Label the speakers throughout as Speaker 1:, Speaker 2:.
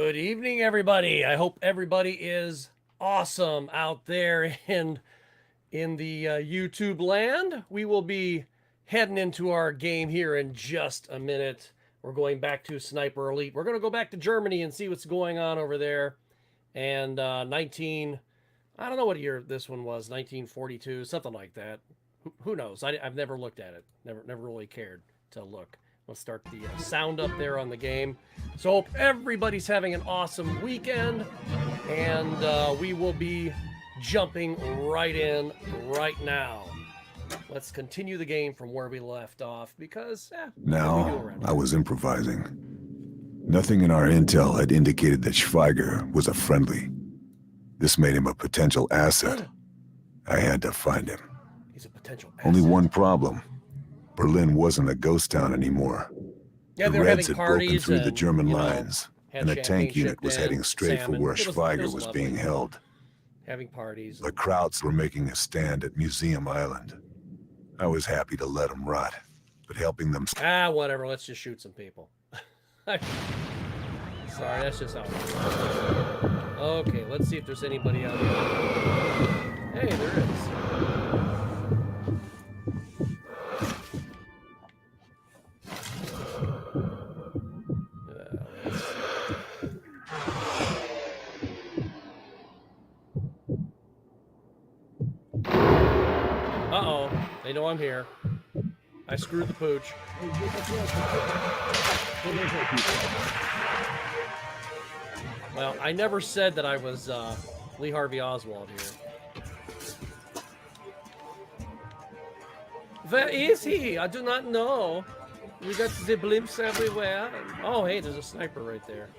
Speaker 1: Good evening, everybody. I hope everybody is awesome out there in the YouTube land. We will be heading into our game here in just a minute. We're going back to Sniper Elite. We're going to go back to Germany and see what's going on over there. And I don't know what year this one was, 1942, something like that. Who knows? I've never looked at it. Never really cared to look. Let's start the sound up there on the game. So hope everybody's having an awesome weekend, and we will be jumping right in right now. Let's continue the game from where we left off because
Speaker 2: now I was improvising. Nothing in our intel had indicated that Schweiger was a friendly. This made him a potential asset. I had to find him.
Speaker 1: He's a potential asset.
Speaker 2: Only one problem. Berlin wasn't a ghost town anymore.
Speaker 1: Yeah,
Speaker 2: the Reds had broken through the German lines, and a tank unit was heading straight for where Schweiger was being held.
Speaker 1: Having parties.
Speaker 2: The Krauts were making a stand at Museum Island. I was happy to let them rot, but helping them...
Speaker 1: whatever, let's just shoot some people. Sorry, that's just how it is. Okay, let's see if there's anybody out here. Hey, there is. Uh-oh, they know I'm here. I screwed the pooch. Well, I never said that I was Lee Harvey Oswald here. Where is he? I do not know. We got the blimps everywhere. Oh, hey, there's a sniper right there.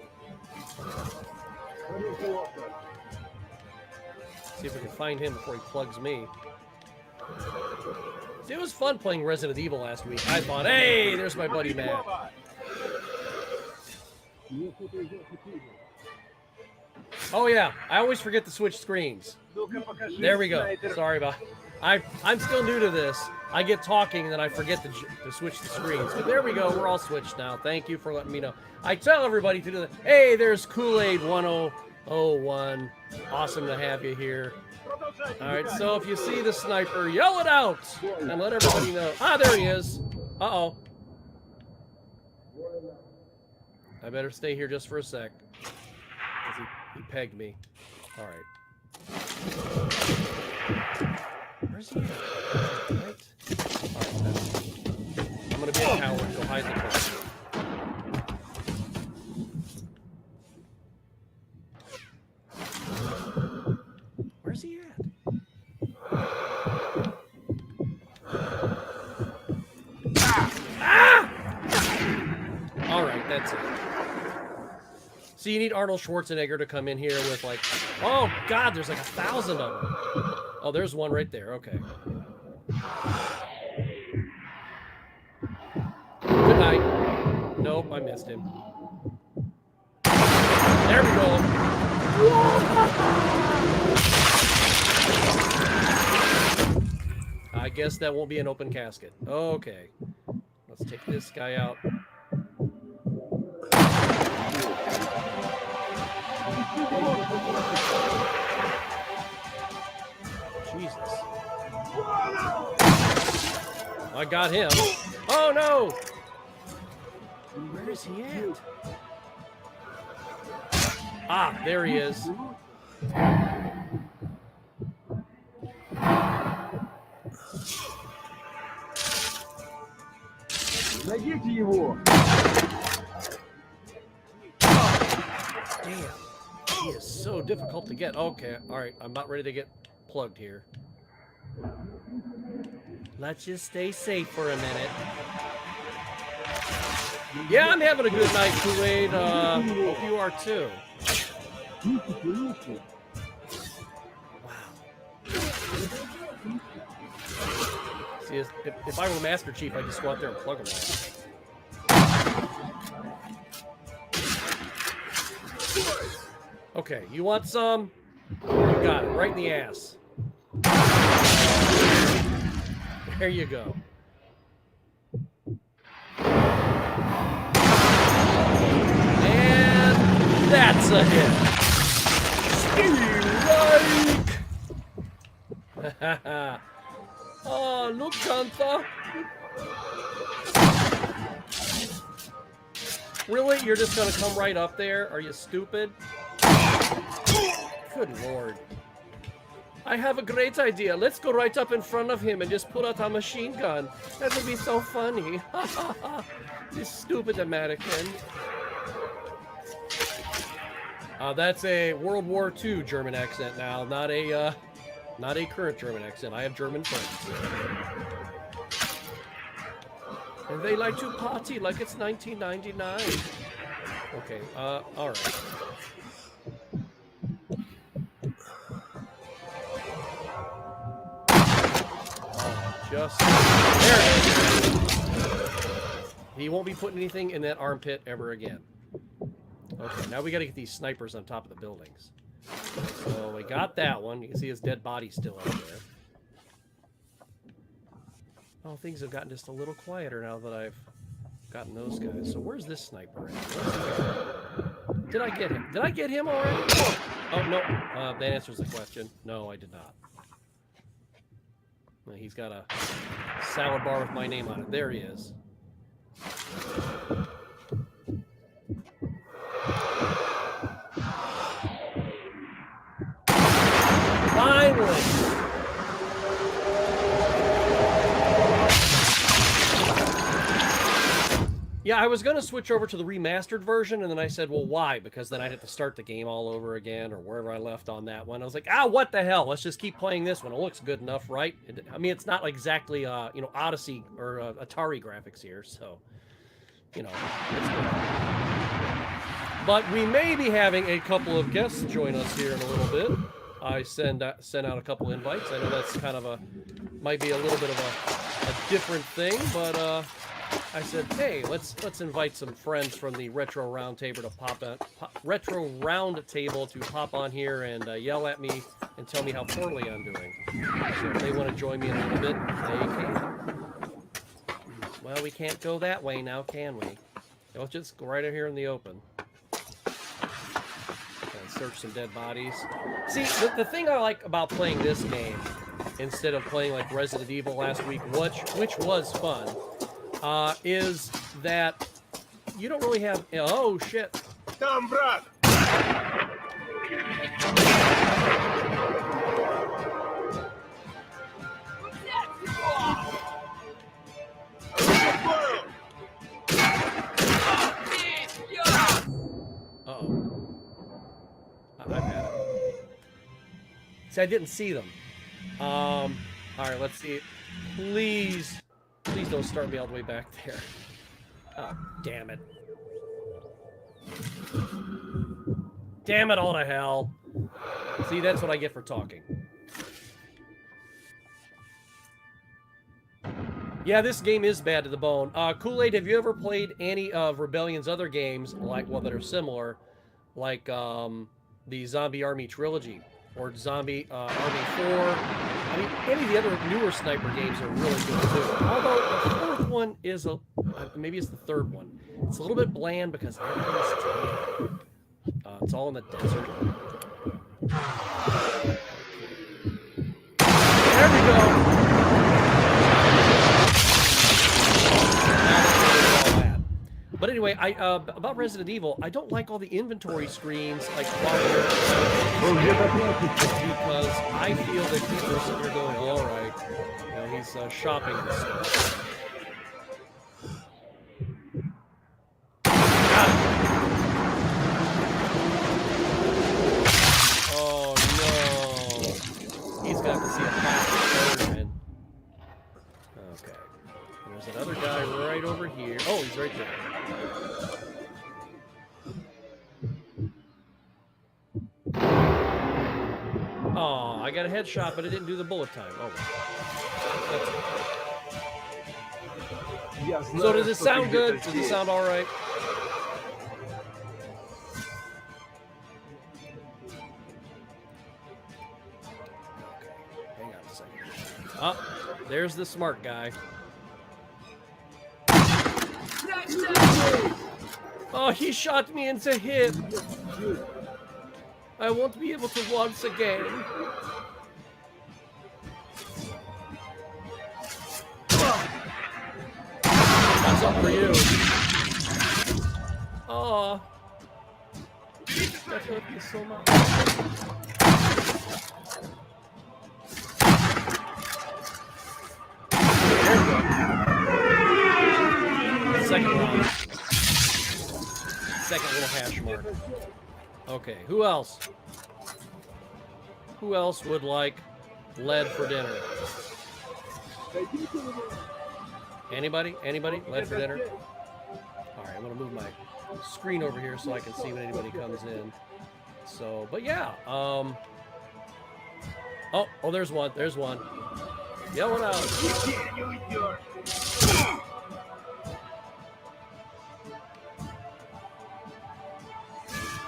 Speaker 1: See if we can find him before he plugs me. See, it was fun playing Resident Evil last week. I thought, hey, there's my buddy Matt. Oh yeah, I always forget to switch screens. There we go. Sorry about it. I'm still new to this. I get talking and then I forget to switch the screens. But there we go. We're all switched now. Thank you for letting me know. I tell everybody to do that. Hey, there's Kool-Aid 1001. Awesome to have you here. All right, so if you see the sniper, yell it out and let everybody know. Ah, there he is. Uh-oh. I better stay here just for a sec. He pegged me. All right. Where's he at? Right? All right, I'm going to be a coward. Go hide in the corner. Where's he at? All right, that's it. So you need Arnold Schwarzenegger to come in here with like, oh God, there's like 1,000 of them. Oh, there's one right there. Okay. Good night. Nope, I missed him. There we go. I guess that won't be an open casket. Okay. Let's take this guy out. Jesus. I got him. Oh no! Where is he at? Ah, there he is.
Speaker 3: Найдите его.
Speaker 1: Damn. He is so difficult to get. Okay, all right. I'm about ready to get plugged here. Let's just stay safe for a minute. Yeah, I'm having a good night, Kool-Aid. Hope you are too. Wow. See, if I were Master Chief, I'd just go out there and plug them all. Okay, you want some? You got it, right in the ass. There you go. And that That's a hit. Strike. Oh, look, Gunther. Really? You're just gonna come right up there? Are you stupid? Good lord. I have a great idea. Let's go right up in front of him and just pull out our machine gun. That would be so funny. You stupid American. That's a World War II German accent now, not a current German accent. I have German friends. And they like to party like it's 1999. Okay, alright. Just there it is. He won't be putting anything in that armpit ever again. Okay, now we gotta get these snipers on top of the buildings. So we got that one. You can see his dead body still out there. Oh, things have gotten just a little quieter now that I've gotten those guys. So where's this sniper at? Did I get him? Did I get him already? Oh, no. That answers the question. No, I did not. He's got a salad bar with my name on it. There he is. Finally! Yeah, I was going to switch over to the remastered version, and then I said, well, why? Because then I'd have to start the game all over again, or wherever I left on that one. I was like, what the hell? Let's just keep playing this one. It looks good enough, right? I mean, it's not like exactly, you know, Odyssey or Atari graphics here, so, you know, it's good. But we may be having a couple of guests join us here in a little bit. I sent out a couple invites. I know that's kind of might be a little bit of a different thing, but, I said, hey, let's invite some friends from the Retro Roundtable to pop on here and yell at me and tell me how poorly I'm doing. So if they want to join me in a little bit, they can. Well, we can't go that way now, can we? Let's just go right here in the open. And search some dead bodies. See, the thing I like about playing this game instead of playing like Resident Evil last week, which was fun, is that you don't really have... Oh, shit.
Speaker 3: Там, брат!
Speaker 1: Uh-oh. I've had it. See, I didn't see them. All right, let's see. Please don't start me all the way back there. Oh, damn it. Damn it all to hell. See, that's what I get for talking. Yeah, this game is bad to the bone. Kool-Aid, have you ever played any of Rebellion's other games, like, well, that are similar, like the Zombie Army Trilogy, or Zombie Army 4? I mean, any of the other newer sniper games are really good, too. Although, the fourth one is maybe it's the third one. It's a little bit bland because everything's tan. It's all in the desert. There we go! But anyway, about Resident Evil, I don't like all the inventory screens, like, while because I feel that people are sitting here going, well, all right, you know, he's shopping and stuff. Oh, no. He's got to see a path in. Okay. There's another guy right over here. Oh, he's right there. Oh, I got a headshot, but it didn't do the bullet time. Oh, well. So does it sound good? Does it sound all right? Okay, hang on a second. Oh, there's the smart guy. Oh, Oh, he shot me in the hip. I won't be able to once again. That's up for you. Oh, that hurt me so much. There you go. Second round. Second little hash mark. Okay, who else? Who else would like lead for dinner? Anybody? Anybody? Lead for dinner? Alright, I'm gonna move my screen over here so I can see when anybody comes in. So, but yeah, oh, there's one, there's one. Yell it out.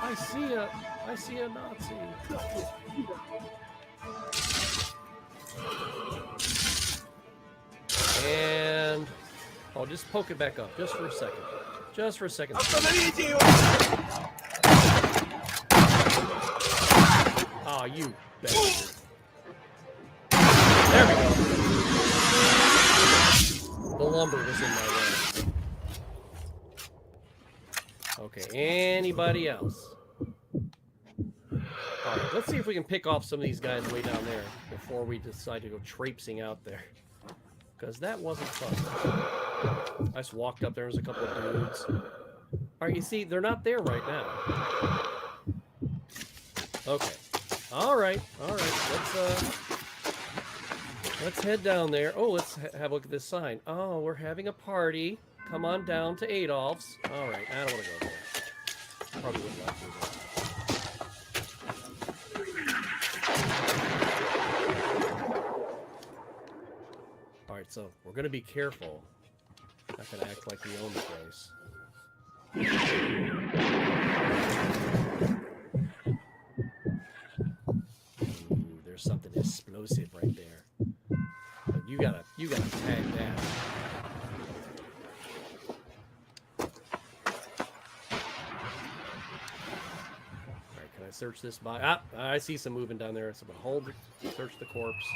Speaker 1: I see a Nazi. And I'll just poke it back up just for a second. Just for a second. Oh, you bastard. There we go. The lumber was in my way. Okay, anybody else? Alright, let's see if we can pick off some of these guys way down there before we decide to go traipsing out there. Because that wasn't fun. I just walked up there, there's a couple of dudes. Alright, you see, they're not there right now. Okay. Alright, let's head down there. Oh, let's have a look at this sign. Oh, we're having a party. Come on down to Adolph's. Alright, I don't want to go there. Probably wouldn't like to do that. Alright, so we're going to be careful. Not going to act like we own the place. Ooh, there's something explosive right there. But you gotta tag that. Alright, can I search this by? Ah, I see some moving down there. So I'm gonna hold it, search the corpse.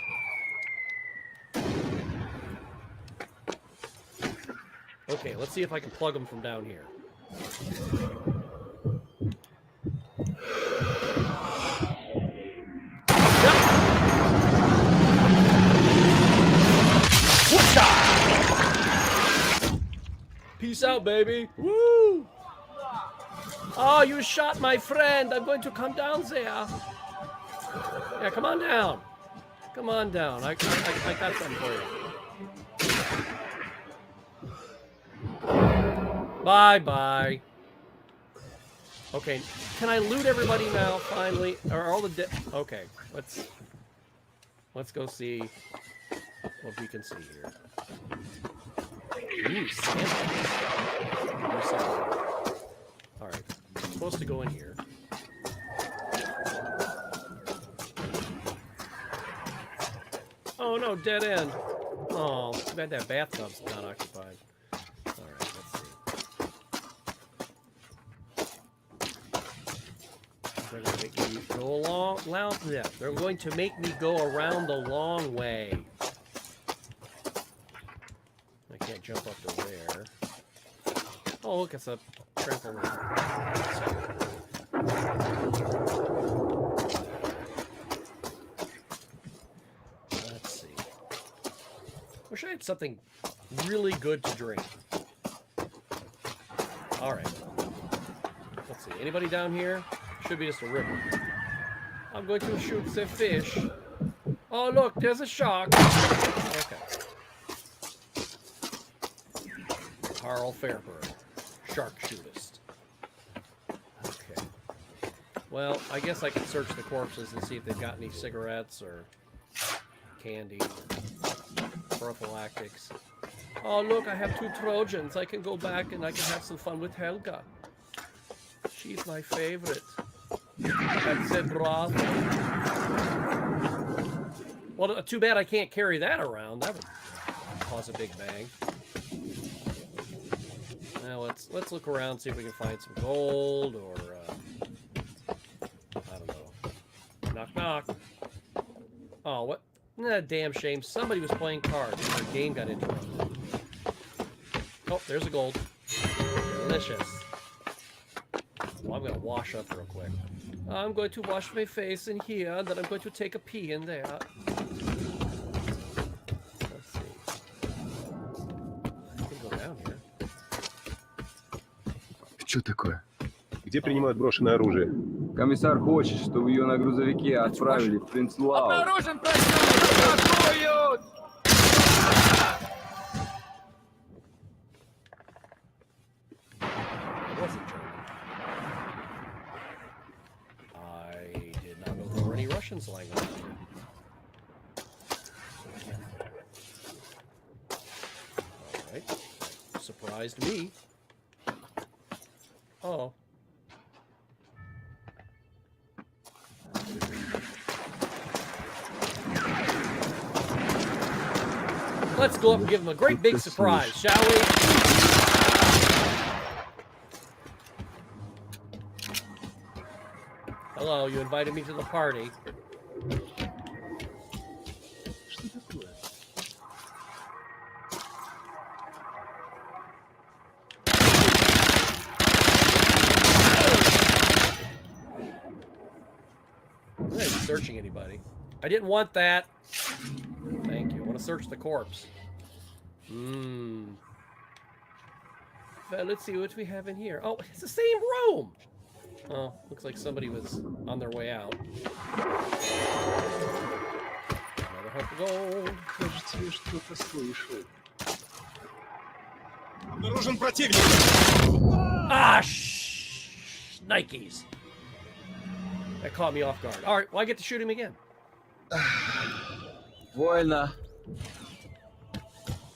Speaker 1: Okay, let's see if I can plug them from down here. Peace out, baby. Woo! Oh, you shot my friend. I'm going to come down there. Yeah, come on down. Come on down. I got something for you. Bye-bye. Okay, can I loot everybody now, finally? Are all the okay, let's go see what we can see here. Ooh, Santa. Alright, I'm supposed to go in here. Oh no, dead end. Oh, too bad that bathtub's not occupied. They're going to make me go they're going to make me go around the long way. I can't jump up to there. Oh, look, it's a trampoline. Let's see. Wish I had something really good to drink. All right. Let's see. Anybody down here? Should be just a river. I'm going to shoot the fish. Oh, look, there's a shark. Okay. Carl Fairburn, sharpshootist. Okay. Well, I guess I can search the corpses and see if they've got any cigarettes or candy, prophylactics. Oh, look, I have 2 Trojans. I can go back and I can have some fun with Helga. She's my favorite. That's it, broth. Well, too bad I can't carry that around. That would cause a big bang. Now let's look around, see if we can find some gold or I don't know. Knock knock. Oh, what? Nah, damn shame. Somebody was playing cards and their game got interrupted. Oh, there's a gold. Delicious. Well, I'm gonna wash up real quick. I'm going to wash my face in here, and then I'm going to take a pee in there. Let's see. I can go down here.
Speaker 4: Что такое?
Speaker 5: Где принимают брошенное оружие?
Speaker 4: Комиссар хочет, чтобы ее на грузовике отправили в Принцлау.
Speaker 3: Обнаружен противник! Атакуют!
Speaker 1: I did not know there were any Russians lying around here. Alright. Surprised me. Oh. Let's go up and give them a great big surprise, shall we? Hello, you invited me to the party.
Speaker 5: Что такое?
Speaker 1: I'm not even searching anybody. I didn't want that. Thank you. I want to search the corpse. Well, let's see what we have in here. Oh, it's the same room. Oh, looks like somebody was on their way out. Another hunk of gold.
Speaker 5: Кажется, я что-то слышал. Обнаружен противник!
Speaker 1: Ah, Nikes. That caught me off guard. All right, well, I get to shoot him again.
Speaker 4: Вольно.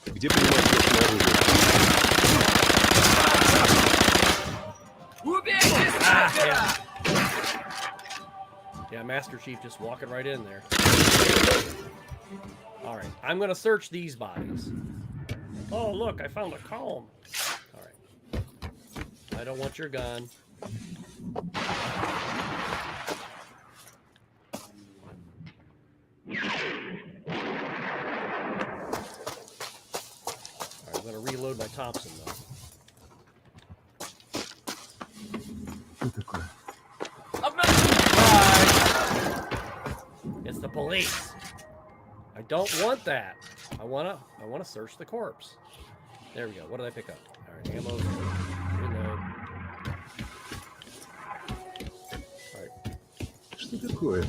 Speaker 5: Где принимают брошенное оружие?
Speaker 3: Убейте
Speaker 1: Ah,
Speaker 3: снайпера!
Speaker 1: Yeah, Master Chief just walking right in there. All right, I'm going to search these bodies. Oh, look, I found a comb. All right. I don't want your gun. All right, I'm going to reload my Thompson, though.
Speaker 4: Что такое?
Speaker 1: It's the police. I don't want that. I wanna search the corpse. There we go. What did I pick up? All right, ammo. Reload. All right.
Speaker 5: Что такое?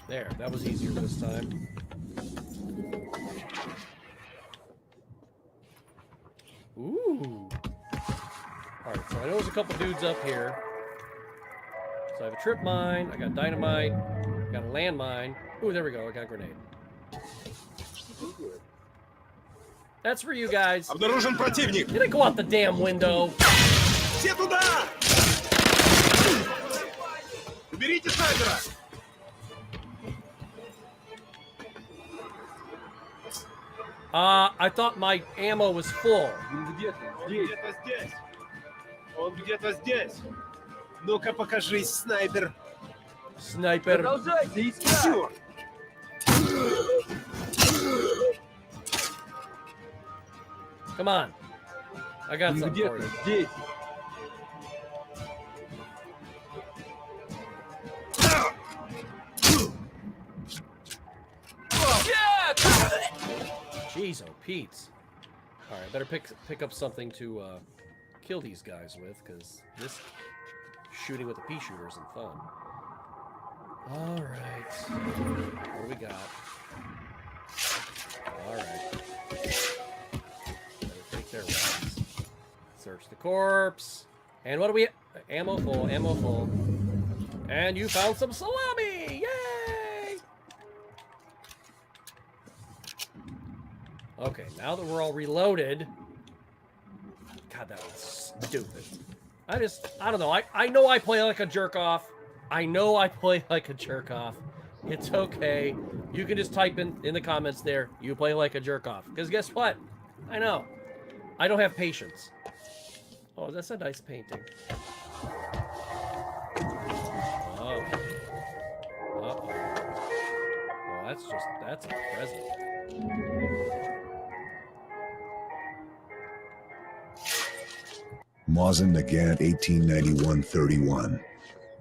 Speaker 1: There. That was easier this time. Ooh. Alright, so I know there's a couple dudes up here. So I have a trip mine, I got dynamite, I got a landmine. Ooh, there we go, I got a grenade. That's for you guys.
Speaker 5: Обнаружен противник!
Speaker 1: Did it go out the damn window?
Speaker 5: Все туда! Уберите снайпера!
Speaker 1: I thought my ammo was full.
Speaker 4: Где-то
Speaker 5: Он
Speaker 4: здесь.
Speaker 5: где-то здесь! Он где-то здесь! Ну-ка покажись, снайпер!
Speaker 1: Sniper.
Speaker 4: Продолжайте искать.
Speaker 5: Черт!
Speaker 1: Come on. I got something for
Speaker 4: Где-то
Speaker 1: you.
Speaker 4: здесь.
Speaker 1: Jeez, oh Pete's. All right, better pick up something to kill these guys with, because this shooting with a pea shooter isn't fun. All right, what do we got? All right, better take their rounds. Search the corpse, and what do we? Ammo full, ammo full, and you found some salami! Yay! Okay, now that we're all reloaded. God, that was stupid. I don't know. I know I play like a jerk off. I know I play like a jerk off. It's okay. You can just type in the comments there, you play like a jerk off. Because guess what? I know. I don't have patience. Oh, that's a nice painting. Oh. Uh-oh. Well, that's a present.
Speaker 2: Mazin Nagant, 1891-31.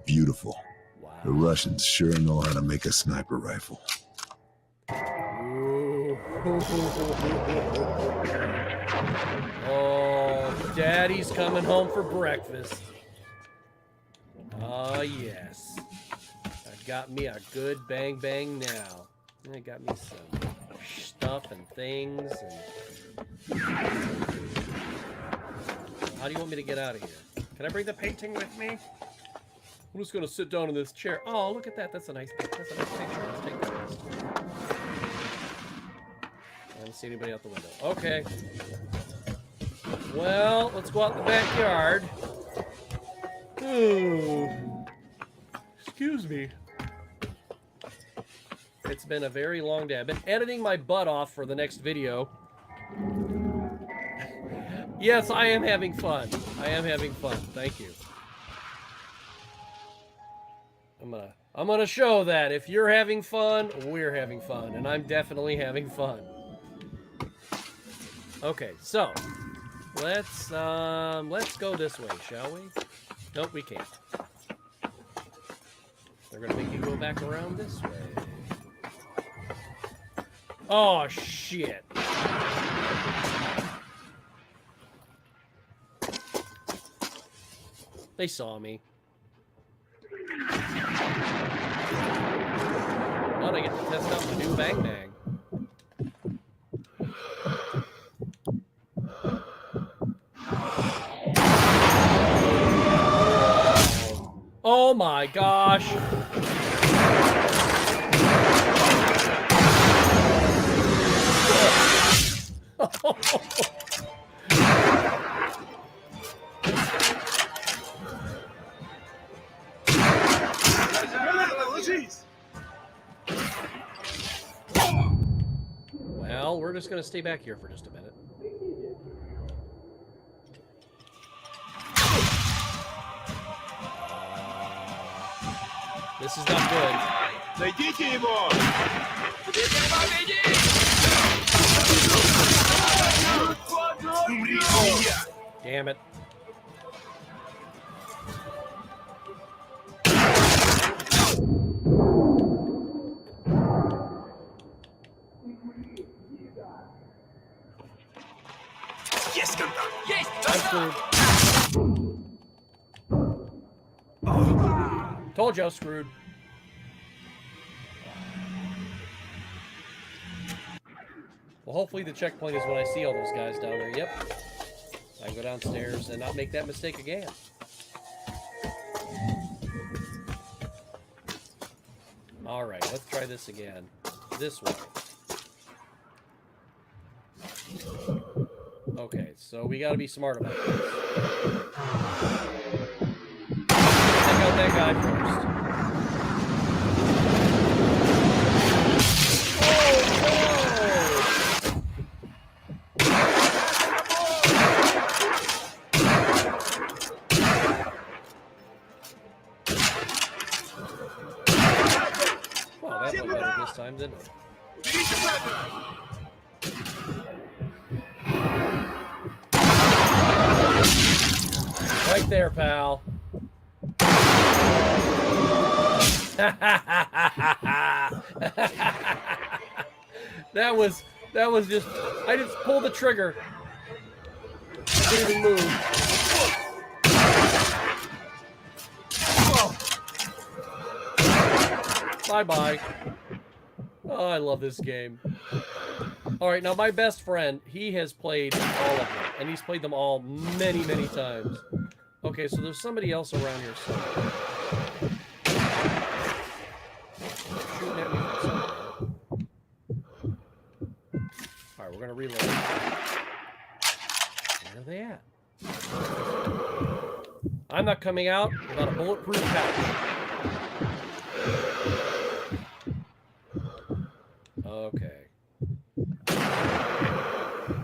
Speaker 2: Beautiful.
Speaker 1: Wow.
Speaker 2: The Russians sure know how to make a sniper rifle.
Speaker 1: Ooh. Oh, Daddy's coming home for breakfast. Oh, yes. I got me a good bang bang now. I got me some stuff and things. And... How do you want me to get out of here? Can I bring the painting with me? I'm just going to sit down in this chair. Oh, look at that. That's a nice picture. Let's take that. I don't see anybody out the window. Okay. Well, let's go out in the backyard. Ooh. Excuse me. It's been a very long day. I've been editing my butt off for the next video. Yes, I am having fun. I am having fun. Thank you. I'm gonna show that if you're having fun, we're having fun, and I'm definitely having fun. Okay, so let's go this way, shall we? Nope, we can't. They're gonna make you go back around this way. Oh shit. They saw me. Now I get to test out the new Bang Bang. Oh my gosh. Well, we're just going to stay back here for just a minute. This is not good.
Speaker 5: Найдите его!
Speaker 1: Damn it.
Speaker 5: Есть контакт! Есть!
Speaker 1: I'm screwed. Told you I was screwed. Well, hopefully the checkpoint is when I see all those guys down there. Yep. I can go downstairs and not make that mistake again. All right, let's try this again. This way. Okay, so we gotta be smart about this. Take out that guy first. Well, that went better this time, didn't it? Right there, pal. That was just, I just pulled the trigger. I didn't even move. Bye-bye. Oh, I love this game. All right, now my best friend, he has played all of them, and he's played them all many, many times. Okay, so there's somebody else around here somewhere. Shooting at me from somewhere. All right, we're gonna reload. Where are they at? I'm not coming out without a bulletproof pouch.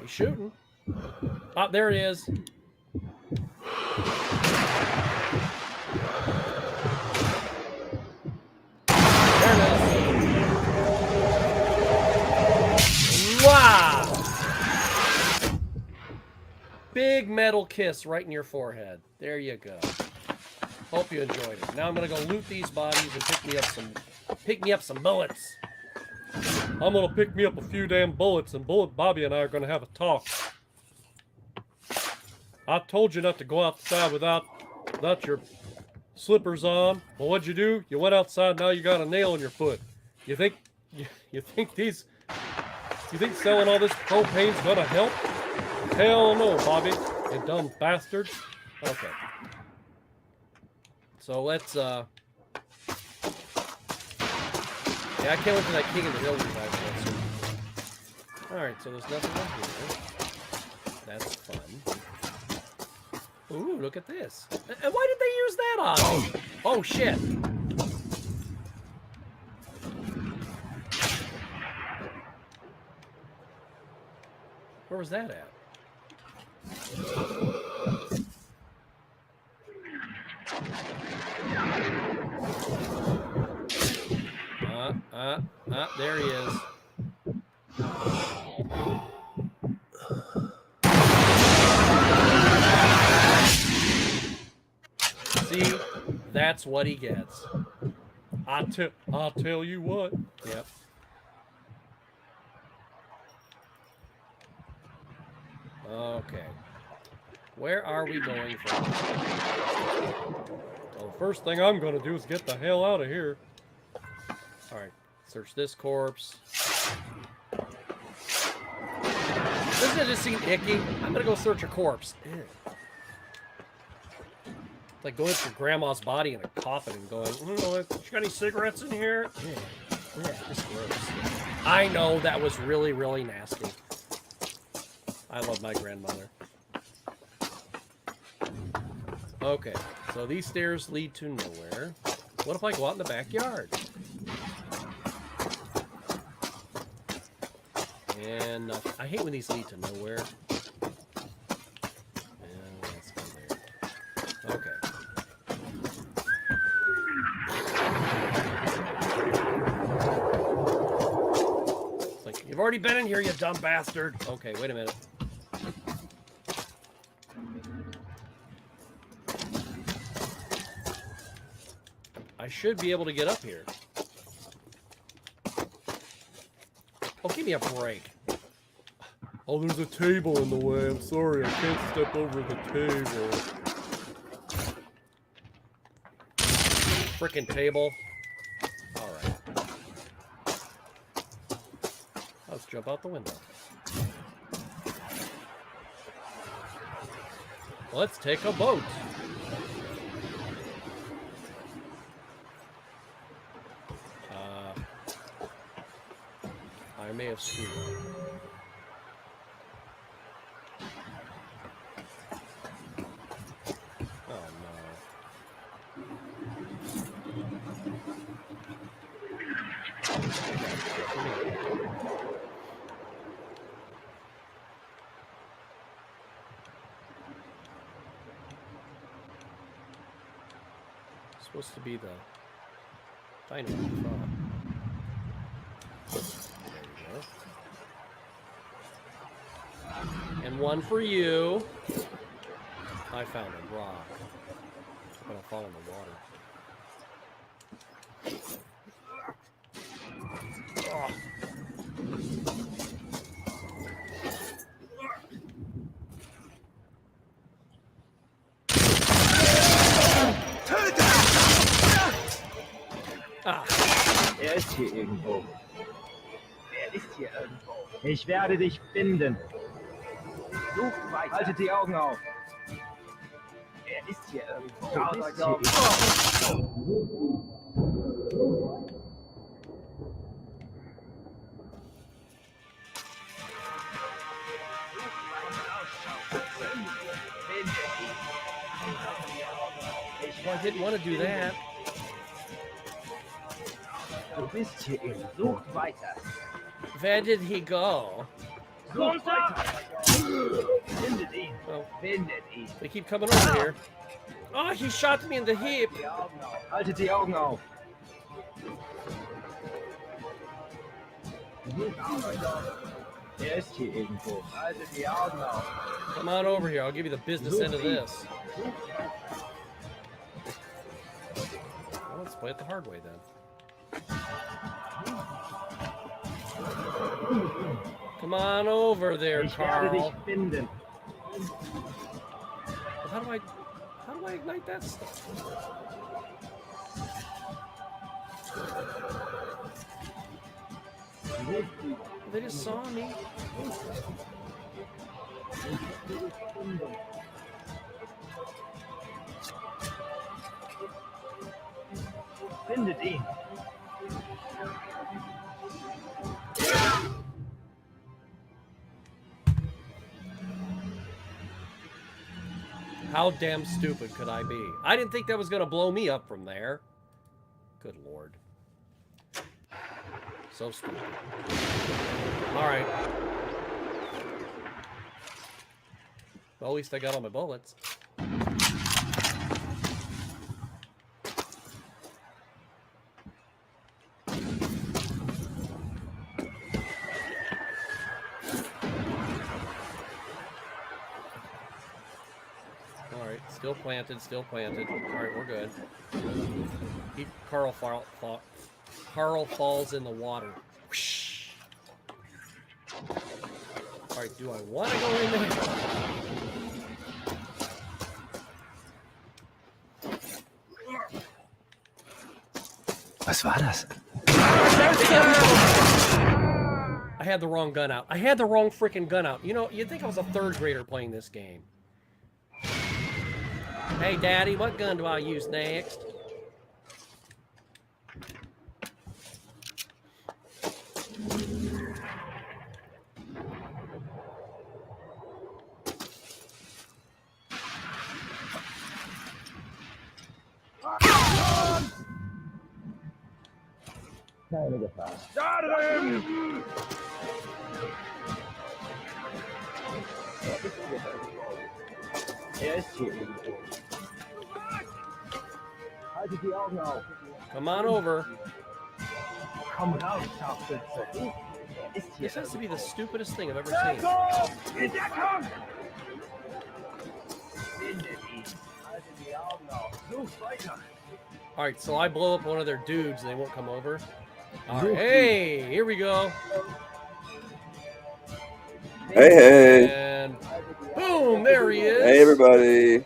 Speaker 1: He's shooting. Oh, there it is. There it is. Wow! Big metal kiss right in your forehead. There you go. Hope you enjoyed it. Now I'm gonna go loot these bodies and pick me up some bullets. I'm gonna pick me up a few damn bullets, and Bullet Bobby and I are gonna have a talk. I told you not to go outside without your slippers on. Well, what'd you do? You went outside. Now you got a nail in your foot. You think selling all this propane's gonna help? Hell no, Bobby. You dumb bastard. Okay. So let's yeah, I can't wait for that King of the Hill revival. Alright, so there's nothing in here. That's fun. Ooh, look at this. And why did they use that on me? Oh, shit. Where was that at? There he is. See, that's what he gets. I'll tell you what. Yep. Okay. Where are we going from? Well, the first thing I'm going to do is get the hell out of here. Alright, search this corpse. Doesn't it just seem icky? I'm going to go search a corpse. Ew. It's like going to grandma's body in a coffin and going, you got any cigarettes in here? Yeah, just gross. I know, that was really, really nasty. I love my grandmother. Okay, so these stairs lead to nowhere. What if I go out in the backyard? And nothing. I hate when these lead to nowhere. And let's go there. Okay. It's like, you've already been in here, you dumb bastard. Okay, wait a minute. I should be able to get up here. Oh, give me a break. Oh, there's a table in the way. I'm sorry, I can't step over the table. Frickin' table. Alright. Let's jump out the window. Let's take a boat. I may have screwed up. Oh no. It's supposed to be the dynamite frog. And one for you. I found a rock. I'm gonna fall in the water. Oh. Ah.
Speaker 3: Ist hier irgendwo. Ist hier irgendwo. Ich werde dich finden. Such weiter. Haltet die Augen auf. Ist hier irgendwo. Ist hier irgendwo.
Speaker 1: Well, I didn't want to do that.
Speaker 3: Du bist hier irgendwo. Such weiter.
Speaker 1: Where did he go?
Speaker 3: Such weiter. Findet ihn.
Speaker 1: Well,
Speaker 3: Findet ihn.
Speaker 1: they keep coming over here. Oh, he shot me in the hip.
Speaker 3: Die Augen auf. Haltet die Augen auf. Er ist hier irgendwo. Haltet die Augen auf.
Speaker 1: Come on over here. I'll give you the business end of this. Well, let's play it the hard way then. Come on over there,
Speaker 3: Ich werde
Speaker 1: Carl.
Speaker 3: dich finden.
Speaker 1: How do I ignite that stuff? They just saw me.
Speaker 3: Findet ihn.
Speaker 1: How damn stupid could I be? I didn't think that was going to blow me up from there. Good Lord. So stupid. All right. Well, at least I got all my bullets. Still planted, still planted. All right, we're good. Carl falls in the water. Whoosh. All right, do I want to go in there?
Speaker 5: Was war das?
Speaker 1: I had the wrong gun out. I had the wrong freaking gun out. You know, you'd think I was a third grader playing this game. Hey, Daddy, what gun do I use next?
Speaker 3: Keine Gefahr. Er ist hier irgendwo. Haltet die Augen auf.
Speaker 1: Come on over.
Speaker 3: Komm raus, Scharfschütze. Er ist hier.
Speaker 1: This has to be the stupidest thing I've ever seen.
Speaker 3: In Deckung! Findet ihn. Haltet die Augen auf. Sucht weiter.
Speaker 1: All right, so I blow up one of their dudes and they won't come over. All right, hey, here we go.
Speaker 6: Hey, hey.
Speaker 1: And boom, there he is.
Speaker 6: Hey, everybody.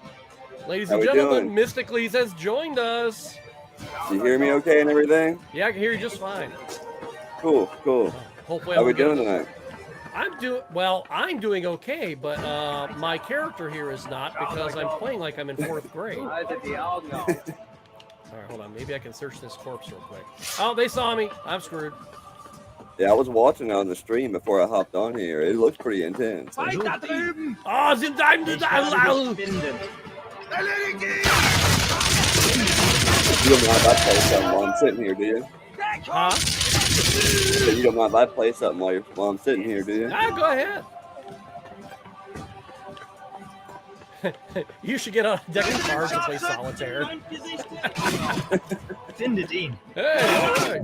Speaker 1: Ladies
Speaker 6: How
Speaker 1: and
Speaker 6: we
Speaker 1: gentlemen,
Speaker 6: doing?
Speaker 1: Mysticles has joined us.
Speaker 6: Do you hear me okay and everything?
Speaker 1: Yeah, I can hear you just fine.
Speaker 6: Cool, cool.
Speaker 1: Hopefully,
Speaker 6: How we doing tonight?
Speaker 1: I'm doing okay, but my character here is not because I'm playing like I'm in 4th grade. All
Speaker 3: Haltet die Augen auf.
Speaker 1: right, hold on. Maybe I can search this corpse real quick. Oh, they saw me. I'm screwed.
Speaker 6: Yeah, I was watching on the stream before I hopped on here. It looks pretty intense.
Speaker 1: Oh, sind einem
Speaker 3: Ich werde dich finden.
Speaker 6: You don't mind if I play something while I'm sitting here, do you?
Speaker 1: Huh?
Speaker 6: So you don't mind if I play something while I'm sitting here, do you?
Speaker 1: Ah, go ahead. You should get on a deck of cards and play solitaire.
Speaker 3: Findet ihn.
Speaker 1: Hey!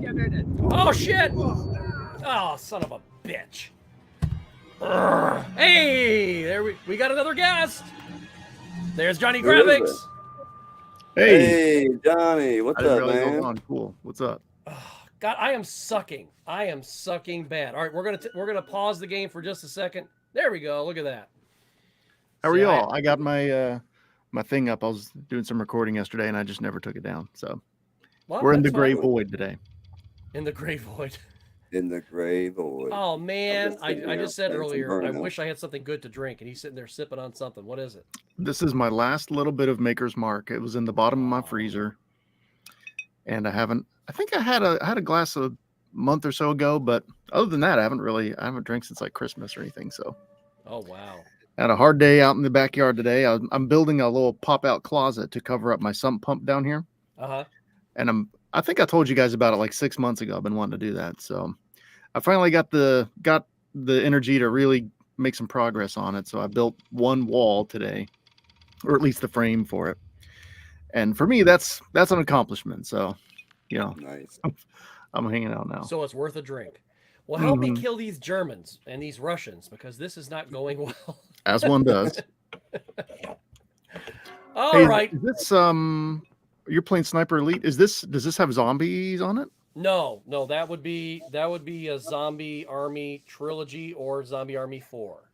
Speaker 1: Oh shit! Oh, son of a bitch! Urgh. Hey, there we got another guest. There's Johnny
Speaker 6: Who is
Speaker 1: Graphics.
Speaker 6: Hey, Johnny, what's
Speaker 7: I didn't
Speaker 6: up,
Speaker 7: realize it was
Speaker 6: man?
Speaker 7: on. Cool. What's up?
Speaker 1: God, I am sucking. I am sucking bad. All right, we're gonna pause the game for just a second. There we go. Look at that.
Speaker 7: How are
Speaker 1: See,
Speaker 7: y'all? I got my my thing up. I was doing some recording yesterday, and I just never took it down. So
Speaker 1: Well,
Speaker 7: we're in the
Speaker 1: that's
Speaker 7: gray
Speaker 1: fine.
Speaker 7: void today.
Speaker 1: In the gray void.
Speaker 6: In the gray void.
Speaker 1: Oh man,
Speaker 6: just
Speaker 1: I
Speaker 6: sitting here
Speaker 1: just said
Speaker 6: playing some
Speaker 1: earlier, I
Speaker 6: Burnout.
Speaker 1: wish I had something good to drink, and he's sitting there sipping on something. What is it?
Speaker 7: This is my last little bit of Maker's Mark. It was in the bottom of my freezer, and I haven't. I think I had a glass a month or so ago, but other than that, I haven't drank since like Christmas or anything. So
Speaker 1: Oh wow.
Speaker 7: I had a hard day out in the backyard today. I'm building a little pop-out closet to cover up my sump pump down here,
Speaker 1: Uh-huh.
Speaker 7: and I think I told you guys about it like 6 months ago. I've been wanting to do that, so I finally got the energy to really make some progress on it. So I built one wall today, or at least the frame for it. And for me, that's an accomplishment. So, you know,
Speaker 6: Nice.
Speaker 7: I'm hanging out now.
Speaker 1: So it's worth a drink. Well, help me
Speaker 7: Mhm.
Speaker 1: kill these Germans and these Russians because this is not going well.
Speaker 7: As one does.
Speaker 1: All
Speaker 7: Hey,
Speaker 1: right.
Speaker 7: is this you're playing Sniper Elite? Does this have zombies on it?
Speaker 1: No, that would be a Zombie Army Trilogy or Zombie Army 4.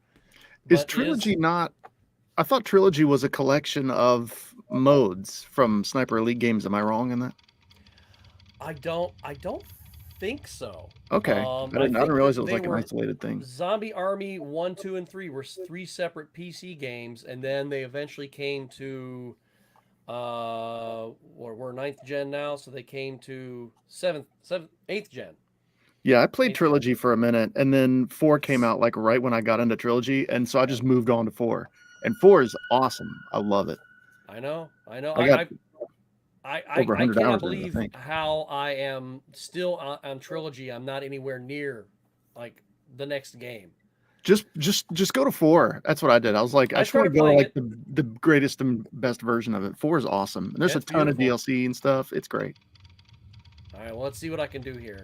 Speaker 7: Is
Speaker 1: But
Speaker 7: Trilogy not? I thought Trilogy was a collection of modes from Sniper Elite games. Am I wrong in that?
Speaker 1: I don't think so.
Speaker 7: Okay. I didn't realize it was
Speaker 1: they
Speaker 7: like an
Speaker 1: were-
Speaker 7: isolated thing.
Speaker 1: Zombie Army 1, 2, and 3 were 3 separate PC games, and then they eventually came to we're 9th gen now, so they came to 8th gen.
Speaker 7: Yeah, I played Trilogy for a minute, and then 4 came out like right when I got into Trilogy, and so I just moved on to 4. And 4 is awesome. I love it.
Speaker 1: I know.
Speaker 7: I got
Speaker 1: I
Speaker 7: over 100
Speaker 1: cannot
Speaker 7: hours in it, I
Speaker 1: believe
Speaker 7: think.
Speaker 1: how I am still on Trilogy. I'm not anywhere near like the next game.
Speaker 7: Just go to 4. That's what I did. I was like, I just want to
Speaker 1: started
Speaker 7: go
Speaker 1: playing
Speaker 7: like the greatest and best version of it. 4 is awesome. And there's
Speaker 1: Yeah,
Speaker 7: a
Speaker 1: it's
Speaker 7: ton of
Speaker 1: beautiful.
Speaker 7: DLC and stuff. It's great.
Speaker 1: All right, well, let's see what I can do here.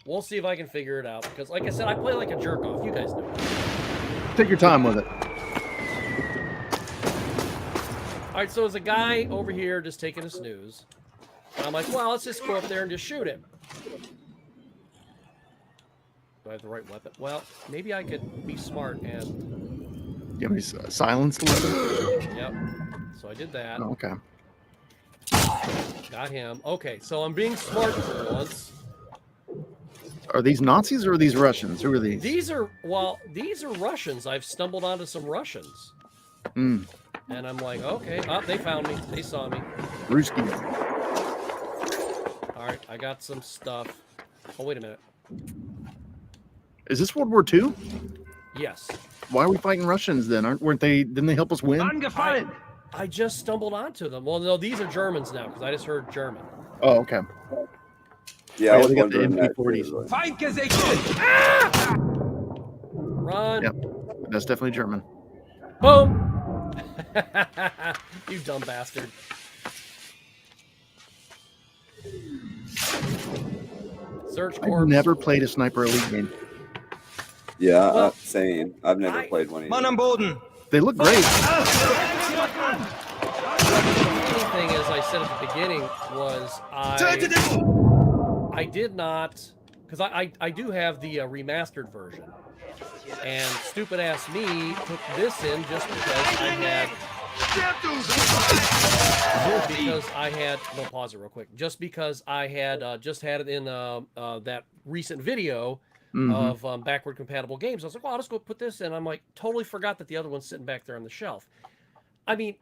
Speaker 1: We'll see if I can figure it out because, like I said, I play like a jerk off. You guys know.
Speaker 7: Take your time with it.
Speaker 1: All right, so there's a guy over here just taking a snooze. And I'm like, well, let's just go up there and just shoot him. Do I have the right weapon? Well, maybe I could be smart and...
Speaker 7: You have any silenced weapon?
Speaker 1: Yep. So I did that.
Speaker 7: Oh, okay.
Speaker 1: Got him. Okay, so I'm being smart for once.
Speaker 7: Are these Nazis or are these Russians? Who are these?
Speaker 1: These are Russians. I've stumbled onto some Russians.
Speaker 7: Mm.
Speaker 1: And I'm like, okay. Oh, they found me. They saw me.
Speaker 7: Ruski.
Speaker 1: All right, I got some stuff. Oh, wait a minute.
Speaker 7: Is this World War II?
Speaker 1: Yes.
Speaker 7: Why are we fighting Russians then? Didn't they help us win?
Speaker 3: Angefallen!
Speaker 1: I just stumbled onto them. Well, no, these are Germans now because I just heard German.
Speaker 7: Oh, okay.
Speaker 6: Yeah, I was
Speaker 7: they got the
Speaker 6: wondering that
Speaker 7: MP40s.
Speaker 6: too, like-
Speaker 3: Feind gesichtet!
Speaker 1: Run.
Speaker 7: Yep. That's definitely German.
Speaker 1: Boom. You dumb bastard. Search
Speaker 7: I've
Speaker 1: corpse.
Speaker 7: never played a Sniper Elite game.
Speaker 6: Yeah,
Speaker 1: Well,
Speaker 6: same. I've never played one
Speaker 3: Mann
Speaker 6: either.
Speaker 3: am Boden!
Speaker 7: They look great.
Speaker 1: The thing, as I said at the beginning, was I did not, because I do have the remastered version, and stupid ass me took this in just because I had no, pause it real quick, just because I had just had it in that recent video of backward compatible games. I was like, well, I'll just go put this in. I'm like, totally forgot that the other one's sitting back there on the shelf. I mean,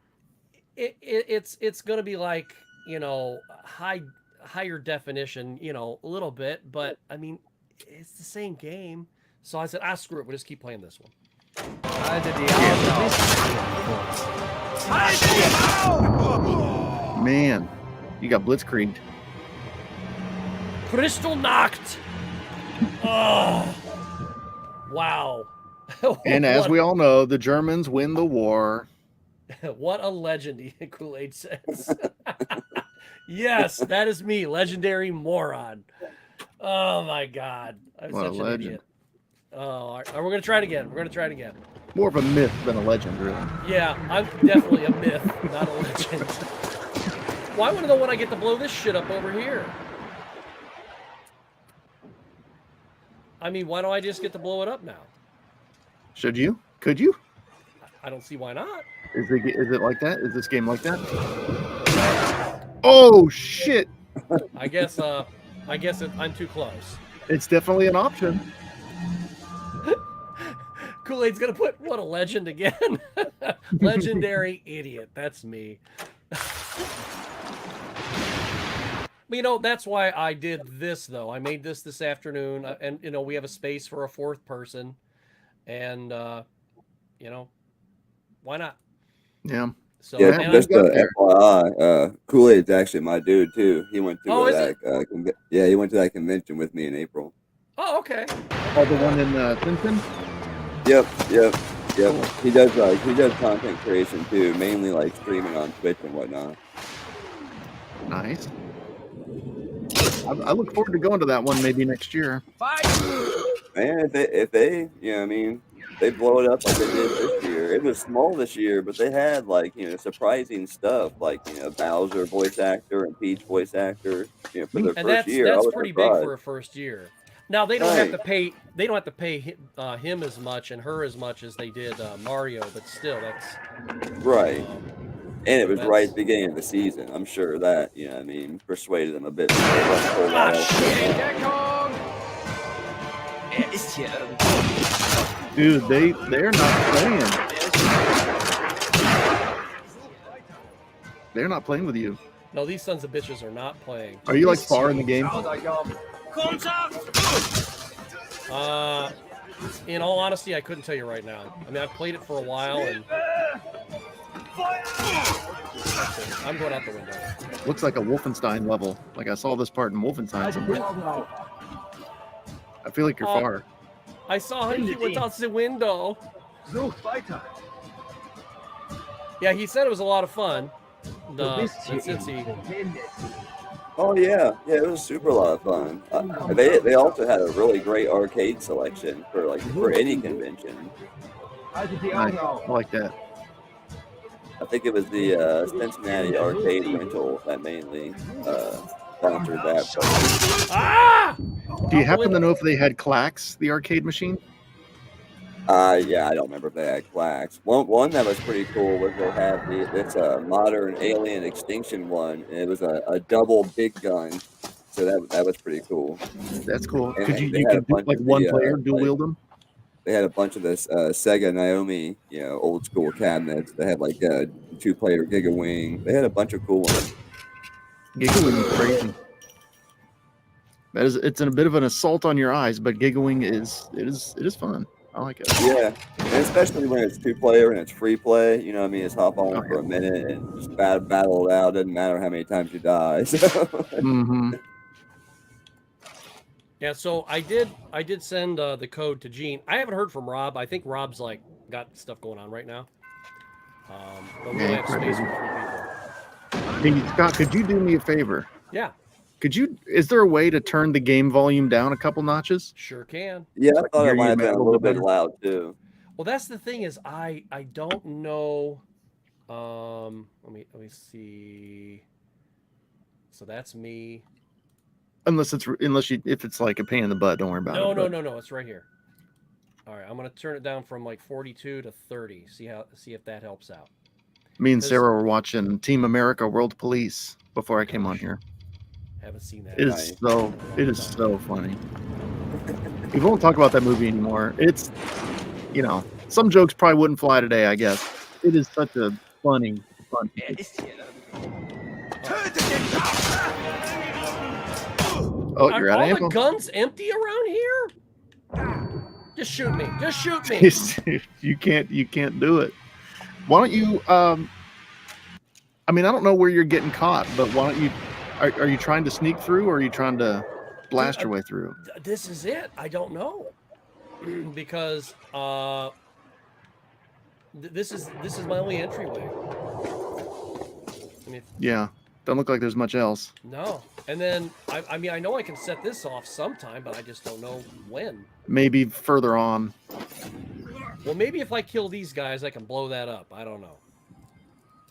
Speaker 1: it's gonna be like, you know, higher definition, you know, a little bit, but I mean, it's the same game. So I said, screw it, we'll just keep playing this one.
Speaker 7: Man, you got blitzkrieged.
Speaker 1: Crystal Nacht. Oh, wow.
Speaker 7: And as we all know, the Germans win the war.
Speaker 1: What a legend, Kool-Aid says. Yes, that is me, legendary moron. Oh my God, I'm
Speaker 7: What a
Speaker 1: such an
Speaker 7: legend.
Speaker 1: idiot. Oh, all right, we're gonna try it again. We're gonna try it again.
Speaker 7: More of a myth than a legend, really.
Speaker 1: Yeah, I'm definitely a myth, not a legend. Well, I want to know when I get to blow this shit up over here. I mean, why don't I just get to blow it up now?
Speaker 7: Should you? Could you?
Speaker 1: I don't see why not.
Speaker 7: Is it like that? Is this game like that? Oh shit!
Speaker 1: I guess I'm too close.
Speaker 7: It's definitely an option.
Speaker 1: Kool-Aid's gonna put what a legend again. Legendary idiot. That's me. You know, that's why I did this though. I made this afternoon, and you know, we have a space for a fourth person, and you know, why not?
Speaker 7: Yeah.
Speaker 1: So
Speaker 6: Yeah,
Speaker 1: and
Speaker 6: just
Speaker 7: got there.
Speaker 6: FYI, Kool-Aid's actually my dude too. He went to
Speaker 1: Oh, is
Speaker 6: that. He went to that convention with me in April.
Speaker 1: oh, okay.
Speaker 7: Oh, the one in Clinton?
Speaker 6: Yep. He does content creation too, mainly like streaming on Twitch and whatnot.
Speaker 7: Nice. I look forward to going to that one maybe next year.
Speaker 6: Man, if they you know what I mean, they blow it up like they did this year. It was small this year, but they had like, you know, surprising stuff like, you know, Bowser voice actor and Peach voice actor, you know, for their
Speaker 1: And
Speaker 6: first year. I
Speaker 1: that's
Speaker 6: was
Speaker 1: pretty
Speaker 6: surprised.
Speaker 1: big for a first year. Now they don't have
Speaker 6: Right.
Speaker 1: to pay. They don't have to pay him as much and her as much as they did Mario, but still, that's
Speaker 6: Right. And it was
Speaker 1: that's-
Speaker 6: right at the beginning of the season. I'm sure that, you know what I mean, persuaded them a bit.
Speaker 5: Er ist hier irgendwo.
Speaker 7: Dude, they're not playing. They're not playing with you.
Speaker 1: No, these sons of bitches are not playing.
Speaker 7: Are you like far in the game?
Speaker 1: In all honesty, I couldn't tell you right now. I mean, I've played it for a while, and I'm going out the window.
Speaker 7: Looks like a Wolfenstein level. Like I saw this part in Wolfenstein somewhere. I feel like you're far.
Speaker 1: I saw him went out the window.
Speaker 3: Sucht weiter.
Speaker 1: Yeah, he said it was a lot of fun. Since he
Speaker 6: Oh yeah, it was super a lot of fun. They also had a really great arcade selection for any convention.
Speaker 3: Haltet die
Speaker 7: Nice.
Speaker 3: Augen auf.
Speaker 7: I like that.
Speaker 6: I think it was the Cincinnati Arcade Rental that mainly sponsored that.
Speaker 1: ah!
Speaker 7: Do you happen to know if they had Clax, the arcade machine?
Speaker 6: Yeah, I don't remember if they had clacks. One that was pretty cool was they had this modern alien extinction one, and it was a double big gun. So that was pretty cool.
Speaker 7: That's cool.
Speaker 6: And
Speaker 7: Could you
Speaker 6: they had a
Speaker 7: could do
Speaker 6: bunch
Speaker 7: like
Speaker 6: of
Speaker 7: one
Speaker 6: the,
Speaker 7: player dual wield them?
Speaker 6: They had a bunch of this Sega Naomi, you know, old school cabinets. They had like a 2-player Giga Wing. They had a bunch of cool ones.
Speaker 7: Gigawing is crazy. It's a bit of an assault on your eyes, but Gigawing is fun. I like it.
Speaker 6: Yeah, and especially when it's 2-player and it's free play. You know what I mean? It's hop on
Speaker 7: Oh,
Speaker 6: for a minute and just battle it out. Doesn't matter how many times you die. So.
Speaker 7: Mm-hmm.
Speaker 1: Yeah, so I did send the code to Gene. I haven't heard from Rob. I think Rob's like got stuff going on right now. But we only have space for 3 people.
Speaker 7: Hey, Scott, could you do me a favor?
Speaker 1: Yeah,
Speaker 7: Is there a way to turn the game volume down a couple notches?
Speaker 1: sure can.
Speaker 6: Yeah, I
Speaker 7: I can
Speaker 6: thought
Speaker 7: hear
Speaker 6: it might
Speaker 7: you
Speaker 6: have been
Speaker 7: a
Speaker 6: a
Speaker 7: little
Speaker 6: little
Speaker 7: bit
Speaker 6: bit
Speaker 7: better.
Speaker 6: loud too.
Speaker 1: Well, that's the thing is I don't know. Let me see. So that's me.
Speaker 7: If it's like a pain in the butt, don't worry about it.
Speaker 1: No. It's right here. All right, I'm gonna turn it down from like 42 to 30. See if that helps out.
Speaker 7: Me and Sarah were watching Team America World Police before I came on here.
Speaker 1: Haven't seen that.
Speaker 7: It is so funny. We won't talk about that movie anymore. It's, some jokes probably wouldn't fly today, I guess. It is such a funny.
Speaker 5: Er ist hier irgendwo.
Speaker 7: Oh, you're out
Speaker 1: Are
Speaker 7: of
Speaker 1: all
Speaker 7: ammo.
Speaker 1: the guns empty around here? Just shoot me. Just shoot me.
Speaker 7: You can't do it. Why don't you? I don't know where you're getting caught, but why don't you? Are you trying to sneak through, or are you trying to blast your way through?
Speaker 1: This is it. I don't know because this is my only entryway. I mean,
Speaker 7: Yeah, doesn't look like there's much else.
Speaker 1: no. And then I know I can set this off sometime, but I just don't know when.
Speaker 7: Maybe further on.
Speaker 1: Well, maybe if I kill these guys, I can blow that up. I don't know.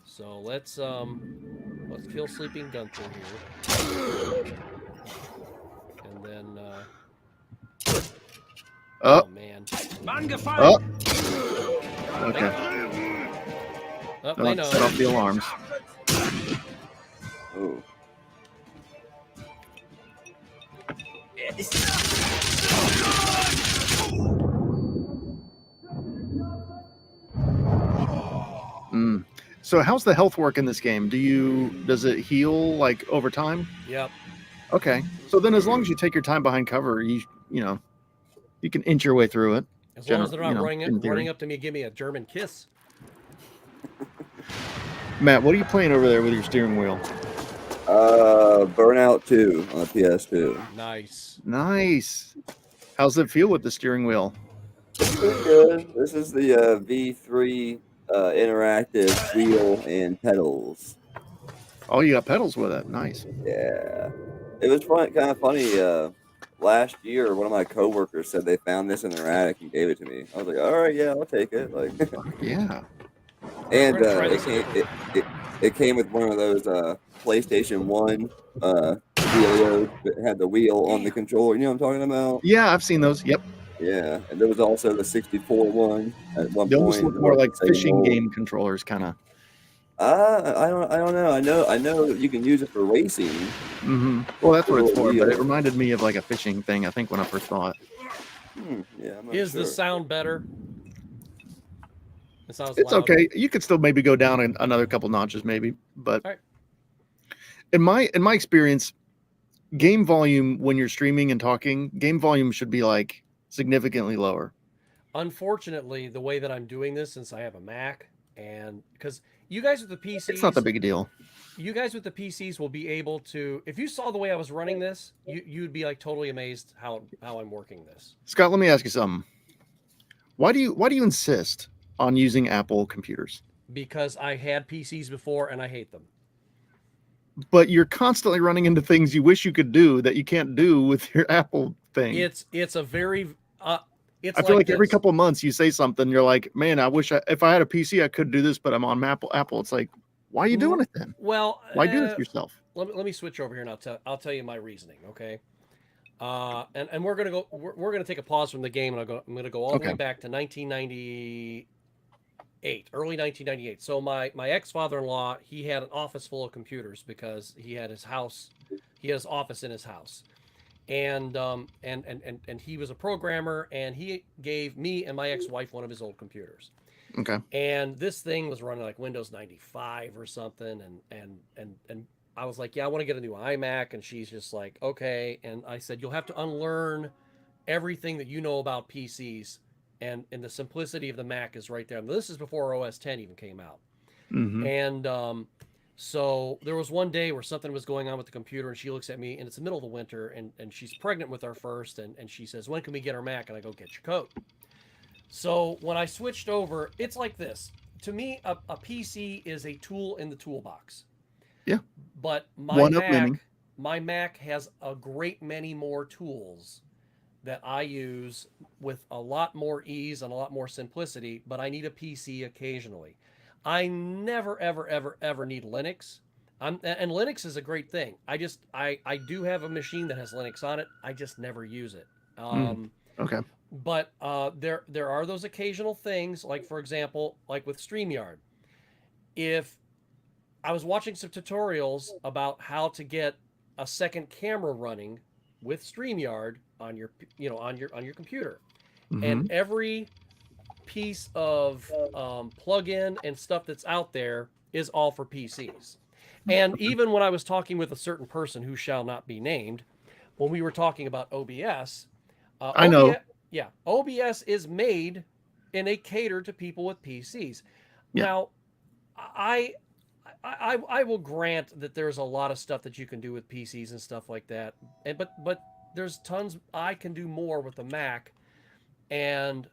Speaker 1: So let's kill Sleeping Gunther here, and then
Speaker 7: Oh,
Speaker 1: man,
Speaker 5: Mann gefallen!
Speaker 7: oh. Okay.
Speaker 1: oh,
Speaker 7: No,
Speaker 1: they know.
Speaker 7: set off the alarms.
Speaker 6: Ooh.
Speaker 5: Er ist
Speaker 7: Mm. So how's the health work in this game? Does it heal like over time?
Speaker 1: Yep.
Speaker 7: Okay. So then as long as you take your time behind cover, you can inch your way through it.
Speaker 1: As long as they're not
Speaker 7: in theory.
Speaker 1: running up to me, give me a German kiss.
Speaker 7: Matt, what are you playing over there with your steering wheel?
Speaker 6: Burnout 2 on the PS2.
Speaker 1: Nice.
Speaker 7: Nice. How's it feel with the steering wheel?
Speaker 6: It's pretty good. This is the V3 interactive wheel and pedals.
Speaker 7: Oh, you got pedals with it. Nice.
Speaker 6: Yeah, it was fun. Kind of funny. Last year, one of my coworkers said they found this in their attic and gave it to me. I was like, all right, yeah, I'll take it. Like,
Speaker 7: Yeah.
Speaker 6: and
Speaker 1: We're gonna try this
Speaker 6: it
Speaker 1: again.
Speaker 6: came it came with one of those PlayStation 1 Wheelios that had the wheel on the controller. You know what I'm talking about?
Speaker 7: Yeah, I've seen those. Yep.
Speaker 6: Yeah, and there was also the 64 one at one
Speaker 7: They almost
Speaker 6: point.
Speaker 7: look
Speaker 6: It
Speaker 7: more
Speaker 6: wasn't
Speaker 7: like
Speaker 6: the same
Speaker 7: fishing
Speaker 6: mold.
Speaker 7: game controllers, kind of.
Speaker 6: I don't know. I know you can use it for racing.
Speaker 7: Well, that's what it's
Speaker 6: Little
Speaker 7: for, but it
Speaker 6: wheel.
Speaker 7: reminded me of like a fishing thing, I think, when I first saw it.
Speaker 6: Yeah, I'm not
Speaker 1: Is
Speaker 6: sure.
Speaker 1: the sound better? It sounds
Speaker 7: It's
Speaker 1: loud.
Speaker 7: okay. You could still maybe go down another couple notches, maybe. But
Speaker 1: All right.
Speaker 7: in my experience, game volume when you're streaming and talking, game volume should be like significantly lower.
Speaker 1: Unfortunately, the way that I'm doing this, since I have a Mac, and because you guys with the PCs,
Speaker 7: It's not that big a deal.
Speaker 1: You guys with the PCs will be able to. If you saw the way I was running this, you'd be like totally amazed how I'm working this.
Speaker 7: Scott, let me ask you something. Why do you insist on using Apple computers?
Speaker 1: Because I had PCs before and I hate them.
Speaker 7: But you're constantly running into things you wish you could do that you can't do with your Apple thing.
Speaker 1: It's a very it's
Speaker 7: I feel like every
Speaker 1: this.
Speaker 7: couple of months you say something, you're like, man, I wish if I had a PC, I could do this, but I'm on Apple. It's like, why are you doing it then?
Speaker 1: Well,
Speaker 7: Why do it yourself?
Speaker 1: Let me switch over here and I'll tell you my reasoning, okay? And we're gonna take a pause from the game, and I'm gonna go all the way back to 1998, early 1998. So my ex-father-in-law, he had an office full of computers because he had his office in his house. And he was a programmer, and he gave me and my ex-wife one of his old computers.
Speaker 7: Okay.
Speaker 1: And this thing was running like Windows 95 or something, and I was like, yeah, I want to get a new iMac, and she's just like, okay. And I said, you'll have to unlearn everything that you know about PCs, and the simplicity of the Mac is right there. And this is before OS 10 even came out. And so there was one day where something was going on with the computer, and she looks at me, and it's the middle of the winter, and she's pregnant with our first, and she says, when can we get our Mac? And I go, get your coat. So when I switched over, it's like this. To me, a PC is a tool in the toolbox.
Speaker 7: Yeah.
Speaker 1: But my Mac has a great many more tools that I use with a lot more ease and a lot more simplicity, but I need a PC occasionally. I never, ever, ever, ever need Linux. And Linux is a great thing. I do have a machine that has Linux on it. I just never use it.
Speaker 7: Okay.
Speaker 1: But there are those occasional things, like, for example, like with StreamYard. If I was watching some tutorials about how to get a second camera running with StreamYard on your computer, and every piece of plugin and stuff that's out there is all for PCs. And even when I was talking with a certain person who shall not be named, when we were talking about OBS,
Speaker 7: I know.
Speaker 1: Yeah, OBS is made and they cater to people with PCs.
Speaker 7: Yeah.
Speaker 1: Now, I will grant that there's a lot of stuff that you can do with PCs and stuff like that, but there's tons I can do more with the Mac, and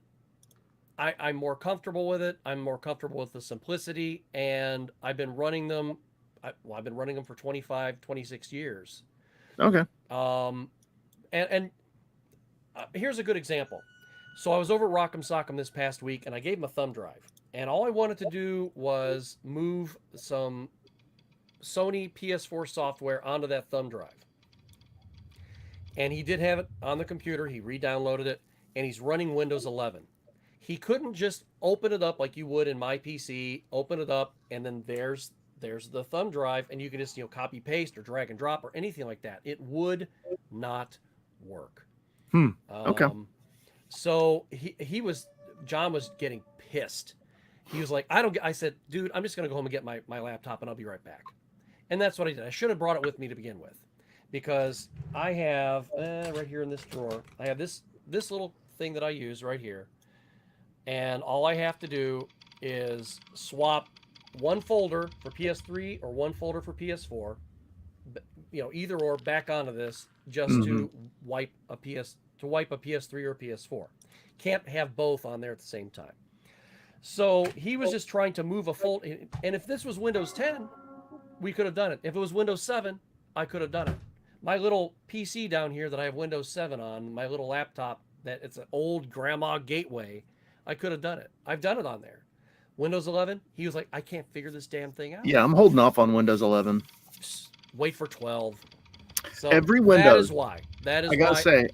Speaker 1: I'm more comfortable with it. I'm more comfortable with the simplicity, and I've been running them. I've been running them for 25, 26 years.
Speaker 7: Okay.
Speaker 1: Here's a good example. So I was over at Rock'em Sock'em this past week, and I gave him a thumb drive. And all I wanted to do was move some Sony PS4 software onto that thumb drive. And he did have it on the computer. He re-downloaded it, and he's running Windows 11. He couldn't just open it up like you would in my PC, open it up, and then there's the thumb drive, and you can just copy paste or drag and drop or anything like that. It would not work.
Speaker 7: Okay.
Speaker 1: So John was getting pissed. He was like, I said, dude, I'm just going to go home and get my laptop, and I'll be right back. And that's what I did. I should have brought it with me to begin with, because I have right here in this drawer, I have this little thing that I use right here. And all I have to do is swap one folder for PS3 or one folder for PS4, either or, back onto this just to wipe a PS3 or PS4. Can't have both on there at the same time. So he was just trying to move a folder. And if this was Windows 10, we could have done it. If it was Windows 7, I could have done it. My little PC down here that I have Windows 7 on, my little laptop, that it's an old grandma gateway, I could have done it. I've done it on there. Windows 11, he was like, I can't figure this damn thing out.
Speaker 7: Yeah, I'm holding off on Windows 11.
Speaker 1: Just wait for 12. So
Speaker 7: Every Windows.
Speaker 1: That is why.
Speaker 7: I gotta say,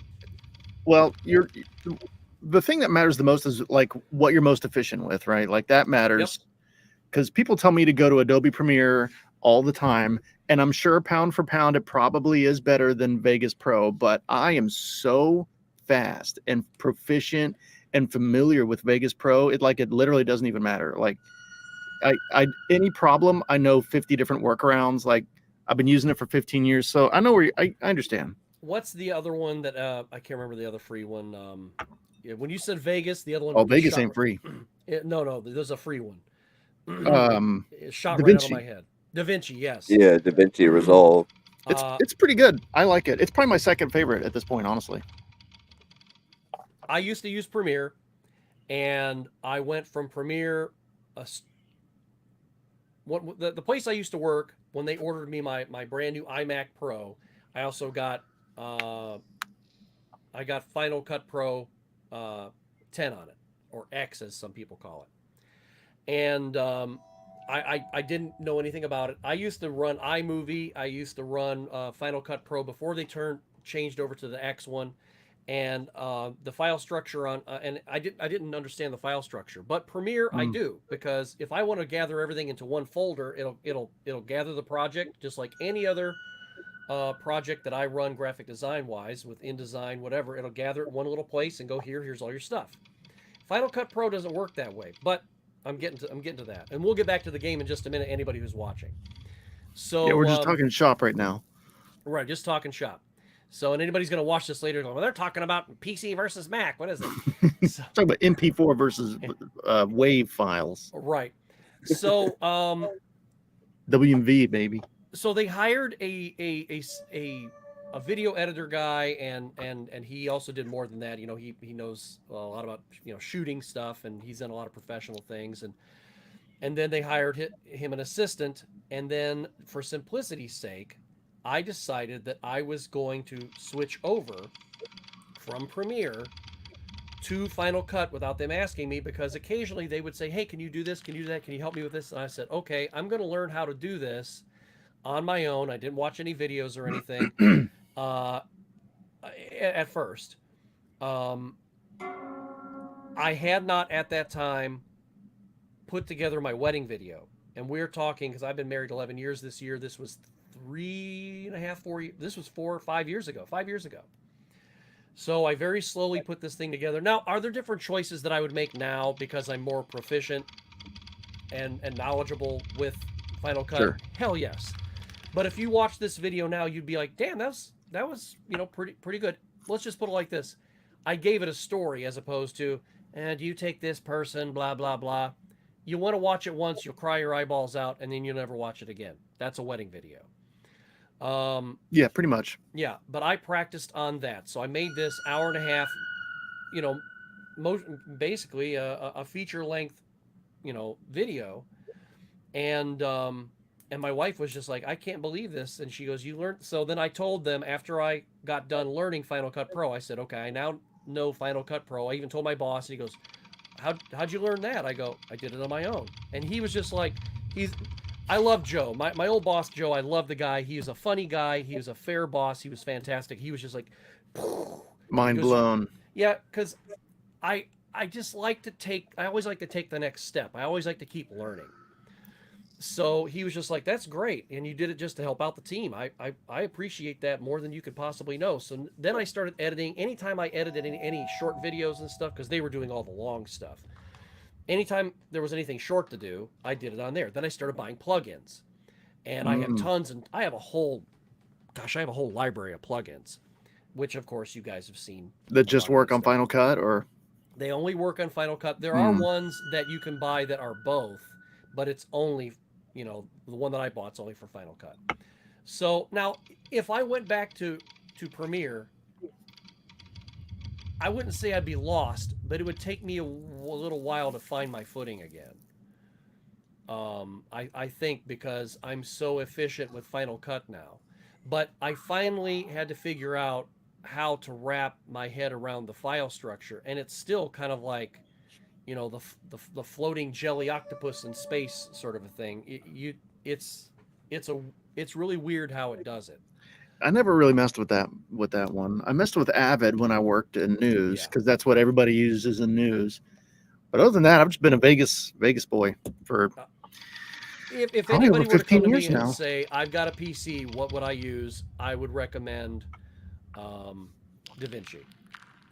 Speaker 7: well, the thing that matters the most is like what you're most efficient with, right? Like that matters, because people tell me to go to Adobe Premiere all the time, and I'm sure pound for pound it probably is better than Vegas Pro, but I am so fast and proficient and familiar with Vegas Pro, it literally doesn't even matter. Like I any problem, I know 50 different workarounds. Like I've been using it for 15 years, so I know I understand.
Speaker 1: What's the other one that I can't remember the other free one? Yeah, when you said Vegas, the other one.
Speaker 7: Oh, Vegas ain't free.
Speaker 1: No, there's a free one. It shot
Speaker 7: Da
Speaker 1: right out
Speaker 7: Vinci.
Speaker 1: of my head. Da Vinci, yes.
Speaker 6: Yeah, DaVinci Resolve.
Speaker 7: It's pretty good. I like it. It's probably my second favorite at this point, honestly.
Speaker 1: I used to use Premiere, and I went from Premiere. The place I used to work, when they ordered me my brand new iMac Pro, I also got Final Cut Pro 10 on it, or X as some people call it. And I didn't know anything about it. I used to run iMovie. I used to run Final Cut Pro before they changed over to the X one, and the file structure on and I didn't understand the file structure. But Premiere I do, because if I want to gather everything into one folder, it'll gather the project just like any other project that I run graphic design wise with InDesign, whatever. It'll gather it in one little place and go here's all your stuff. Final Cut Pro doesn't work that way, but I'm getting to that, and we'll get back to the game in just a minute. Anybody who's watching. So
Speaker 7: yeah, we're just talking shop right now.
Speaker 1: Right, just talking shop. So, and anybody's going to watch this later, going, well, they're talking about PC versus Mac. What is it? So,
Speaker 7: talking about MP4 versus WAV files.
Speaker 1: Right. So,
Speaker 7: WMV, baby.
Speaker 1: So they hired a video editor guy, and he also did more than that. You know, he knows a lot about, you know, shooting stuff, and he's done a lot of professional things. And then they hired him an assistant. And then for simplicity's sake, I decided that I was going to switch over from Premiere to Final Cut without them asking me, because occasionally they would say, hey, can you do this? Can you do that? Can you help me with this? And I said, okay, I'm going to learn how to do this on my own. I didn't watch any videos or anything at first. I had not at that time put together my wedding video. And we're talking, because I've been married 11 years this year. This was 3.5, 4 years. This was 4 or 5 years ago. 5 years ago. So I very slowly put this thing together. Now, are there different choices that I would make now because I'm more proficient and knowledgeable with Final Cut?
Speaker 7: Sure.
Speaker 1: Hell yes. But if you watch this video now, you'd be like, damn, that was you know, pretty good. Let's just put it like this. I gave it a story as opposed to, and you take this person, blah, blah, blah. You want to watch it once, you'll cry your eyeballs out, and then you'll never watch it again. That's a wedding video.
Speaker 7: Yeah, pretty much.
Speaker 1: Yeah, but I practiced on that. So I made this 1.5 hours, you know, basically a feature length, you know, video. And my wife was just like, I can't believe this. And she goes, you learned. So then I told them, after I got done learning Final Cut Pro, I said, okay, I now know Final Cut Pro. I even told my boss, and he goes, how'd you learn that? I go, I did it on my own. And he was just like, I love Joe. My old boss, Joe, I love the guy. He was a funny guy. He was a fair boss. He was fantastic. He was just like,
Speaker 7: mind blown.
Speaker 1: Yeah, because I just like to I always like to take the next step. I always like to keep learning. So he was just like, that's great. And you did it just to help out the team. I appreciate that more than you could possibly know. So then I started editing. Anytime I edited any short videos and stuff, because they were doing all the long stuff. Anytime there was anything short to do, I did it on there. Then I started buying plugins. And I have tons, and I have a whole library of plugins, which of course you guys have seen.
Speaker 7: That just work on Final Cut, or?
Speaker 1: They only work on Final Cut. There are ones that you can buy that are both, but it's only, you know, the one that I bought's only for Final Cut. So now, if I went back to Premiere, I wouldn't say I'd be lost, but it would take me a little while to find my footing again. I think because I'm so efficient with Final Cut now. But I finally had to figure out how to wrap my head around the file structure, and it's still kind of like, you know, the floating jelly octopus in space sort of a thing. It's really weird how it does it.
Speaker 7: I never really messed with that one. I messed with Avid when I worked in news because that's what everybody uses in news. But other than that, I've just been a Vegas
Speaker 1: boy
Speaker 7: for
Speaker 1: if
Speaker 7: probably
Speaker 1: anybody
Speaker 7: over
Speaker 1: were to come
Speaker 7: 15
Speaker 1: to
Speaker 7: years
Speaker 1: me
Speaker 7: now.
Speaker 1: and say, I've got a PC, what would I use? I would recommend DaVinci.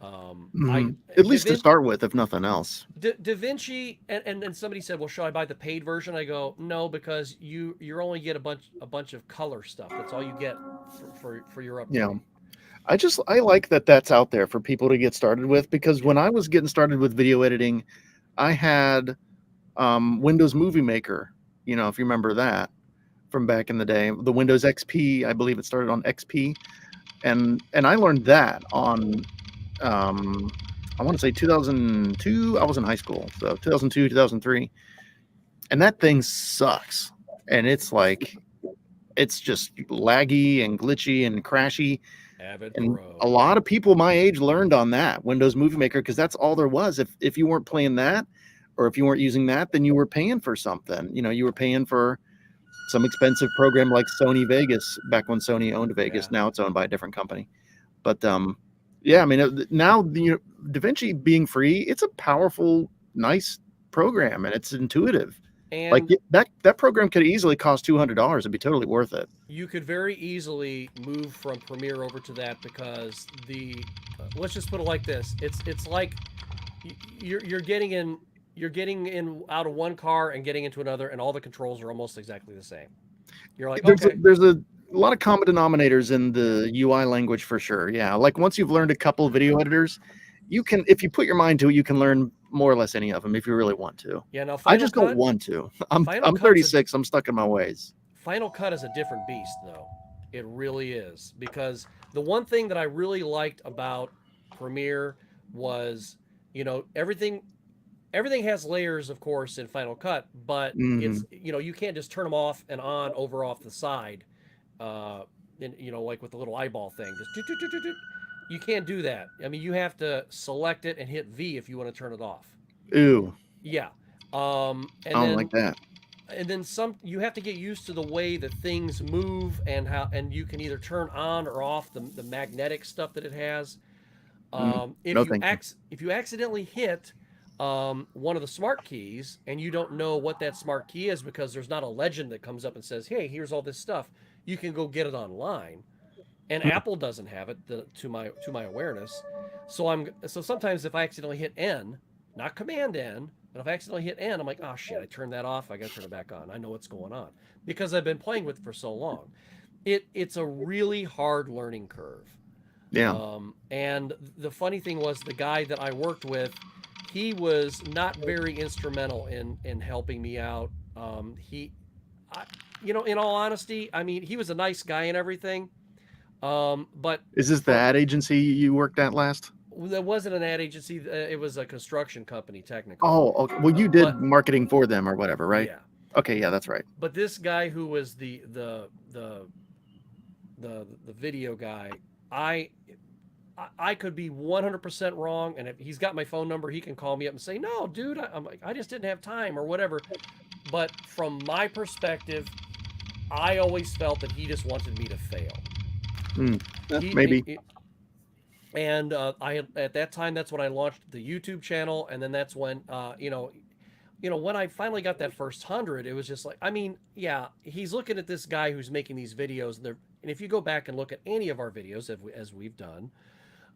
Speaker 7: At least to start with, if nothing else.
Speaker 1: DaVinci, and then somebody said, well, should I buy the paid version? I go, no, because you only get a bunch of color stuff. That's all you get for your upgrade.
Speaker 7: Yeah. I like that that's out there for people to get started with, because when I was getting started with video editing, I had Windows Movie Maker, you know, if you remember that from back in the day, the Windows XP, I believe it started on XP, and I learned that on I want to say 2002. I was in high school, so 2002, 2003, and that thing sucks, and it's like it's just laggy and glitchy and crashy.
Speaker 1: Avid
Speaker 7: and
Speaker 1: Pro.
Speaker 7: A lot of people my age learned on that Windows Movie Maker because that's all there was. If you weren't playing that, or if you weren't using that, then you were paying for something. You know, you were paying for some expensive program like Sony Vegas back when Sony owned Vegas.
Speaker 1: Yeah.
Speaker 7: Now it's owned by a different company. But yeah, I mean, now DaVinci being free, it's a powerful, nice program, and it's intuitive.
Speaker 1: And
Speaker 7: like that program could easily cost $200. It'd be totally worth it.
Speaker 1: You could very easily move from Premiere over to that because let's just put it like this. It's like you're getting in out of one car and getting into another, and all the controls are almost exactly the same. You're like,
Speaker 7: there's a lot of common denominators in the UI language for sure. Yeah, like once you've learned a couple of video editors, you can, if you put your mind to it, you can learn more or less any of them if you really want to.
Speaker 1: Yeah, no,
Speaker 7: I just don't want to. I'm 36. I'm stuck in my ways.
Speaker 1: Final Cut is a different beast, though. It really is, because the one thing that I really liked about Premiere was, you know, everything has layers, of course, in Final Cut, but it's, you know, you can't just turn them off and on over off the side, you know, like with the little eyeball thing. Just you can't do that. I mean, you have to select it and hit V if you want to turn it off.
Speaker 7: Ooh.
Speaker 1: Yeah.
Speaker 7: I don't like that.
Speaker 1: And then you have to get used to the way that things move and you can either turn on or off the magnetic stuff that it has. If you accidentally hit one of the smart keys and you don't know what that smart key is because there's not a legend that comes up and says, hey, here's all this stuff, you can go get it online. And Apple doesn't have it to my awareness. So sometimes if I accidentally hit N, not Command N, but if I accidentally hit N, I'm like, oh shit, I turned that off. I got to turn it back on. I know what's going on because I've been playing with it for so long. It's a really hard learning curve.
Speaker 7: Yeah.
Speaker 1: And the funny thing was, the guy that I worked with, he was not very instrumental in helping me out. You know, in all honesty, I mean, he was a nice guy and everything. But
Speaker 7: is this the ad agency you worked at last?
Speaker 1: That wasn't an ad agency. It was a construction company, technically.
Speaker 7: Oh, okay. Well, you did marketing for them or whatever, right?
Speaker 1: Yeah.
Speaker 7: Okay, yeah, that's right.
Speaker 1: But this guy who was the video guy, I could be 100% wrong, and if he's got my phone number, he can call me up and say, "No, dude, I'm like, I just didn't have time," or whatever. But from my perspective, I always felt that he just wanted me to fail.
Speaker 7: Maybe.
Speaker 1: And at that time, that's when I launched the YouTube channel, and then that's when you know, when I finally got that first 100, it was just like, I mean, yeah, he's looking at this guy who's making these videos, and if you go back and look at any of our videos as we've done,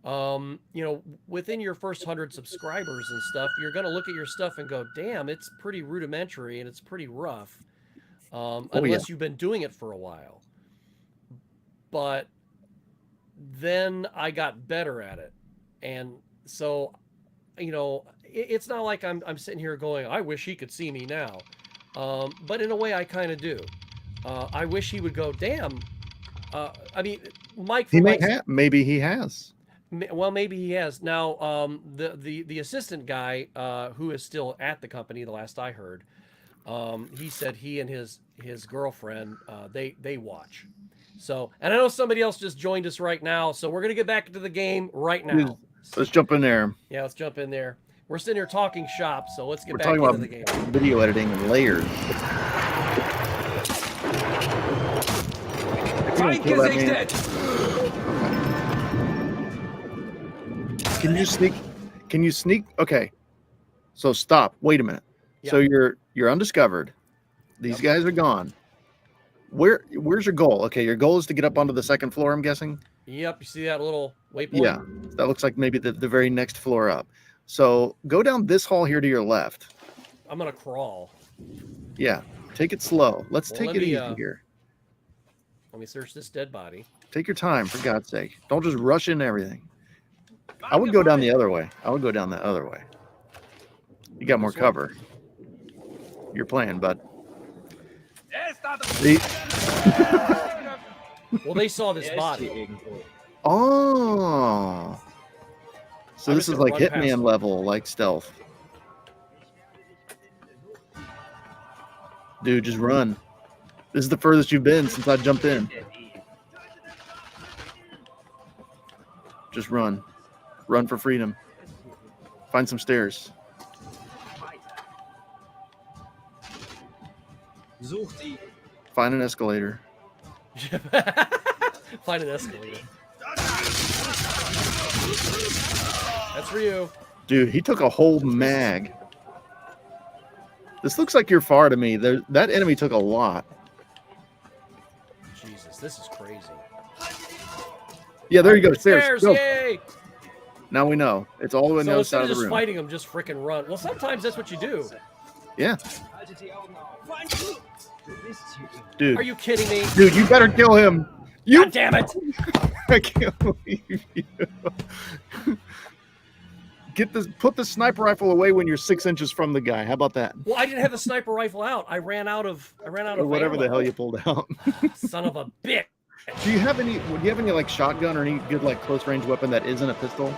Speaker 1: you know, within your first 100 subscribers and stuff, you're going to look at your stuff and go, damn, it's pretty rudimentary and it's pretty rough, unless you've been doing it for a while. But then I got better at it. And so, you know, it's not like I'm sitting here going, I wish he could see me now. But in a way, I kind of do. I wish he would go, damn. I mean, Mike.
Speaker 7: Maybe he has.
Speaker 1: Well, maybe he has. Now, the assistant guy who is still at the company, the last I heard, he said he and his girlfriend they watch. So, and I know somebody else just joined us right now, so we're gonna get back into the game right now.
Speaker 7: Let's jump in there.
Speaker 1: Yeah, let's jump in there. We're sitting here talking shop, so let's get
Speaker 7: We're
Speaker 1: back
Speaker 7: talking
Speaker 1: into
Speaker 7: about
Speaker 1: the game.
Speaker 7: video editing and layers. Can you sneak? Can you sneak? Okay. So stop. Wait a minute.
Speaker 1: Yeah.
Speaker 7: So you're undiscovered. These guys are gone. Where's your goal? Okay, your goal is to get up onto the second floor, I'm guessing.
Speaker 1: Yep, you see that little waypoint?
Speaker 7: Yeah, that looks like maybe the very next floor up. So go down this hall here to your left.
Speaker 1: I'm gonna crawl.
Speaker 7: Yeah, take it slow. Let's
Speaker 1: Well,
Speaker 7: take
Speaker 1: let
Speaker 7: it
Speaker 1: me,
Speaker 7: easy here.
Speaker 1: Let me search this dead body.
Speaker 7: Take your time, for God's sake. Don't just rush into everything. I would go down the other way. I would go down the other way. You got more cover. You're playing, bud. See?
Speaker 1: Well, they saw this body.
Speaker 7: Oh. So
Speaker 1: I'm
Speaker 7: this
Speaker 1: just
Speaker 7: is
Speaker 1: gonna
Speaker 7: like
Speaker 1: run past
Speaker 7: Hitman
Speaker 1: them.
Speaker 7: level, like stealth. Dude, just run. This is the furthest you've been since I jumped in. Just run. Run for freedom. Find some stairs. Find an escalator.
Speaker 1: Find an escalator. That's for you.
Speaker 7: Dude, he took a whole mag. This looks like you're far to me. That enemy took a lot.
Speaker 1: Jesus, this is crazy.
Speaker 7: Yeah, there you go. Stairs. Go.
Speaker 1: Yay!
Speaker 7: Now we know. It's all the way on the
Speaker 1: So
Speaker 7: other
Speaker 1: instead
Speaker 7: side
Speaker 1: of
Speaker 7: of the
Speaker 1: just
Speaker 7: room.
Speaker 1: fighting them, just freaking run. Well, sometimes that's what you do.
Speaker 7: Yeah. Dude.
Speaker 1: Are you kidding me?
Speaker 7: Dude, you better kill him. You
Speaker 1: God damn it!
Speaker 7: I can't believe you. Put the sniper rifle away when you're 6 inches from the guy. How about that?
Speaker 1: Well, I didn't have the sniper rifle out. I ran out of
Speaker 7: Or whatever
Speaker 1: ammo.
Speaker 7: the hell you pulled out.
Speaker 1: Son of a bitch.
Speaker 7: Do you have any like shotgun or any good like close range weapon that isn't a pistol?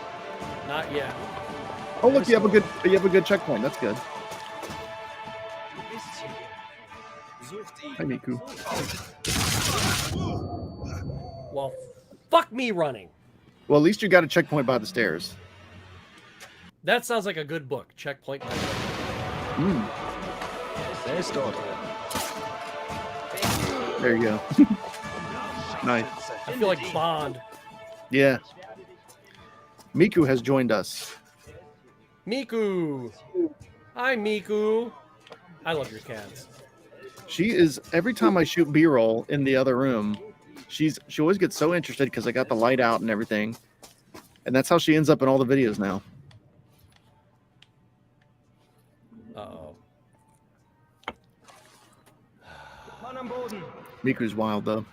Speaker 1: Not yet.
Speaker 7: Oh look, you have a good checkpoint. That's good. Hi Miku.
Speaker 1: Well, fuck me running.
Speaker 7: Well, at least you got a checkpoint by the stairs.
Speaker 1: That sounds like a good book. Checkpoint.
Speaker 7: Mm. There you go. Nice.
Speaker 1: I feel like Bond.
Speaker 7: Yeah. Miku has joined us.
Speaker 1: Miku. Hi, Miku. I love your cats.
Speaker 7: She is every time I shoot B-roll in the other room, she always gets so interested because I got the light out and everything. And that's how she ends up in all the videos now.
Speaker 1: Uh-oh.
Speaker 7: Miku's wild though.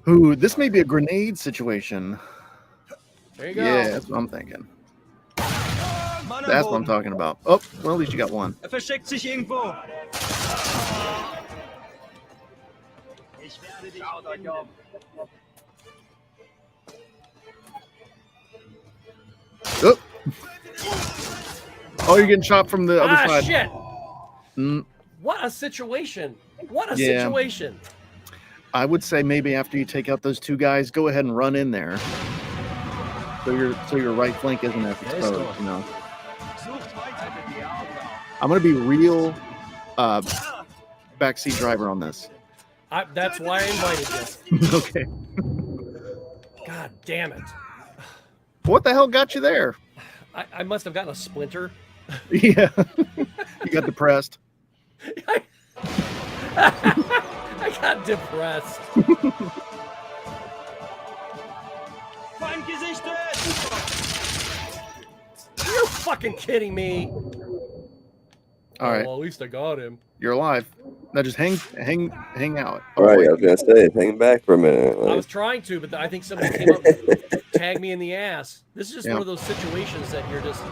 Speaker 7: Ooh, this may be a grenade situation.
Speaker 1: There you go.
Speaker 7: Yeah, that's what I'm thinking. That's what I'm talking about. Oh, well, at least you got one.
Speaker 3: Versteckt sich irgendwo.
Speaker 7: Oh. Oh, you're getting shot from the other side.
Speaker 1: Shit.
Speaker 7: Mm,
Speaker 1: What a situation. What a
Speaker 7: Yeah.
Speaker 1: situation.
Speaker 7: I would say maybe after you take out those two guys, go ahead and run in there. So your right flank isn't as exposed, you know. I'm gonna be real backseat driver on this.
Speaker 1: That's why I invited you.
Speaker 7: Okay.
Speaker 1: God damn it.
Speaker 7: What the hell got you there?
Speaker 1: I must have gotten a splinter.
Speaker 7: Yeah. You got depressed.
Speaker 1: I got depressed. You're fucking kidding me.
Speaker 7: All right.
Speaker 1: Well, at least I got him.
Speaker 7: You're alive. Now just hang out.
Speaker 6: All right, I was gonna say, hang back for a minute.
Speaker 1: I
Speaker 6: Like,
Speaker 1: was trying to, but I think somebody came up and tagged me in the ass. This is just
Speaker 7: Yeah.
Speaker 1: one of those situations that you're just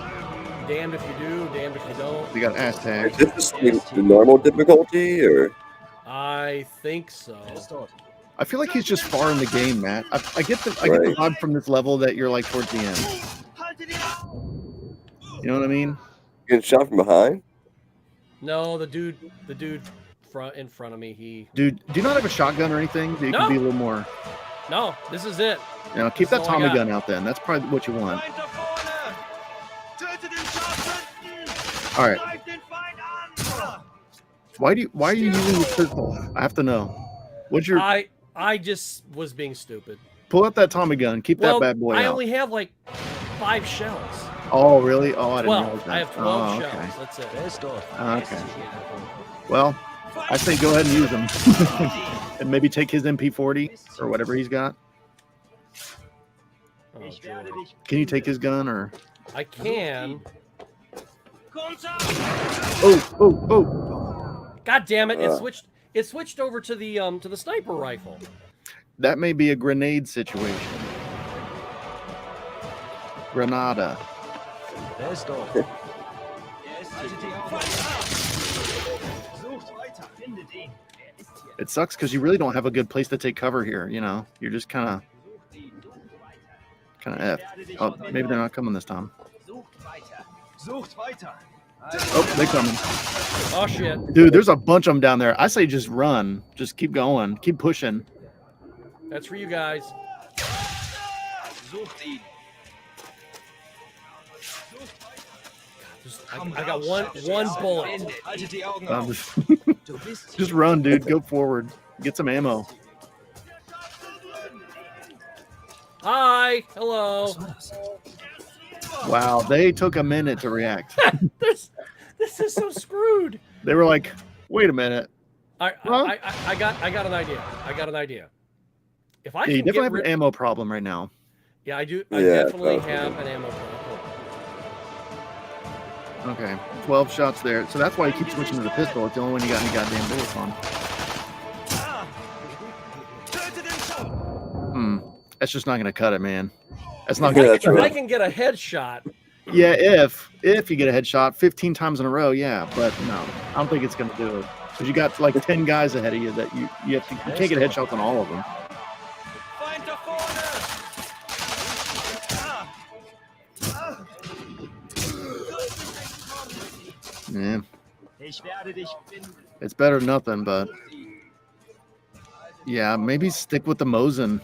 Speaker 1: damned if you do, damned if you don't.
Speaker 7: You got ass
Speaker 6: is
Speaker 7: tag.
Speaker 6: this the normal difficulty or?
Speaker 1: I think so.
Speaker 7: I feel like he's just far in the game, Matt. I get the vibe from this level that you're like towards the end. You know what I mean?
Speaker 6: Getting shot from behind?
Speaker 1: No, the dude in front of me.
Speaker 7: Dude, do you not have a shotgun or anything? That you can be a little more.
Speaker 1: No, this is it.
Speaker 7: You know, keep that Tommy gun out then. That's probably what you want. All right. Why are you using the pistol? I have to know. What's your?
Speaker 1: I just was being stupid.
Speaker 7: Pull out that Tommy gun. Keep that bad boy out.
Speaker 1: I only have like 5 shells.
Speaker 7: Oh, really? Oh, I didn't realize that.
Speaker 1: I have 12 shells. That's it.
Speaker 7: Okay. Well, I say go ahead and use them. And maybe take his MP40 or whatever he's got.
Speaker 1: Oh,
Speaker 7: can you take his gun or?
Speaker 1: I can.
Speaker 7: Oh.
Speaker 1: God damn it. It switched over to the sniper rifle.
Speaker 7: That may be a grenade situation. Granada. It sucks because you really don't have a good place to take cover here. You know, you're just kind of F. Oh, maybe they're not coming this time. Oh, they're coming.
Speaker 1: Oh shit,
Speaker 7: dude! There's a bunch of them down there. I say just run. Just keep going. Keep pushing.
Speaker 1: That's for you guys. I got one bullet.
Speaker 7: Just run, dude. Go forward. Get some ammo.
Speaker 1: Hi. Hello.
Speaker 7: Wow, they took a minute to react.
Speaker 1: This is so screwed.
Speaker 7: They were like, "Wait a minute."
Speaker 1: I got an idea. If I
Speaker 7: you
Speaker 1: can
Speaker 7: definitely have an ammo problem right now.
Speaker 1: Yeah, I do. I definitely have an ammo problem.
Speaker 7: Okay, 12 shots there. So that's why you keep switching to the pistol. It's the only one you got any goddamn bullets on. That's just not going to cut it, man. That's not going to cut it.
Speaker 1: I can get a headshot.
Speaker 7: Yeah, if you get a headshot 15 times in a row, yeah. But no, I don't think it's going to do it. Because you got like 10 guys ahead of you that you can't get headshots on all of them. Yeah. It's better than nothing, but yeah, maybe stick with the Mosin.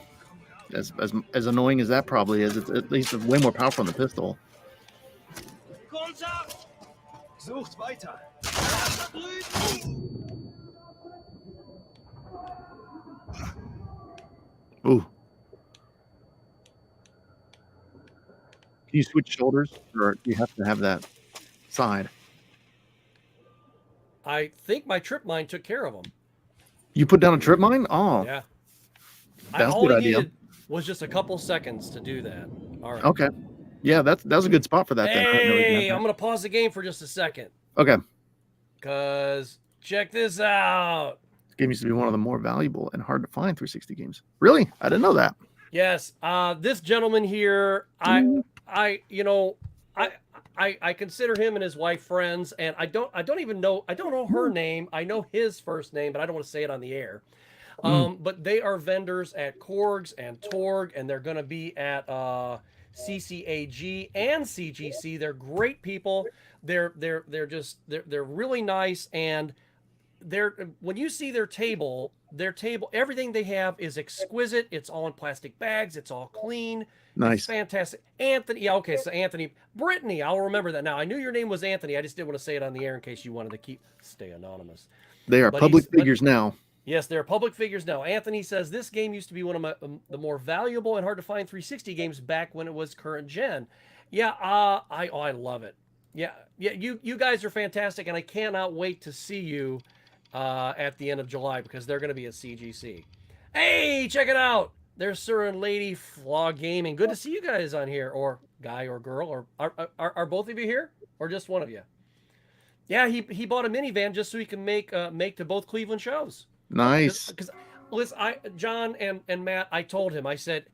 Speaker 7: As annoying as that probably is, it's at least way more powerful than the pistol. Ooh. Can you switch shoulders, or do you have to have that side?
Speaker 1: I think my trip mine took care of them.
Speaker 7: You put down a trip mine? Oh.
Speaker 1: Yeah.
Speaker 7: That's a good idea.
Speaker 1: Was just a couple seconds to do that. All right.
Speaker 7: Okay. Yeah, that was a good spot for that.
Speaker 1: Hey, I'm going to pause the game for just a second.
Speaker 7: Okay.
Speaker 1: Because check this out.
Speaker 7: This game used to be one of the more valuable and hard to find 360 games. Really? I didn't know that.
Speaker 1: Yes. This gentleman here, I consider him and his wife friends, and I don't know her name. I know his first name, but I don't want to say it on the air. But they are vendors at Korgs and Torg, and they're going to be at CCAG and CGC. They're great people. They're really nice, and when you see their table, everything they have is exquisite. It's all in plastic bags. It's all clean.
Speaker 7: Nice.
Speaker 1: It's fantastic. Anthony. Yeah, okay. So Anthony, Brittany, I'll remember that now. I knew your name was Anthony. I just didn't want to say it on the air in case you wanted to stay anonymous.
Speaker 7: They are public figures now.
Speaker 1: Yes, they're public figures now. Anthony says this game used to be one of the more valuable and hard to find 360 games back when it was current gen. Yeah, I love it. Yeah. You guys are fantastic, and I cannot wait to see you at the end of July because they're going to be at CGC. Hey, check it out. There's Sir and Lady Flaw Gaming. Good to see you guys on here, or guy or girl, or are both of you here, or just one of you? Yeah, he bought a minivan just so he can make to both Cleveland shows.
Speaker 7: Nice.
Speaker 1: Because listen, John and Matt, I told him, I said,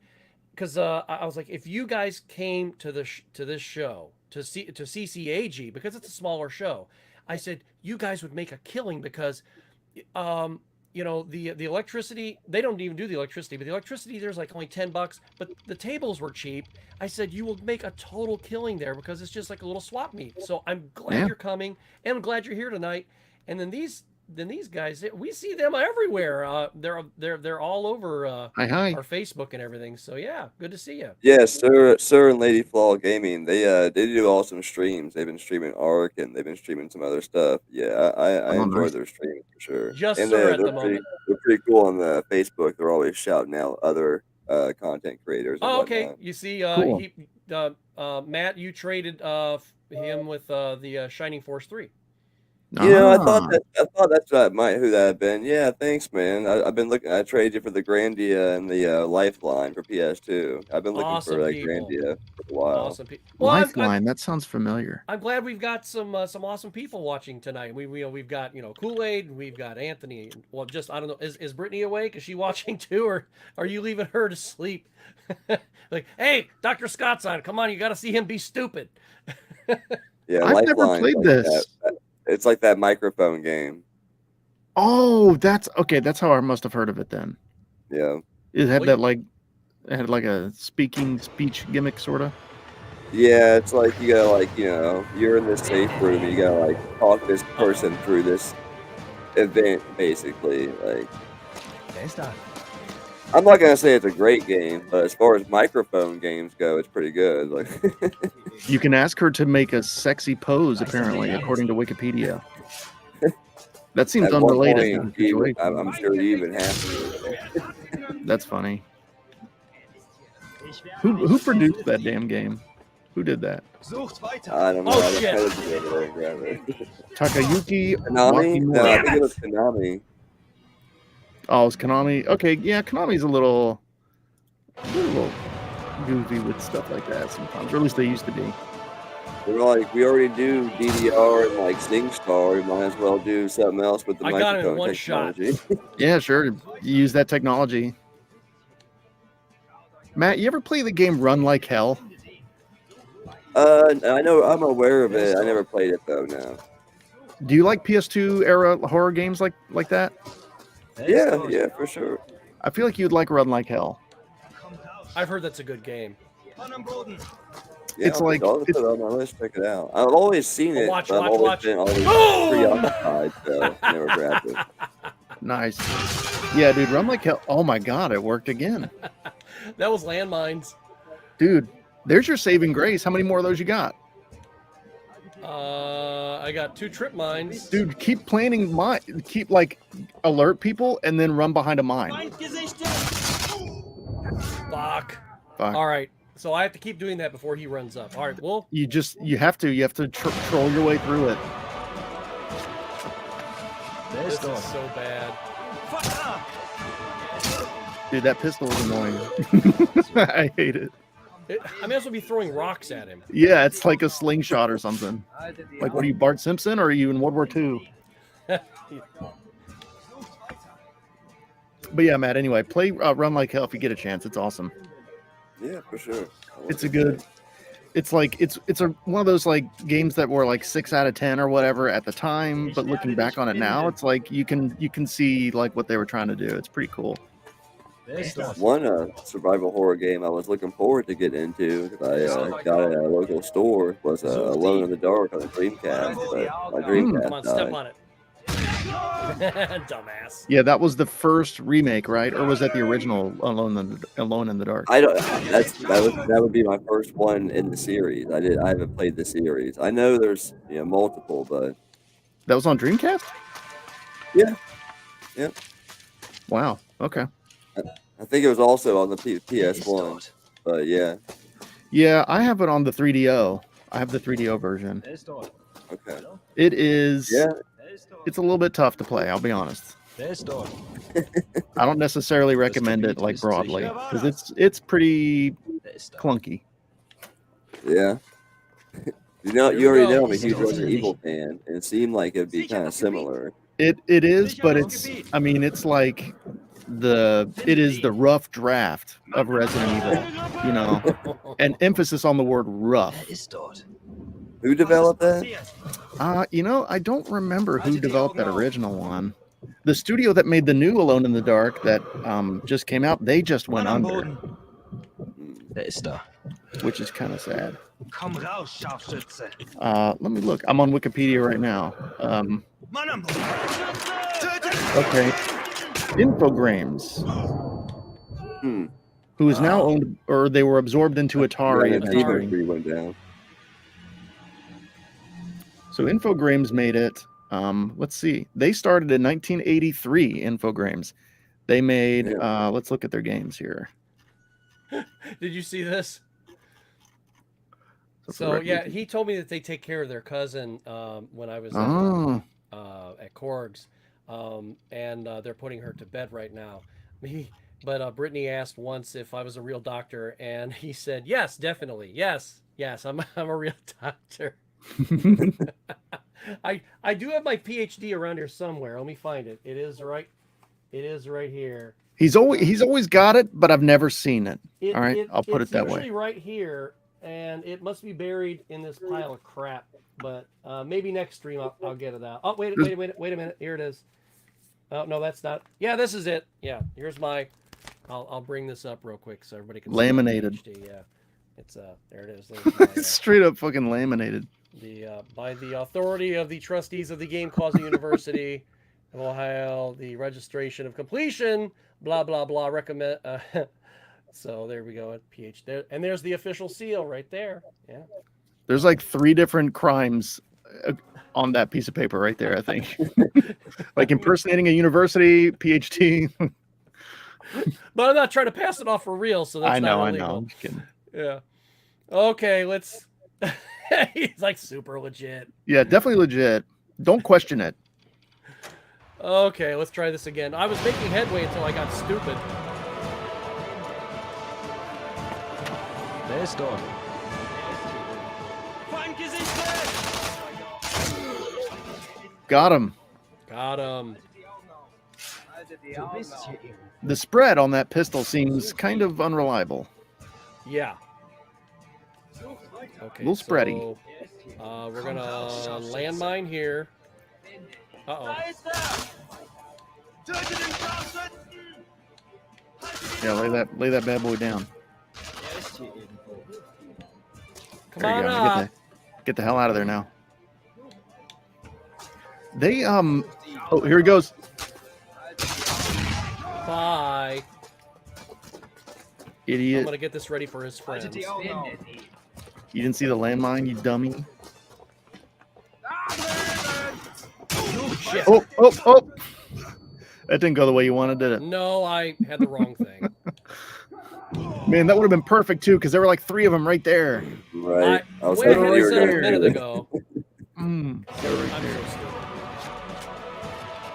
Speaker 1: because I was like, if you guys came to this show to CCAG, because it's a smaller show, I said you guys would make a killing because you know, the electricity, they don't even do the electricity, but the electricity there's like only $10, but the tables were cheap. I said, you will make a total killing there because it's just like a little swap meet. So I'm glad you're coming, and I'm glad you're here tonight. And then these guys, we see them everywhere. They're all over our Facebook and everything. So yeah, good to see you.
Speaker 6: Yeah, Sir and Lady Flaw Gaming. They do awesome streams. They've been streaming Ark and they've been streaming some other stuff. Yeah, I enjoy their streams for sure.
Speaker 1: Just
Speaker 6: and
Speaker 1: Sir at the moment.
Speaker 6: They're pretty cool on the Facebook. They're always shouting out other content creators.
Speaker 1: Oh, okay. You see, Matt, you traded him with the Shining Force 3.
Speaker 6: You know, I thought that's who that had been. Yeah, thanks, man. I've been looking. I traded you for the Grandia and the Lifeline for PS2. I've been looking for that Grandia for a while.
Speaker 1: Awesome people.
Speaker 7: Well, Lifeline, that sounds familiar.
Speaker 1: I'm glad we've got some awesome people watching tonight. We've got Kool-Aid, we've got Anthony. Well, just I don't know. Is Brittany awake? Is she watching too, or are you leaving her to sleep? Like, hey, Dr. Scott's on. Come on, you got to see him be stupid.
Speaker 6: Yeah,
Speaker 7: I've never played this.
Speaker 6: It's like that microphone game.
Speaker 7: Oh, that's okay. That's how I must have heard of it then.
Speaker 6: Yeah.
Speaker 7: It had it had like a speech gimmick sort of.
Speaker 6: Yeah, it's like you gotta you're in this safe room and you gotta talk this person through this event basically. I'm not gonna say it's a great game, but as far as microphone games go, it's pretty good.
Speaker 7: You can ask her to make a sexy pose, apparently, according to Wikipedia. That seems unrelated.
Speaker 6: I'm sure you even have to.
Speaker 7: That's funny. Who produced that damn game? Who did that?
Speaker 6: I don't know.
Speaker 7: Takayuki
Speaker 6: Konami? No, I think it was Konami.
Speaker 7: Oh, it's Konami. Okay, yeah, Konami's a little goofy with stuff like that sometimes, or at least they used to be.
Speaker 6: We're like, we already do DDR and SingStar. We might as well do something else with the microphone technology.
Speaker 7: Yeah, sure. Use that technology. Matt, you ever play the game Run Like Hell?
Speaker 6: I know. I'm aware of it. I never played it though. No.
Speaker 7: Do you like PS2 era horror games like that?
Speaker 6: Yeah, for sure.
Speaker 7: I feel like you'd like Run Like Hell.
Speaker 1: I've heard that's a good game.
Speaker 6: Yeah,
Speaker 7: it's
Speaker 6: put it on my list. Check it out. I've always seen it.
Speaker 1: Watch.
Speaker 6: Been always preoccupied, so never grabbed it.
Speaker 7: Nice. Yeah, dude, Run Like Hell. Oh my God, it worked again.
Speaker 1: That was landmines.
Speaker 7: Dude, there's your saving grace. How many more of those you got?
Speaker 1: I got 2 trip mines.
Speaker 7: Dude, keep planning mine. Keep alert people and then run behind a mine.
Speaker 1: Fuck. All right. So I have to keep doing that before he runs up. All right, well.
Speaker 7: You have to troll your way through it.
Speaker 1: This is so bad.
Speaker 7: Dude, that pistol is annoying. I hate it.
Speaker 1: I may as well be throwing rocks at him.
Speaker 7: Yeah, it's like a slingshot or something. Like, what are you, Bart Simpson, or are you in World War II? But yeah, Matt, anyway, play Run Like Hell if you get a chance. It's awesome.
Speaker 6: Yeah, for sure.
Speaker 7: It's one of those games that were 6 out of 10 or whatever at the time, but looking back on it now, it's like you can see what they were trying to do. It's pretty cool.
Speaker 6: One survival horror game I was looking forward to getting into because I got at a local store was Alone in the Dark on a Dreamcast, but my Dreamcast
Speaker 1: Come on, step on it. Dumbass.
Speaker 7: Yeah, that was the first remake, right? Or was that the original Alone in the Dark?
Speaker 6: I don't. That would be my first one in the series. I haven't played the series. I know there's multiple, but
Speaker 7: that was on Dreamcast.
Speaker 6: Yeah. Yep.
Speaker 7: Wow. Okay.
Speaker 6: I think it was also on the PS1, but yeah.
Speaker 7: Yeah, I have it on the 3DO. I have the 3DO version.
Speaker 6: Okay.
Speaker 7: It is.
Speaker 6: Yeah.
Speaker 7: It's a little bit tough to play. I'll be honest. I don't necessarily recommend it broadly because it's pretty clunky.
Speaker 6: Yeah. You already know I'm a huge Resident Evil fan, and it seemed like it'd be kind of similar.
Speaker 7: It is, but it's it is the rough draft of Resident Evil, and emphasis on the word rough.
Speaker 6: Who developed that?
Speaker 7: I don't remember who developed that original one. The studio that made the new Alone in the Dark that just came out, they just went under,
Speaker 3: Wer ist da?
Speaker 7: which is kind of sad.
Speaker 5: Komm raus, Scharfschütze.
Speaker 7: Let me look. I'm on Wikipedia right now.
Speaker 5: Mann am Boden.
Speaker 7: Okay. Infogrames,
Speaker 6: Hmm.
Speaker 7: who is now owned, or they were absorbed into Atari
Speaker 6: Granted,
Speaker 7: eventually.
Speaker 6: Atari went down.
Speaker 7: So Infogrames made it. Let's see. They started in 1983. Infogrames. They made. Let's look at their games here.
Speaker 1: Did you see this? So yeah, he told me that they take care of their cousin when I was at Korg's, and they're putting her to bed right now. But Brittany asked once if I was a real doctor, and he said yes, definitely, yes, I'm a real doctor. I do have my PhD around here somewhere. Let me find it. It is right here.
Speaker 7: He's always got it, but I've never seen it. All right, I'll put it that way.
Speaker 1: It's usually right here, and it must be buried in this pile of crap. But maybe next stream I'll get it out. Oh wait a minute. Here it is. Oh no, that's not. Yeah, this is it. Yeah, here's my. I'll bring this up real quick so everybody can
Speaker 7: laminated.
Speaker 1: See the HD. Yeah, it's there it is. There's my,
Speaker 7: straight up fucking laminated.
Speaker 1: By the authority of the trustees of the Game Causing University of Ohio, the registration of completion, blah blah blah. Recommend. So there we go at PhD, and there's the official seal right there. Yeah.
Speaker 7: There's like 3 different crimes on that piece of paper right there. I think, like impersonating a university, PhD.
Speaker 1: But I'm not trying to pass it off for real, so that's not illegal.
Speaker 7: I know. I'm just kidding.
Speaker 1: Yeah. Okay, let's. He's like super legit.
Speaker 7: Yeah, definitely legit. Don't question it.
Speaker 1: Okay, let's try this again. I was making headway until I got stupid.
Speaker 3: Wer ist dort?
Speaker 7: Got him.
Speaker 1: Got him.
Speaker 7: The spread on that pistol seems kind of unreliable.
Speaker 1: Yeah. Okay.
Speaker 7: Little spready.
Speaker 1: So, we're gonna landmine here. Uh-oh.
Speaker 7: Yeah, lay that bad boy down.
Speaker 1: Come
Speaker 7: There
Speaker 1: on
Speaker 7: you go.
Speaker 1: up.
Speaker 7: Get the hell out of there now. They oh, here he goes.
Speaker 1: Bye.
Speaker 7: Idiot.
Speaker 1: I'm gonna get this ready for his friends.
Speaker 7: You didn't see the landmine, you dummy.
Speaker 1: Shit.
Speaker 7: Oh. That didn't go the way you wanted, did it?
Speaker 1: No, I had the wrong thing.
Speaker 7: Man, that would have been perfect too, because there were like 3 of them right there.
Speaker 6: Right. I was
Speaker 1: Wait,
Speaker 6: hoping
Speaker 1: I
Speaker 6: you were
Speaker 1: said
Speaker 6: going
Speaker 1: a minute ago.
Speaker 7: Mm.
Speaker 1: I'm so stupid.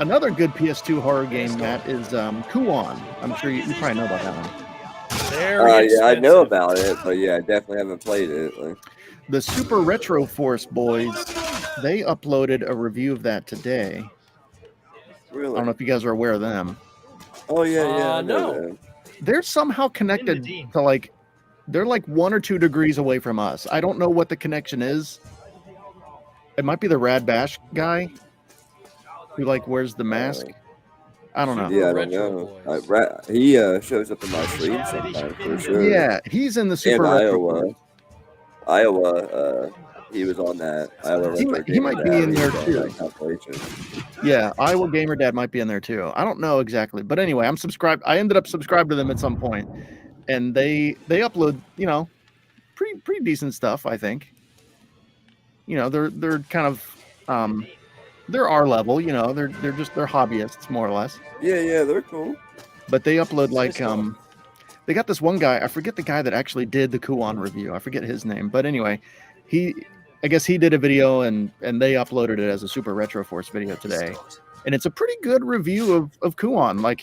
Speaker 7: Another good PS2 horror game, Matt, is Kuon. I'm sure you probably know about that one.
Speaker 1: Very
Speaker 6: yeah, I know
Speaker 1: expensive.
Speaker 6: about it, but yeah, I definitely haven't played it. Like,
Speaker 7: The Super Retro Force boys, they uploaded a review of that today. I
Speaker 6: really?
Speaker 7: don't know if you guys are aware of them.
Speaker 6: Oh yeah, I know
Speaker 1: no.
Speaker 6: that.
Speaker 7: They're somehow connected to like, they're like 1 or 2 degrees away from us. I don't know what the connection is. It might be the Rad Bash guy who like wears the mask. I don't know.
Speaker 6: Yeah, I don't
Speaker 1: Retro
Speaker 6: know.
Speaker 1: Boys.
Speaker 6: He shows up in my stream sometimes for sure.
Speaker 7: Yeah, he's in the
Speaker 6: And
Speaker 7: Super Retro
Speaker 6: Iowa.
Speaker 7: Force.
Speaker 6: Iowa, he was on that. Iowa
Speaker 7: He
Speaker 6: Retro
Speaker 7: he might
Speaker 6: Gamer
Speaker 7: be in
Speaker 6: Dad,
Speaker 7: there
Speaker 6: he was on
Speaker 7: too.
Speaker 6: that compilation.
Speaker 7: Yeah, Iowa Gamer Dad might be in there too. I don't know exactly, but anyway, I'm subscribed. I ended up subscribed to them at some point, and they upload, you know, pretty decent stuff. I think. You know, they're kind of they're our level. You know, they're hobbyists more or less.
Speaker 6: Yeah, they're cool.
Speaker 7: But they upload like they got this one guy. I forget the guy that actually did the Kuon review. I forget his name, but anyway, I guess he did a video and they uploaded it as a Super Retro Force video today. And it's a pretty good review of Kuon. Like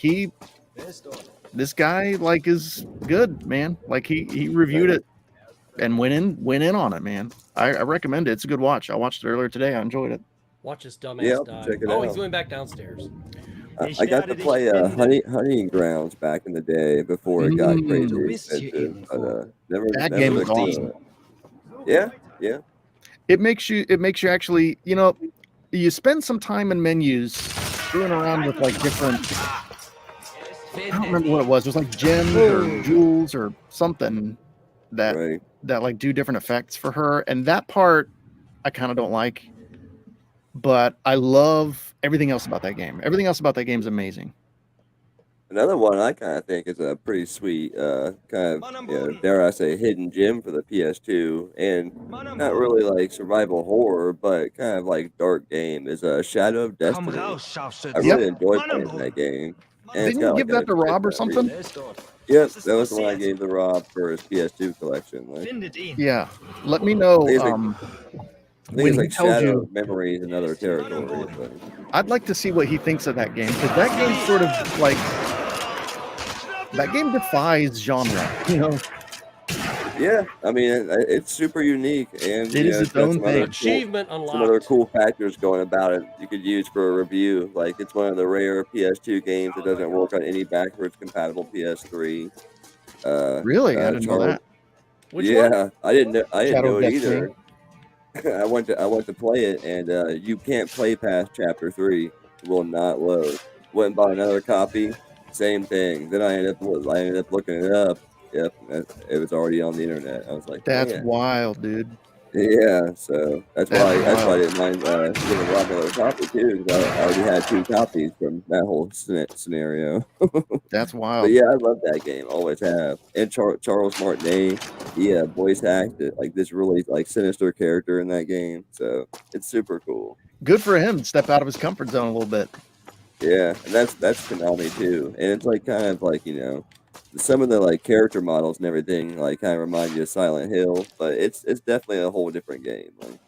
Speaker 7: this guy like is good, man. Like he reviewed it and went in on it, man. I recommend it. It's a good watch. I watched it earlier today. I enjoyed it.
Speaker 1: Watch this dumbass
Speaker 6: Yeah,
Speaker 1: die.
Speaker 6: check it
Speaker 1: Oh,
Speaker 6: out.
Speaker 1: he's going back downstairs.
Speaker 6: I got to play Hunting Grounds back in the day before it got crazy expensive, but never.
Speaker 7: That game is
Speaker 6: looked
Speaker 7: awesome.
Speaker 6: into it. Yeah.
Speaker 7: It makes you actually, you know, you spend some time in menus screwing around with like different. I don't remember what it was. It was like gems or jewels or something that
Speaker 6: Right.
Speaker 7: that like do different effects for her, and that part I kind of don't like. But I love everything else about that game. Everything else about that game is amazing.
Speaker 6: Another one I kind of think is a pretty sweet, kind of, dare I say, hidden gem for the PS2, and not really like survival horror, but kind of like dark game is Shadow of Destiny. I really enjoyed playing that game. And it's
Speaker 7: Didn't you
Speaker 6: got
Speaker 7: give
Speaker 6: like
Speaker 7: that to Rob or something?
Speaker 6: Yep, that was the one I gave to Rob for his PS2 collection. Like,
Speaker 7: Yeah, let me know.
Speaker 6: I think
Speaker 7: When
Speaker 6: it's
Speaker 7: he
Speaker 6: like
Speaker 7: tells
Speaker 6: Shadow
Speaker 7: you,
Speaker 6: of Memories and other territories. But
Speaker 7: I'd like to see what he thinks of that game, because that game sort of like that game defies genre. You know,
Speaker 6: yeah, I mean it's super unique, and
Speaker 7: it is its own thing.
Speaker 1: Achievement
Speaker 6: Some other
Speaker 1: unlocked.
Speaker 6: cool factors going about it you could use for a review. Like it's one of the rare PS2 games that doesn't work on any backwards compatible PS3.
Speaker 7: Really, I didn't know that.
Speaker 1: Which one?
Speaker 6: I didn't know
Speaker 7: Shadow of
Speaker 6: it
Speaker 7: Destiny.
Speaker 6: either. I went to play it, and you can't play past chapter 3. It will not load. Went and bought another copy. Same thing. Then I ended up looking it up. Yep, it was already on the internet. I was like,
Speaker 7: That's
Speaker 6: man.
Speaker 7: wild, dude.
Speaker 6: Yeah, so that's why I didn't mind giving Rob another copy too, because I already had 2 copies from that whole scenario.
Speaker 7: That's wild.
Speaker 6: But yeah, I love that game, always have. And Charles Martinet, he voice acted like this really like sinister character in that game, so it's super cool.
Speaker 7: Good for him. Step out of his comfort zone a little bit.
Speaker 6: Yeah, and that's Konami too, and it's like kind of like some of the like character models and everything like kind of remind you of Silent Hill, but it's definitely a whole different game. Like,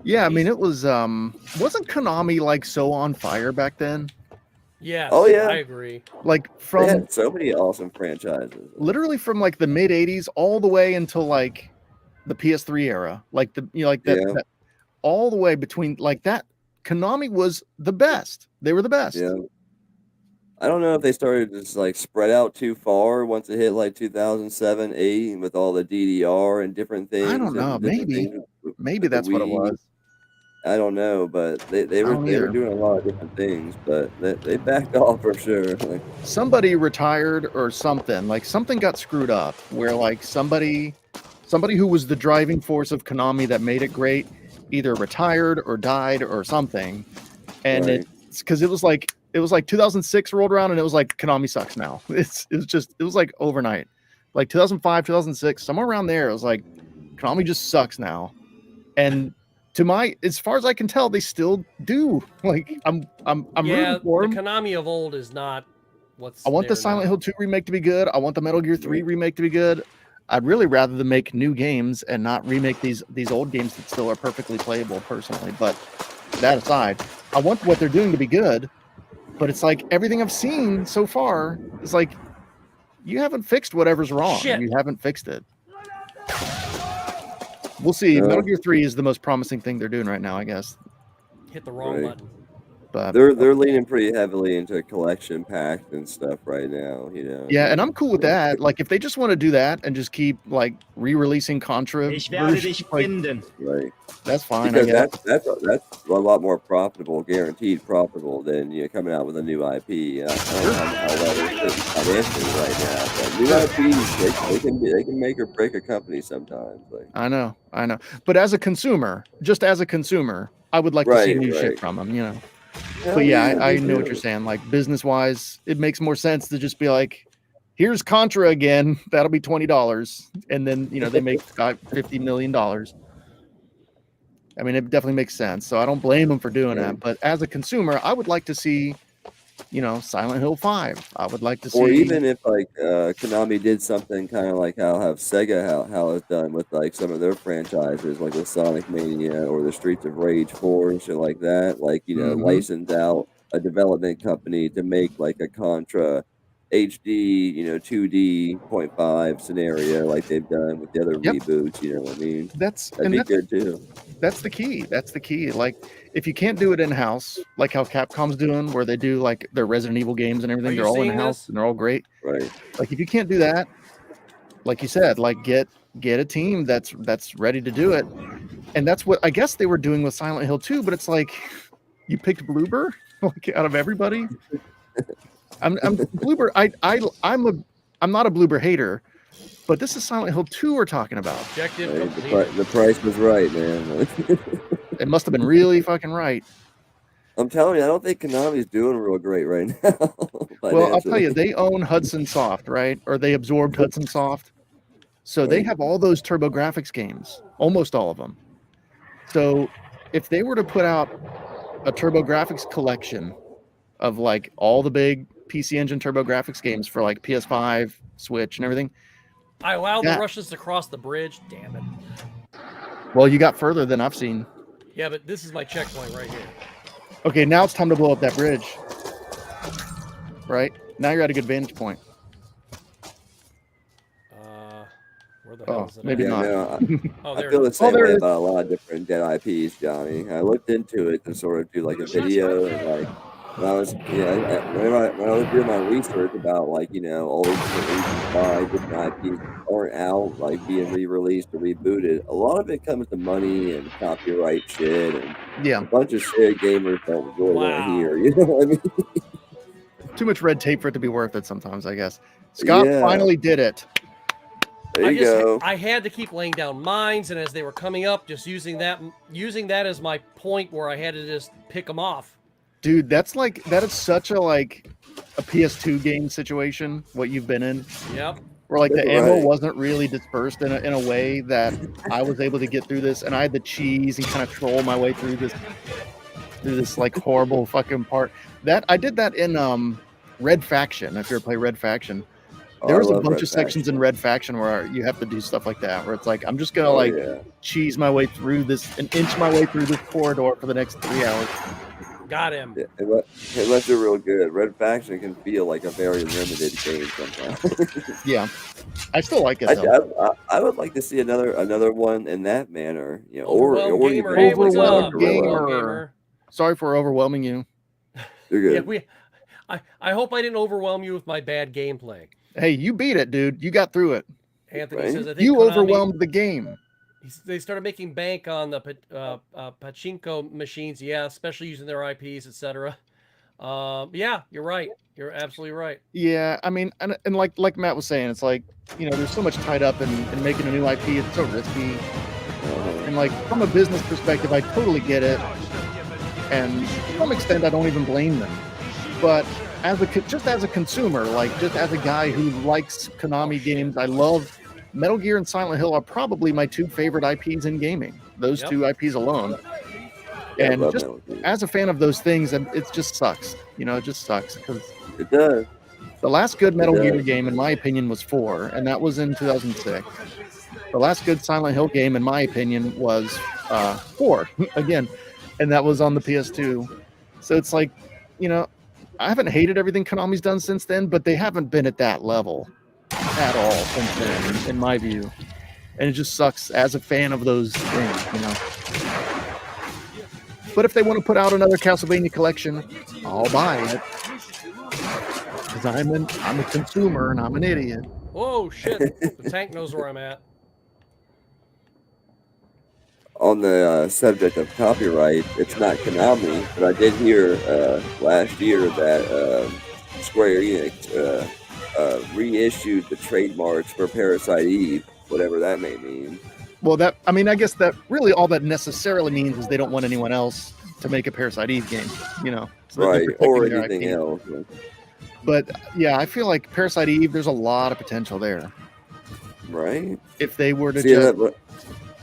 Speaker 7: Yeah, I mean it was wasn't Konami like so on fire back then?
Speaker 1: Yes.
Speaker 6: Oh, yeah.
Speaker 1: I agree.
Speaker 7: Like
Speaker 6: they
Speaker 7: from
Speaker 6: had so many awesome franchises.
Speaker 7: literally from like the mid 80s all the way until like the PS3 era. Like the that all the way between like that, Konami was the best. They were the best.
Speaker 6: Yeah. I don't know if they started to just like spread out too far once it hit like 2007, 8 with all the DDR and different things.
Speaker 7: I don't know.
Speaker 6: and different
Speaker 7: Maybe
Speaker 6: things with
Speaker 7: maybe
Speaker 6: the
Speaker 7: that's what it
Speaker 6: Wii.
Speaker 7: was.
Speaker 6: I don't know, but they
Speaker 7: I
Speaker 6: were
Speaker 7: don't
Speaker 6: they were
Speaker 7: either.
Speaker 6: doing a lot of different things, but they backed off for sure. Like,
Speaker 7: Somebody retired or something. Like something got screwed up where like somebody who was the driving force of Konami that made it great either retired or died or something. And
Speaker 6: Right.
Speaker 7: it's because it was like 2006 rolled around and it was like Konami sucks now. It was like overnight. Like 2005, 2006, somewhere around there, it was like Konami just sucks now. And as far as I can tell, they still do. Like I'm
Speaker 1: Yeah,
Speaker 7: rooting for
Speaker 1: the
Speaker 7: them.
Speaker 1: Konami of old is not what's.
Speaker 7: I want the
Speaker 1: there
Speaker 7: Silent
Speaker 1: now.
Speaker 7: Hill 2 remake to be good. I want the Metal Gear 3 remake to be good. I'd really rather them make new games and not remake these old games that still are perfectly playable personally. But that aside, I want what they're doing to be good. But it's like everything I've seen so far is like you haven't fixed whatever's wrong.
Speaker 1: Shit.
Speaker 7: You haven't fixed it. We'll see.
Speaker 6: Yeah.
Speaker 7: Metal Gear 3 is the most promising thing they're doing right now, I guess.
Speaker 1: Hit the wrong
Speaker 6: Right.
Speaker 1: button.
Speaker 7: But
Speaker 6: They're leaning pretty heavily into collection packs and stuff right now,
Speaker 7: yeah, and I'm cool with that. Like if they just want to do that and just keep like re-releasing Contra,
Speaker 3: Ich werde
Speaker 7: versions,
Speaker 3: dich
Speaker 7: like,
Speaker 3: finden.
Speaker 6: Right.
Speaker 7: that's fine. I
Speaker 6: Because
Speaker 7: guess.
Speaker 6: that's a lot more profitable, guaranteed profitable than coming out with a new IP. I don't know how that is financially right now, but new IPs they can make or break a company sometimes. Like,
Speaker 7: I know. But as a consumer, I would like to see
Speaker 6: Right,
Speaker 7: new
Speaker 6: right.
Speaker 7: shit from them, you know. But yeah, I know what you're saying. Like business wise, it makes more sense to just be like, here's Contra again. That'll be $20, and then they make $50 million. I mean, it definitely makes sense. So I don't blame them for doing that. But as a consumer, I would like to see, Silent Hill 5. I would like to see,
Speaker 6: or even if like Konami did something kind of like how Sega how it's done with like some of their franchises, like with Sonic Mania or the Streets of Rage 4 and shit like that. Like
Speaker 7: Mhm.
Speaker 6: license out a development company to make like a Contra HD 2D 0.5 scenario like they've done with the other
Speaker 7: Yep.
Speaker 6: reboots. You know what I mean?
Speaker 7: that's
Speaker 6: That'd be good too.
Speaker 7: That's the key. That's the key. Like, if you can't do it in house, like how Capcom's doing, where they do like their Resident Evil games and everything,
Speaker 1: Are you
Speaker 7: they're all in
Speaker 1: seeing
Speaker 7: house
Speaker 1: this?
Speaker 7: and they're all great.
Speaker 6: Right.
Speaker 7: Like, if you can't do that, like you said, like get a team that's ready to do it, and that's what I guess they were doing with Silent Hill 2. But it's like, you picked Bloober, Like out of everybody. I'm Bloober. I'm not a Bloober hater, but this is Silent Hill 2 we're talking about.
Speaker 1: Objective
Speaker 6: Hey,
Speaker 1: completed.
Speaker 6: the price was right, man.
Speaker 7: It must have been really fucking right.
Speaker 6: I'm telling you, I don't think Konami's doing real great right now.
Speaker 7: Well, I'll tell you,
Speaker 6: financially.
Speaker 7: they own Hudson Soft, right? Or they absorbed Hudson Soft. So they
Speaker 6: Right.
Speaker 7: have all those TurboGrafx games, almost all of them. So if they were to put out a TurboGrafx collection of like all the big PC Engine TurboGrafx games for like PS5, Switch, and everything.
Speaker 1: I allowed
Speaker 7: Yeah.
Speaker 1: the Russians to cross the bridge. Damn it.
Speaker 7: Well, you got further than I've seen.
Speaker 1: Yeah, but this is my checkpoint right here.
Speaker 7: Okay, now it's time to blow up that bridge. Right? Now you're at a good vantage point.
Speaker 1: Where the hell
Speaker 7: Oh,
Speaker 1: is it?
Speaker 7: maybe
Speaker 1: at?
Speaker 7: not.
Speaker 6: No,
Speaker 1: Oh,
Speaker 6: I
Speaker 1: there
Speaker 6: feel
Speaker 1: it
Speaker 6: the
Speaker 1: is.
Speaker 6: same
Speaker 7: there
Speaker 6: way
Speaker 7: it is.
Speaker 6: about a lot of different dead IPs, Johnny. I looked into it to sort of do like a video, and like when I was, when I was doing my research about like all these different reasons why different IPs aren't out, like being re-released or rebooted, a lot of it comes to money and copyright shit and
Speaker 7: Yeah.
Speaker 6: a bunch of shit gamers don't really want to
Speaker 1: Wow.
Speaker 6: hear. You know what I mean?
Speaker 7: Too much red tape for it to be worth it sometimes, I guess. Scott
Speaker 6: Yeah.
Speaker 7: finally did it.
Speaker 6: There you go.
Speaker 1: I had to keep laying down mines, and as they were coming up, just using that as my point where I had to just pick them off.
Speaker 7: Dude, that is such a like a PS2 game situation, what you've been in.
Speaker 1: Yep.
Speaker 7: Where like the ammo
Speaker 6: Right.
Speaker 7: wasn't really dispersed in a way that I was able to get through this, and I had to cheese and kind of troll my way through this like horrible fucking part. That I did that in Red Faction. If you ever play Red Faction, there
Speaker 6: I
Speaker 7: was a
Speaker 6: love
Speaker 7: bunch
Speaker 6: Red
Speaker 7: of sections in Red Faction where you have to do stuff like that, where it's like I'm just gonna
Speaker 6: Oh,
Speaker 7: like
Speaker 6: yeah.
Speaker 7: cheese my way through this and inch my way through this corridor for the next 3 hours.
Speaker 1: Got him.
Speaker 6: Yeah, unless they're real good. Red Faction can feel like a very limited game sometimes.
Speaker 7: Yeah, I still like it though.
Speaker 6: I would like to see another one in that manner,
Speaker 1: Overwhelmed
Speaker 6: or
Speaker 1: gamer.
Speaker 6: even
Speaker 1: Hey, what's
Speaker 7: Overwhelmed
Speaker 1: up?
Speaker 6: Gorilla.
Speaker 7: gamer.
Speaker 1: Overwhelmed gamer.
Speaker 7: Sorry for overwhelming you.
Speaker 6: You're
Speaker 1: Yeah,
Speaker 6: good.
Speaker 1: I hope I didn't overwhelm you with my bad gameplay.
Speaker 7: Hey, you beat it, dude. You got through it.
Speaker 1: Anthony
Speaker 6: Right?
Speaker 1: says, I think
Speaker 7: You
Speaker 1: Konami-
Speaker 7: overwhelmed the game.
Speaker 1: They started making bank on the pachinko machines, yeah, especially using their IPs, etc. Yeah, you're right. You're absolutely right.
Speaker 7: Yeah, I mean, and like Matt was saying, it's like, there's so much tied up in making a new IP. It's so risky. And like from a business perspective, I totally get it. And to some extent, I don't even blame them. But just as a consumer, like just as a guy who likes Konami games, I love Metal Gear and Silent Hill are probably my two favorite IPs in gaming. Those
Speaker 1: Yep.
Speaker 7: two IPs alone.
Speaker 6: Yeah, I
Speaker 7: And
Speaker 6: love
Speaker 7: just
Speaker 6: Metal Gear.
Speaker 7: as a fan of those things, it just sucks. It just sucks because
Speaker 6: It does.
Speaker 7: the last good Metal
Speaker 6: does.
Speaker 7: Gear game, in my opinion, was 4, and that was in 2006. The last good Silent Hill game, in my opinion, was 4 again, and that was on the PS2. So it's like, I haven't hated everything Konami's done since then, but they haven't been at that level at all since then, in my view. And it just sucks as a fan of those things, But if they want to put out another Castlevania collection, I'll buy it. Because I'm a consumer and I'm an idiot.
Speaker 1: Oh shit! The tank knows where I'm at.
Speaker 6: On the subject of copyright, it's not Konami, but I did hear last year that Square Enix reissued the trademarks for Parasite Eve, whatever that may mean.
Speaker 7: Well, I guess that really all that necessarily means is they don't want anyone else to make a Parasite Eve game, so that they're
Speaker 6: Right,
Speaker 7: protecting
Speaker 6: or
Speaker 7: their
Speaker 6: anything
Speaker 7: IP.
Speaker 6: else.
Speaker 7: But yeah, I feel like Parasite Eve, there's a lot of potential there.
Speaker 6: Right?
Speaker 7: If they were to
Speaker 6: See,
Speaker 7: just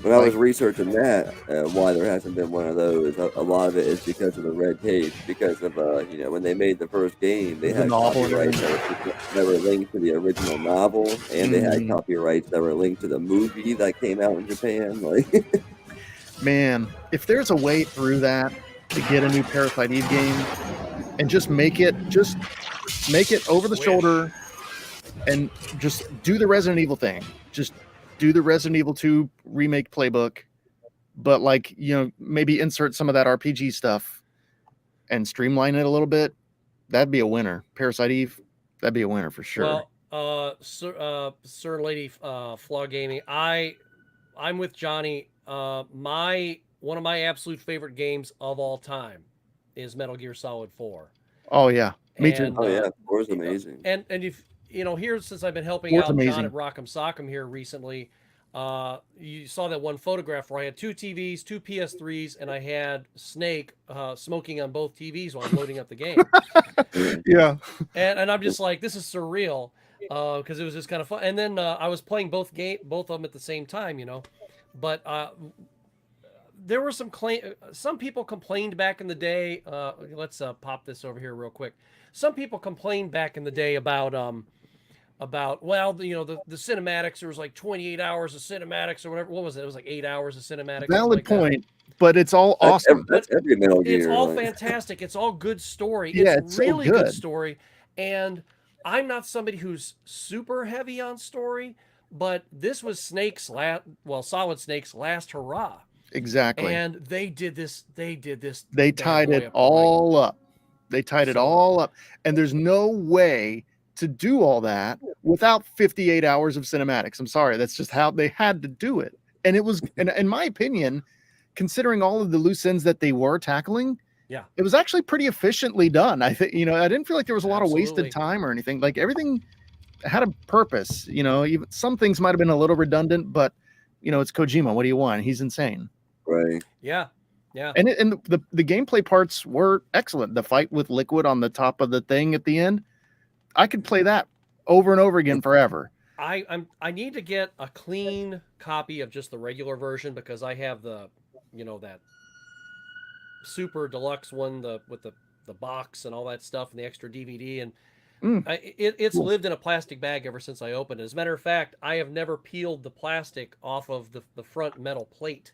Speaker 6: when I was researching that, why there hasn't been one of those, a lot of it is because of the red tape. Because of when they made the first game, they
Speaker 7: The
Speaker 6: had
Speaker 7: novel and
Speaker 6: copyrights that were linked to the original novel, and they had copyrights that were linked to the movie that came out in Japan. Like,
Speaker 7: man, if there's a way through that to get a new Parasite Eve game and just make it over the shoulder and just do the Resident Evil thing. Just do the Resident Evil 2 remake playbook, but maybe insert some of that RPG stuff and streamline it a little bit. That'd be a winner. Parasite Eve, that'd be a winner for sure.
Speaker 1: Well, Sir Lady Flaw Gaming, I'm with Johnny. One of my absolute favorite games of all time is Metal Gear Solid 4.
Speaker 7: Oh yeah, me too.
Speaker 1: And,
Speaker 6: Oh yeah, 4 is amazing.
Speaker 1: And if here, since I've been helping
Speaker 7: Four's
Speaker 1: out
Speaker 7: amazing.
Speaker 1: John at Rock'em Sock'em here recently, you saw that one photograph where I had 2 TVs, 2 PS3s, and I had Snake smoking on both TVs while I'm loading up the game.
Speaker 7: Yeah.
Speaker 1: And I'm just like, this is surreal, because it was just kind of fun. And then I was playing both of them at the same time, but there were some people complained back in the day. Let's pop this over here real quick. Some people complained back in the day about well, the cinematics. There was like 28 hours of cinematics or whatever. What was it? It was like 8 hours of cinematics.
Speaker 7: Valid
Speaker 1: like
Speaker 7: point, but it's all awesome.
Speaker 6: That's every Metal Gear.
Speaker 1: It's all
Speaker 6: like.
Speaker 1: fantastic. It's all good story.
Speaker 7: Yeah,
Speaker 1: it's
Speaker 7: it's so
Speaker 1: really
Speaker 7: good.
Speaker 1: good story. And I'm not somebody who's super heavy on story, but this was Solid Snake's last hurrah.
Speaker 7: Exactly.
Speaker 1: And they did this. They
Speaker 7: tied it all up. They tied it all up. And there's no way to do all that without 58 hours of cinematics. I'm sorry. That's just how they had to do it. And it was, in my opinion, considering all of the loose ends that they were tackling, it was actually pretty efficiently done. I think, I didn't feel like there was a lot of wasted time or anything. Like everything had a purpose, even some things might've been a little redundant, but it's Kojima. What do you want? He's insane.
Speaker 6: Right.
Speaker 1: Yeah. Yeah.
Speaker 7: And the gameplay parts were excellent. The fight with Liquid on the top of the thing at the end, I could play that over and over again forever.
Speaker 1: I need to get a clean copy of just the regular version because I have the that super deluxe one, with the box and all that stuff and the extra DVD, and it's lived in a plastic bag ever since I opened it. As a matter of fact, I have never peeled the plastic off of the front metal plate.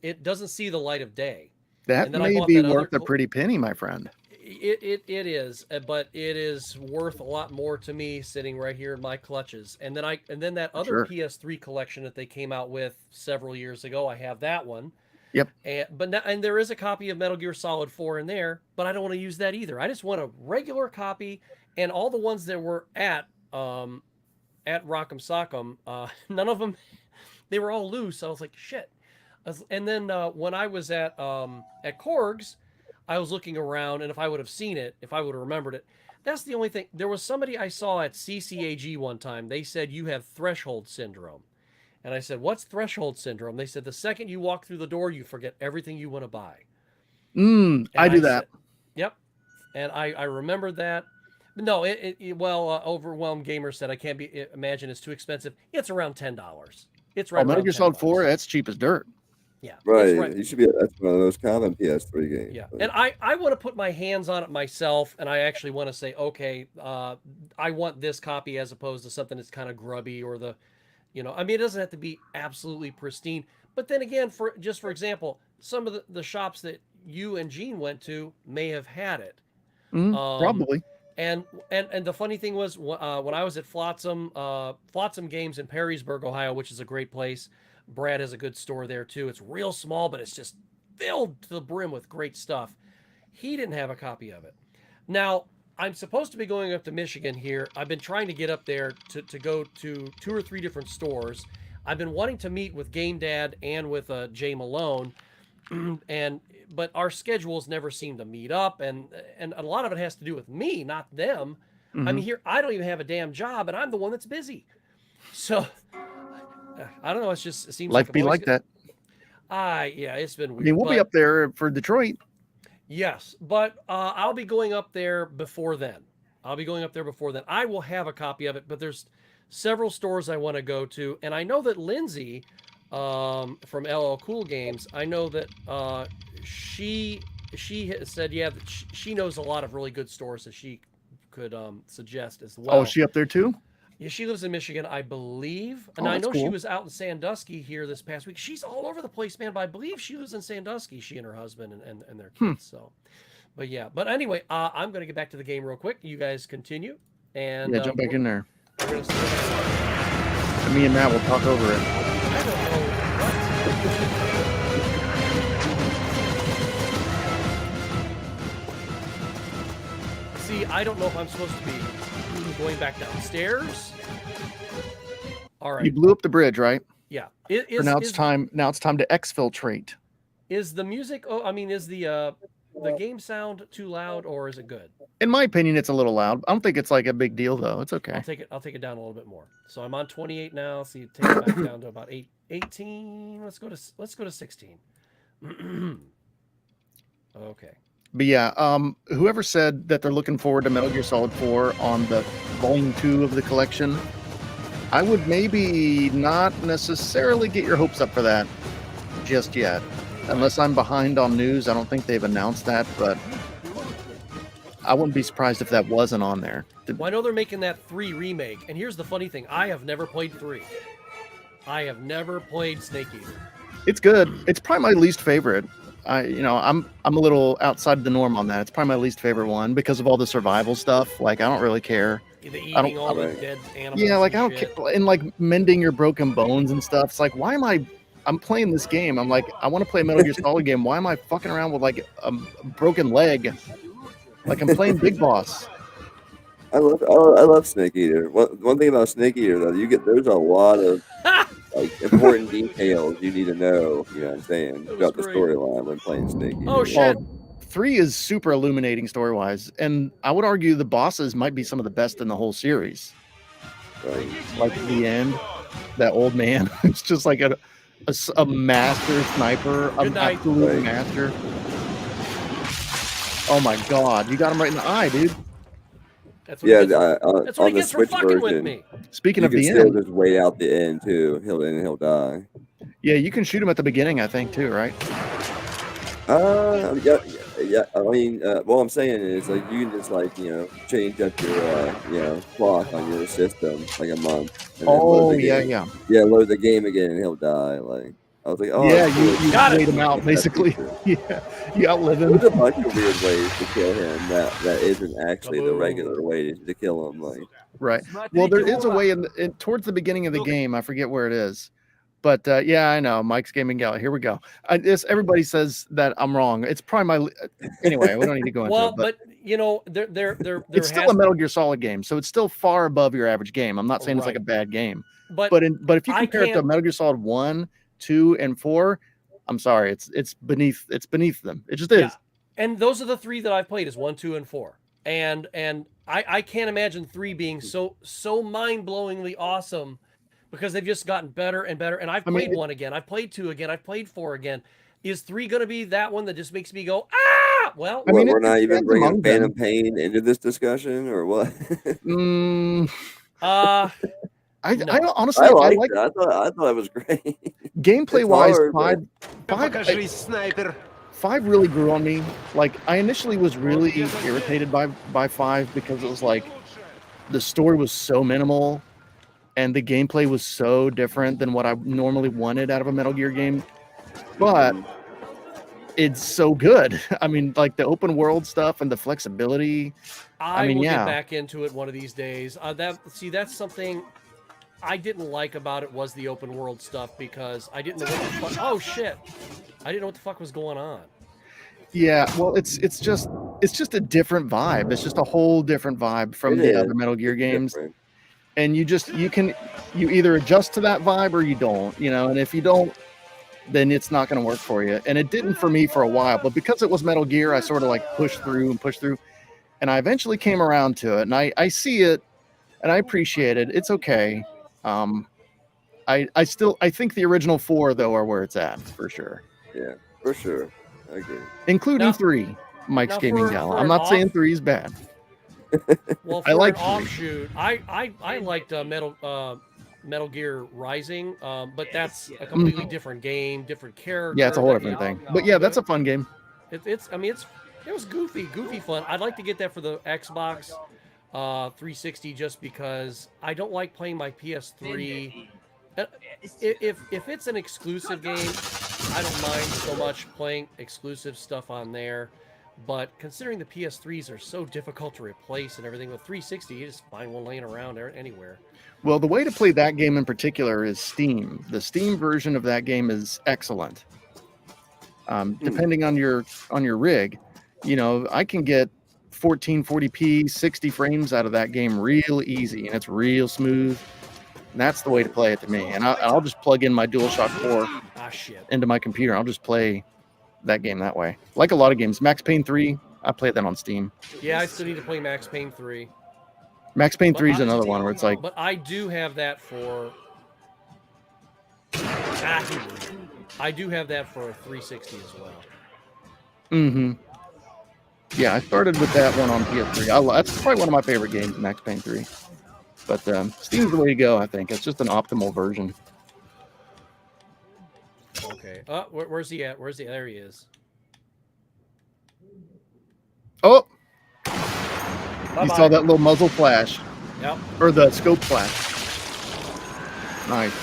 Speaker 1: It doesn't see the light of day.
Speaker 7: That may be worth a pretty penny, my friend.
Speaker 1: It is, but it is worth a lot more to me sitting right here in my clutches. And then that other PS3 collection that they came out with several years ago, I have that one.
Speaker 7: Yep.
Speaker 1: And there is a copy of Metal Gear Solid 4 in there, but I don't want to use that either. I just want a regular copy, and all the ones that were at Rock'em Sock'em, none of them, they were all loose. I was like, shit. And then when I was at Korg's, I was looking around, and if I would have seen it, if I would have remembered it, that's the only thing. There was somebody I saw at CCAG one time. They said, you have threshold syndrome. And I said, what's threshold syndrome? They said, the second you walk through the door, you forget everything you want to buy.
Speaker 7: I do that.
Speaker 1: Yep. And I remembered that. No, Overwhelmed Gamer said, I can't imagine it's too expensive. It's around $10. It's right.
Speaker 7: Metal Gear Solid 4, that's cheap as dirt.
Speaker 1: Yeah.
Speaker 6: Right. You should be. That's one of those common PS3 games.
Speaker 1: Yeah. And I want to put my hands on it myself, and I actually want to say, okay, I want this copy as opposed to something that's kind of grubby or it doesn't have to be absolutely pristine. But then again, for example, some of the shops that you and Gene went to may have had it.
Speaker 7: Probably.
Speaker 1: And the funny thing was, when I was at Flotsam Games in Perrysburg, Ohio, which is a great place. Brad has a good store there too. It's real small, but it's just filled to the brim with great stuff. He didn't have a copy of it. Now, I'm supposed to be going up to Michigan here. I've been trying to get up there to go to 2 or 3 different stores. I've been wanting to meet with Game Dad and with Jay Malone, but our schedules never seem to meet up, and a lot of it has to do with me, not them. I mean, here I don't even have a damn job, and I'm the one that's busy. So I don't know. It seems
Speaker 7: life be like that.
Speaker 1: Yeah, it's been weird.
Speaker 7: I mean, we'll be up there for Detroit.
Speaker 1: Yes, but I'll be going up there before then. I will have a copy of it, but there's several stores I want to go to, and I know that Lindsay from LL Cool Games, I know that she said, that she knows a lot of really good stores that she could suggest as well.
Speaker 7: Oh, is she up there too?
Speaker 1: Yeah, she lives in Michigan, I believe. And I know she was out in Sandusky here this past week. She's all over the place, man, but I believe she lives in Sandusky, she and her husband and their kids. So, but yeah. But anyway, I'm going to get back to the game real quick. You guys continue. And
Speaker 7: jump back in there.
Speaker 1: We're going to see what
Speaker 7: and me and Matt will talk over it.
Speaker 1: I don't know what. See, I don't know if I'm supposed to be going back downstairs. All right.
Speaker 7: You blew up the bridge, right?
Speaker 1: Yeah.
Speaker 7: Now it's time to exfiltrate.
Speaker 1: Is the music? Oh, I mean, is the the game sound too loud, or is it good?
Speaker 7: In my opinion, it's a little loud. I don't think it's like a big deal though. It's okay.
Speaker 1: I'll take it down a little bit more. So I'm on 28 now. So you take it back down to about 18. Let's go to 16. Okay.
Speaker 7: But yeah, whoever said that they're looking forward to Metal Gear Solid 4 on the Volume 2 of the collection, I would maybe not necessarily get your hopes up for that just yet. Unless I'm behind on news, I don't think they've announced that, but I wouldn't be surprised if that wasn't on there.
Speaker 1: Well, I know they're making that 3 remake, and here's the funny thing: I have never played 3. I have never played Snake Eater.
Speaker 7: It's good. It's probably my least favorite. I'm a little outside the norm on that. It's probably my least favorite one because of all the survival stuff. Like, I don't really care.
Speaker 1: The eating all the dead animals.
Speaker 7: Yeah, like I don't care. And like mending your broken bones and stuff. It's like, why am I'm playing this game. I'm like, I want to play a Metal Gear Solid game. Why am I fucking around with like a broken leg? Like I'm playing Big Boss.
Speaker 6: I love Snake Eater. One thing about Snake Eater though, there's a lot of like important details you need to know. You know what I'm saying about the storyline when playing Snake Eater.
Speaker 1: Oh shit!
Speaker 7: Well, 3 is super illuminating story wise, and I would argue the bosses might be some of the best in the whole series.
Speaker 6: Right.
Speaker 7: Like at the end, that old man, it's just like a master sniper, an absolute master. Oh my god, you got him right in the eye, dude.
Speaker 1: That's what that's what
Speaker 6: on
Speaker 1: he
Speaker 6: the
Speaker 1: gets for
Speaker 6: Switch
Speaker 1: fucking with
Speaker 6: version,
Speaker 1: me.
Speaker 7: Speaking
Speaker 6: you
Speaker 7: of
Speaker 6: can
Speaker 7: the
Speaker 6: still
Speaker 7: end,
Speaker 6: just wait out the end too. He'll die.
Speaker 7: Yeah, you can shoot him at the beginning, I think, too, right?
Speaker 6: Yeah. I mean, what I'm saying is, like, you can just, like, change up your, clock on your system, like a month. And then load the game. Yeah, load the game again and he'll die. Like, I was like, oh.
Speaker 7: Yeah,
Speaker 6: cool.
Speaker 7: you wait him out, basically. Yeah, you outlive him.
Speaker 6: There's a bunch of weird ways to kill him that isn't actually the regular way to kill him. Like,
Speaker 7: right. Well, there is a way in towards the beginning of the game. I forget where it is. But yeah, I know. Mike's Gaming Gala. Here we go. Everybody says that I'm wrong. It's probably my. Anyway, we don't need to go into it.
Speaker 1: But there
Speaker 7: it's still a Metal Gear Solid game, so it's still far above your average game. I'm not saying it's like a bad game. But if you compare it to Metal Gear Solid 1, 2, and 4, I'm sorry, it's beneath them. It just is. Yeah.
Speaker 1: And those are the 3 that I've played is 1, 2, and 4. And I can't imagine 3 being so mind-blowingly awesome. Because they've just gotten better and better. And I've played 1 again. I've played 2 again. I've played 4 again. Is 3 going to be that one that just makes me go, ah? Well,
Speaker 6: we're not even bringing Phantom Pain into this discussion or what?
Speaker 7: I honestly, I like
Speaker 6: it. I thought it was great.
Speaker 7: Gameplay-wise,
Speaker 5: Sniper.
Speaker 7: 5 really grew on me. Like, I initially was really irritated by 5 because it was like the story was so minimal. And the gameplay was so different than what I normally wanted out of a Metal Gear game. But it's so good. I mean, like the open world stuff and the flexibility.
Speaker 1: I will get back into it one of these days. That's something I didn't like about it was the open world stuff because I didn't know what the fuck. Oh shit! I didn't know what the fuck was going on.
Speaker 7: Yeah, well, it's just a different vibe. It's just a whole different vibe from the other Metal Gear games. Different. And you either adjust to that vibe or you don't, and if you don't, then it's not going to work for you. And it didn't for me for a while, but because it was Metal Gear, I sort of like pushed through, and I eventually came around to it, and I see it, and I appreciate it. It's okay. I think the original 4 though are where it's at for sure.
Speaker 6: Yeah, for sure. I agree.
Speaker 7: Including 3, Mike's Gaming Gala. I'm not saying 3 is bad.
Speaker 1: Well, for I like an offshoot. I liked Metal Gear Rising, but that's a completely different game, different character.
Speaker 7: Yeah, it's a whole different thing. But yeah, that's a fun game.
Speaker 1: It was goofy fun. I'd like to get that for the Xbox 360 just because I don't like playing my PS3. If it's an exclusive game, I don't mind so much playing exclusive stuff on there. But considering the PS3s are so difficult to replace and everything, with 360, you just find one laying around anywhere.
Speaker 7: Well, the way to play that game in particular is Steam. The Steam version of that game is excellent. Depending on your rig, I can get 1440p, 60 frames out of that game real easy, and it's real smooth. And that's the way to play it to me. And I'll just plug in my DualShock 4 into my computer. I'll just play that game that way. Like a lot of games. Max Payne 3, I played that on Steam.
Speaker 1: Yeah, I still need to play Max Payne 3.
Speaker 7: Max Payne
Speaker 1: But
Speaker 7: 3 is
Speaker 1: I-
Speaker 7: another one where it's like,
Speaker 1: But I do have that for. I do have that for 360 as well.
Speaker 7: mm-hmm. Yeah, I started with that one on PS3. That's probably one of my favorite games, Max Payne 3. But Steam's the way to go, I think. It's just an optimal version.
Speaker 1: Okay. Where's he at? There he is.
Speaker 7: Oh,
Speaker 1: Bye-bye.
Speaker 7: you saw that little muzzle flash.
Speaker 1: Yep.
Speaker 7: Or the scope flash. Nice.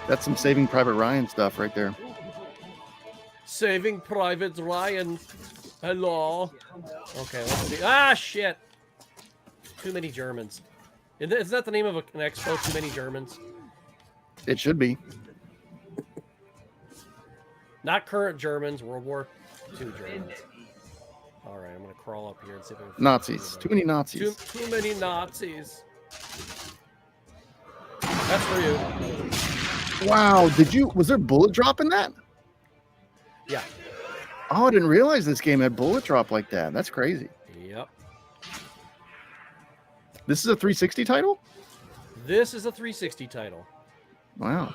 Speaker 7: That's some Saving Private Ryan stuff right there.
Speaker 1: Saving Private Ryan. Hello. Okay, let's see. Ah, shit. Too many Germans. Is that the name of an expo? Too many Germans?
Speaker 7: It should be.
Speaker 1: Not current Germans, World War II Germans. All right, I'm going to crawl up here and see if I can...
Speaker 7: Nazis. Too many Nazis.
Speaker 1: Too many Nazis. That's for you.
Speaker 7: Wow, was there bullet drop in that?
Speaker 1: Yeah.
Speaker 7: Oh, I didn't realize this game had bullet drop like that. That's crazy.
Speaker 1: Yep.
Speaker 7: This is a 360 title?
Speaker 1: This is a 360 title.
Speaker 7: Wow.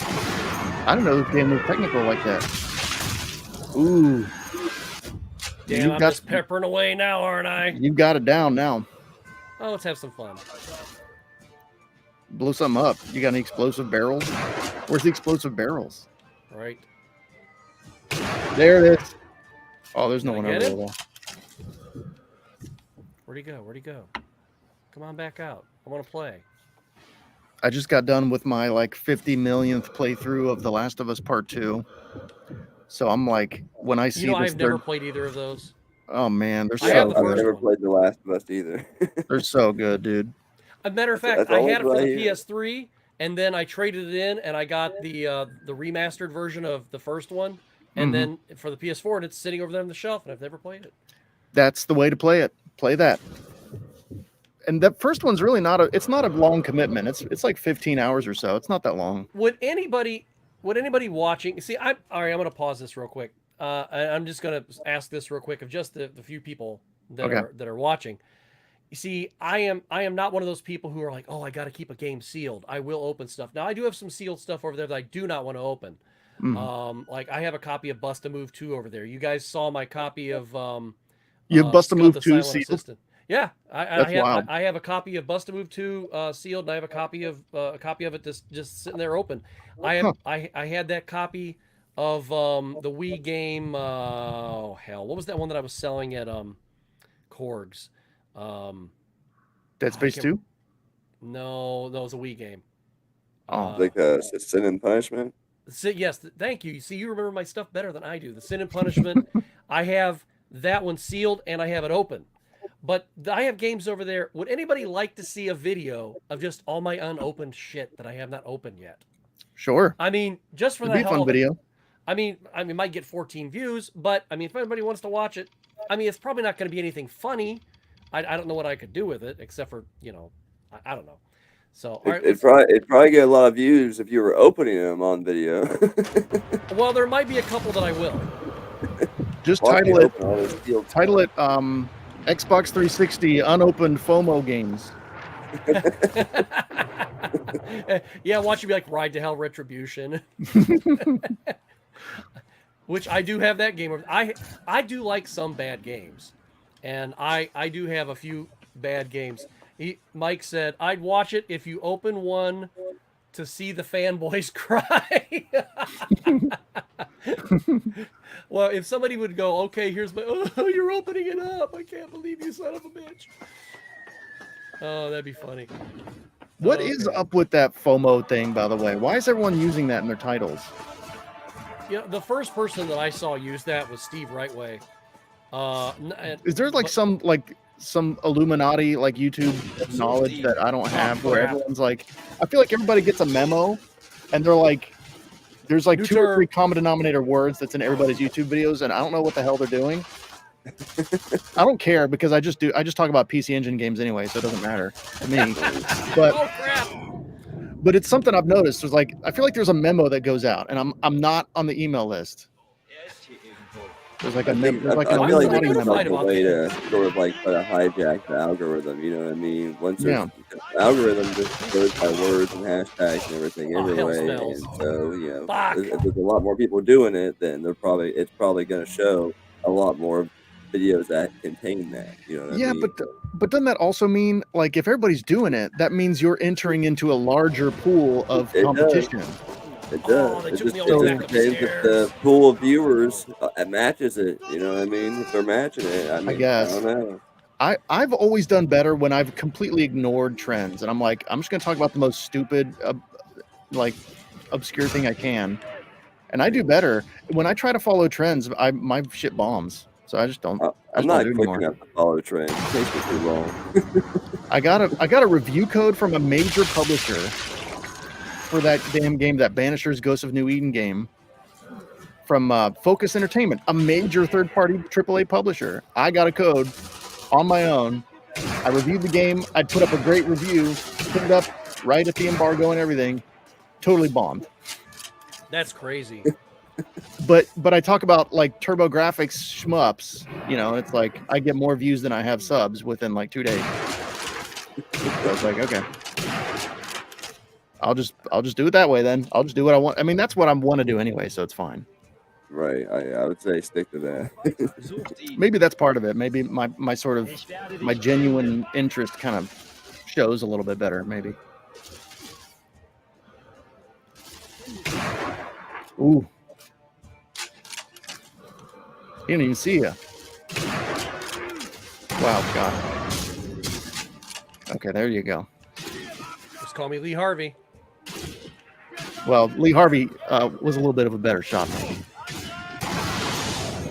Speaker 7: I didn't know this game was technical like that. Ooh.
Speaker 1: Damn, I'm just peppering away now, aren't I?
Speaker 7: You've got it down now.
Speaker 1: Oh, let's have some fun.
Speaker 7: Blow something up. You got any explosive barrels? Where's the explosive barrels?
Speaker 1: Right.
Speaker 7: There it is. Oh, there's no
Speaker 1: Did I
Speaker 7: one over
Speaker 1: get
Speaker 7: there.
Speaker 1: it? Where'd he go? Where'd he go? Come on back out. I want to play.
Speaker 7: I just got done with my like 50 millionth playthrough of The Last of Us Part 2. So I'm like, when I see this,
Speaker 1: I've never played either of those.
Speaker 7: Oh man, they're
Speaker 1: I have
Speaker 7: so
Speaker 1: the
Speaker 6: I've
Speaker 1: first
Speaker 7: good.
Speaker 6: never
Speaker 1: one.
Speaker 6: played The Last of Us either.
Speaker 7: They're so good, dude.
Speaker 1: As a matter of fact,
Speaker 6: That's
Speaker 1: I
Speaker 6: always
Speaker 1: had it for
Speaker 6: what I
Speaker 1: the
Speaker 6: hear.
Speaker 1: PS3, and then I traded it in, and I got the remastered version of the first one, and then for the PS4, and it's sitting over there on the shelf, and I've never played it.
Speaker 7: That's the way to play it. Play that. And that first one's really it's not a long commitment. It's like 15 hours or so. It's not that long.
Speaker 1: Would anybody watching see? All right, I'm going to pause this real quick. I'm just going to ask this real quick of just the few people that are watching. You see, I am not one of those people who are like, oh, I got to keep a game sealed. I will open stuff. Now, I do have some sealed stuff over there that I do not want to open. Like I have a copy of Bust a Move 2 over there. You guys saw my copy of
Speaker 7: You have Bust a
Speaker 1: Scud
Speaker 7: Move
Speaker 1: the
Speaker 7: 2
Speaker 1: Silent
Speaker 7: sealed?
Speaker 1: Assistant. Yeah,
Speaker 7: That's wild.
Speaker 1: I have a copy of Bust a Move 2 sealed, and I have a copy of it just sitting there open. I had that copy of the Wii game. Oh hell, what was that one that I was selling at Korg's?
Speaker 7: Dead Space 2?
Speaker 1: No, it was a Wii game.
Speaker 7: Oh,
Speaker 6: Like Sin and Punishment.
Speaker 1: Yes, thank you. You see, you remember my stuff better than I do. The Sin and Punishment. I have that one sealed, and I have it open. But I have games over there. Would anybody like to see a video of just all my unopened shit that I have not opened yet?
Speaker 7: sure.
Speaker 1: I mean, just for
Speaker 7: It'd
Speaker 1: the
Speaker 7: be a
Speaker 1: hell
Speaker 7: fun
Speaker 1: of it.
Speaker 7: video.
Speaker 1: I mean, it might get 14 views, but I mean, if anybody wants to watch it, I mean, it's probably not going to be anything funny. I don't know what I could do with it, except for, I don't know. So, all right,
Speaker 6: It'd probably get a lot of views if you were opening them on video.
Speaker 1: well, there might be a couple that I will.
Speaker 7: Just
Speaker 6: Why
Speaker 7: title
Speaker 6: can't
Speaker 7: it.
Speaker 6: open all this sealed
Speaker 7: Title it Xbox 360 unopened FOMO games.
Speaker 1: Yeah, watch you be like Ride to Hell Retribution. Which I do have that game. I do like some bad games. And I do have a few bad games. Mike said, I'd watch it if you open one to see the fanboys cry. Well, if somebody would go, okay, here's my, oh, you're opening it up. I can't believe you son of a bitch. Oh, that'd be funny.
Speaker 7: What is up with that FOMO thing, by the way? Why is everyone using that in their titles?
Speaker 1: Yeah, the first person that I saw use that was Steve Rightway.
Speaker 7: Is there like some Illuminati like YouTube knowledge that I don't have where everyone's like, I feel like everybody gets a memo and they're like, there's like 2 or 3 common denominator words that's in everybody's YouTube videos, and I don't know what the hell they're doing. I don't care because I just talk about PC Engine games anyway, so it doesn't matter to me. But
Speaker 1: oh crap!
Speaker 7: But it's something I've noticed. There's like, I feel like there's a memo that goes out, and I'm not on the email list. There's like a there's like
Speaker 6: I
Speaker 7: an
Speaker 6: feel like
Speaker 7: Illuminati
Speaker 6: this is
Speaker 7: memo.
Speaker 6: like a way to sort of like try to hijack the algorithm. You know what I mean? Once there's
Speaker 7: Yeah.
Speaker 6: the algorithm just goes by words and hashtags and everything
Speaker 1: Oh, hell
Speaker 6: anyway,
Speaker 1: smells.
Speaker 6: and so you know,
Speaker 1: Fuck.
Speaker 6: if there's a lot more people doing it, then it's probably going to show a lot more videos that contain that. You know what I
Speaker 7: Yeah,
Speaker 6: mean?
Speaker 7: but doesn't that also mean, like, if everybody's doing it, that means you're entering into a larger pool of
Speaker 6: It does.
Speaker 7: competition.
Speaker 6: It
Speaker 1: Oh,
Speaker 6: does.
Speaker 1: they
Speaker 6: It
Speaker 1: took
Speaker 6: just
Speaker 1: me all the way back
Speaker 6: depends if
Speaker 1: upstairs.
Speaker 6: the pool of viewers matches it. You know what I mean? If they're matching it, I mean, I
Speaker 7: guess.
Speaker 6: don't know.
Speaker 7: I've always done better when I've completely ignored trends, and I'm like, I'm just gonna talk about the most stupid, like, obscure thing I can, and I do better when I try to follow trends. My shit bombs, so I just don't.
Speaker 6: I'm not quick enough to follow trends. It takes me too long.
Speaker 7: I got a review code from a major publisher for that damn game, that Banishers Ghosts of New Eden game, from Focus Entertainment, a major third-party AAA publisher. I got a code on my own. I reviewed the game. I put up a great review, put it up right at the embargo and everything. Totally bombed.
Speaker 1: That's crazy.
Speaker 7: But I talk about like TurboGrafx shmups. You know, it's like I get more views than I have subs within like 2 days. So I was like, okay, I'll just do it that way then. I'll just do what I want. I mean, that's what I want to do anyway, so it's fine.
Speaker 6: Right. I would say stick to that.
Speaker 7: Maybe that's part of it. Maybe my sort of my genuine interest kind of shows a little bit better. Maybe. Ooh. He didn't even see you. Wow, God. Okay, there you go.
Speaker 1: Just call me Lee Harvey.
Speaker 7: Well, Lee Harvey was a little bit of a better shot than me.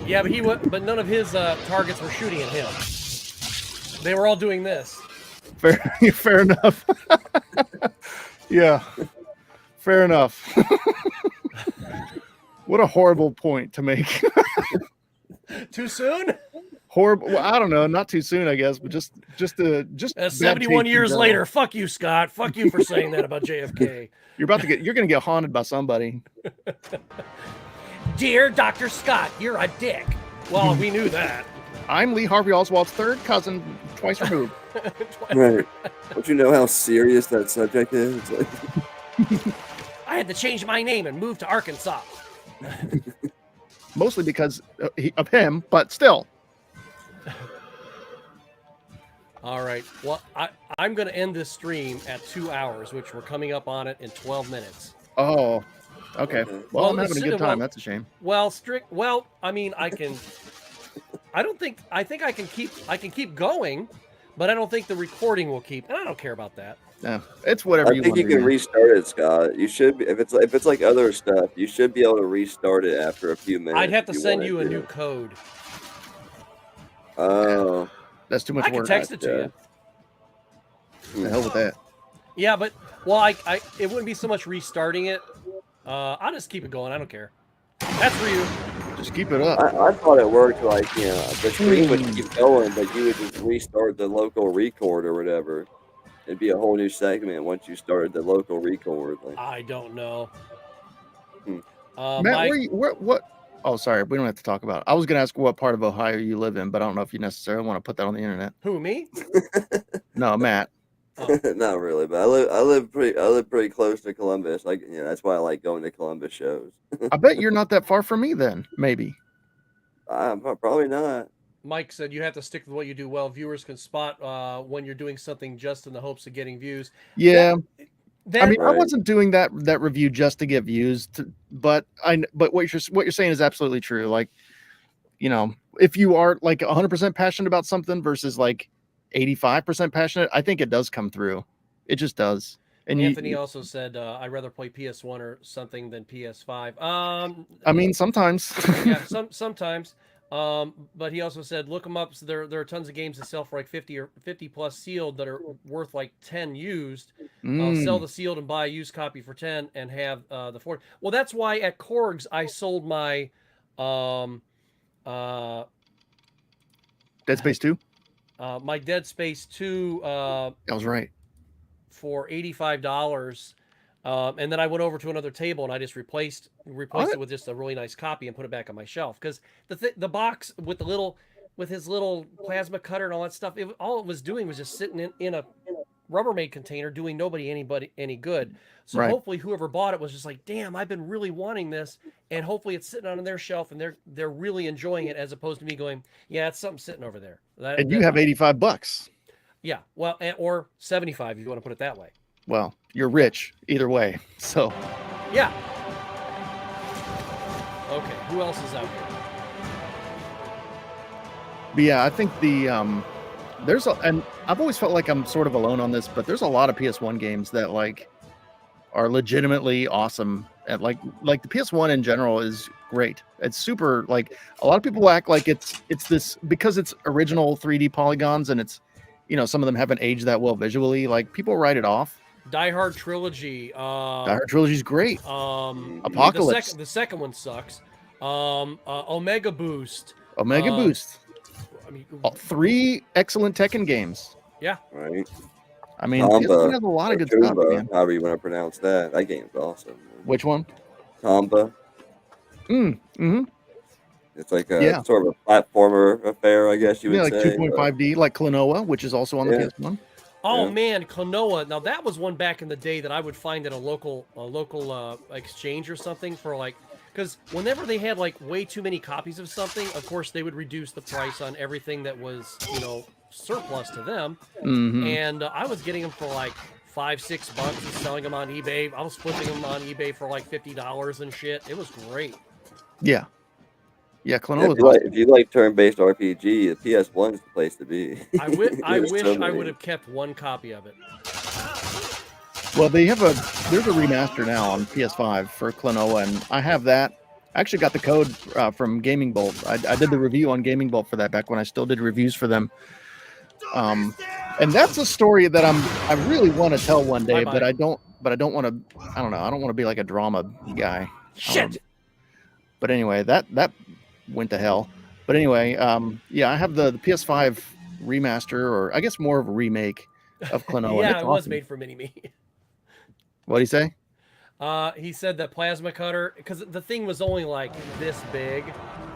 Speaker 1: Yeah, but none of his targets were shooting at him. They were all doing this.
Speaker 7: Fair enough. Yeah, fair enough. What a horrible point to make.
Speaker 1: Too soon?
Speaker 7: Horrible. Well, I don't know. Not too soon, I guess, but just
Speaker 1: 71 years later. Fuck you, Scott. Fuck you for saying that about JFK.
Speaker 7: You're gonna get haunted by somebody.
Speaker 1: Dear Dr. Scott, you're a dick. Well, we knew that.
Speaker 7: I'm Lee Harvey Oswald's third cousin, twice removed.
Speaker 6: Right. Don't you know how serious that subject is? It's like...
Speaker 1: I had to change my name and move to Arkansas.
Speaker 7: Mostly because of him, but still.
Speaker 1: All right. Well, I'm going to end this stream at 2 hours, which we're coming up on it in 12 minutes.
Speaker 7: Oh, okay. Well, I'm having a good time.
Speaker 1: Well,
Speaker 7: that's a shame.
Speaker 1: Well, I mean, I think I can keep going, but I don't think the recording will keep. And I don't care about that.
Speaker 7: Yeah, it's whatever you want.
Speaker 6: I think you can restart it, Scott. You should be, if it's like other stuff, you should be able to restart it after a few minutes.
Speaker 1: I'd have to send you a new code.
Speaker 6: Oh,
Speaker 7: that's too much work.
Speaker 1: I can text it to
Speaker 7: you. The hell with that.
Speaker 1: Yeah, but it wouldn't be so much restarting it. I'll just keep it going. I don't care. That's for you.
Speaker 7: Just keep it up.
Speaker 6: I thought it worked like, you know, the stream would keep going, but you would just restart the local record or whatever. It'd be a whole new segment once you started the local record. Like.
Speaker 1: I don't know.
Speaker 7: Matt, what? Oh, sorry, we don't have to talk about it. I was going to ask what part of Ohio you live in, but I don't know if you necessarily want to put that on the internet.
Speaker 1: Who, me?
Speaker 7: No, Matt.
Speaker 6: Oh. Not really, but I live pretty close to Columbus. Like, you know, that's why I like going to Columbus shows.
Speaker 7: I bet you're not that far from me then. Maybe.
Speaker 6: Probably not.
Speaker 1: Mike said you have to stick with what you do well. Viewers can spot when you're doing something just in the hopes of getting views.
Speaker 7: Yeah. I mean,
Speaker 6: right.
Speaker 7: I wasn't doing that review just to get views, but what you're saying is absolutely true. Like, you know, if you are like 100% passionate about something versus like 85% passionate, I think it does come through. It just does. And
Speaker 1: Anthony also said, I'd rather play PS1 or something than PS5.
Speaker 7: I mean, sometimes.
Speaker 1: Yeah, sometimes. But he also said, look them up. So there are tons of games that sell for like 50 or 50 plus sealed that are worth like 10 used. Sell the sealed and buy a used copy for 10 and have the 40. Well, that's why at Korg's I sold my
Speaker 7: Dead Space 2.
Speaker 1: My Dead Space 2.
Speaker 7: I was right.
Speaker 1: For $85 And then I went over to another table and I just replaced it with just a really nice copy and put it back on my shelf. Because the box with his little plasma cutter and all that stuff, all it was doing was just sitting in a Rubbermaid container, doing anybody any good. So hopefully whoever bought it was just like, damn, I've been really wanting this, and hopefully it's sitting on their shelf and they're really enjoying it, as opposed to me going, yeah, it's something sitting over there.
Speaker 7: And you have $85.
Speaker 1: Yeah, well, or 75 if you want to put it that way.
Speaker 7: Well, you're rich either way. So
Speaker 1: yeah. Okay, who else is out here?
Speaker 7: But yeah, I think and I've always felt like I'm sort of alone on this, but there's a lot of PS1 games that like are legitimately awesome. And like the PS1 in general is great. It's super, like, a lot of people act like it's this because it's original 3D polygons and it's, you know, some of them haven't aged that well visually. Like, people write it off.
Speaker 1: Die Hard Trilogy.
Speaker 7: Die Hard Trilogy is great. Apocalypse.
Speaker 1: The second one sucks. Omega Boost.
Speaker 7: Omega Boost. I mean, 3 excellent Tekken games.
Speaker 1: Yeah.
Speaker 6: Right.
Speaker 7: I mean, it has a lot of good stuff, man.
Speaker 6: However you want to pronounce that. That game's awesome. Man.
Speaker 7: Which one?
Speaker 6: Tomba.
Speaker 7: Mm-hmm.
Speaker 6: It's like a sort of a platformer affair, I guess you would say.
Speaker 7: Like 2.5D, like Klonoa, which is also on the PS1.
Speaker 1: Oh man, Klonoa. Now that was one back in the day that I would find at a local exchange or something for like, because whenever they had like way too many copies of something, of course they would reduce the price on everything that was, you know, surplus to them.
Speaker 7: Mm-hmm.
Speaker 1: And I was getting them for like $5-6 and selling them on eBay. I was flipping them on eBay for like $50 and shit. It was great.
Speaker 7: Yeah. Yeah, Klonoa.
Speaker 6: If you like turn-based RPG, the PS1 is the place to be.
Speaker 1: I wish I would have kept one copy of it.
Speaker 7: Well, there's a remaster now on PS5 for Klonoa, and I have that. I actually got the code from Gaming Bolt. I did the review on Gaming Bolt for that back when I still did reviews for them. And that's a story that I really want to tell one day, but I don't want to. I don't know. I don't want to be like a drama guy.
Speaker 1: Shit.
Speaker 7: But anyway, that went to hell. But anyway, yeah, I have the PS5 remaster, or I guess more of a remake of Klonoa.
Speaker 1: Yeah, it was made for Mini-Me.
Speaker 7: What'd he say?
Speaker 1: He said that plasma cutter, because the thing was only like this big,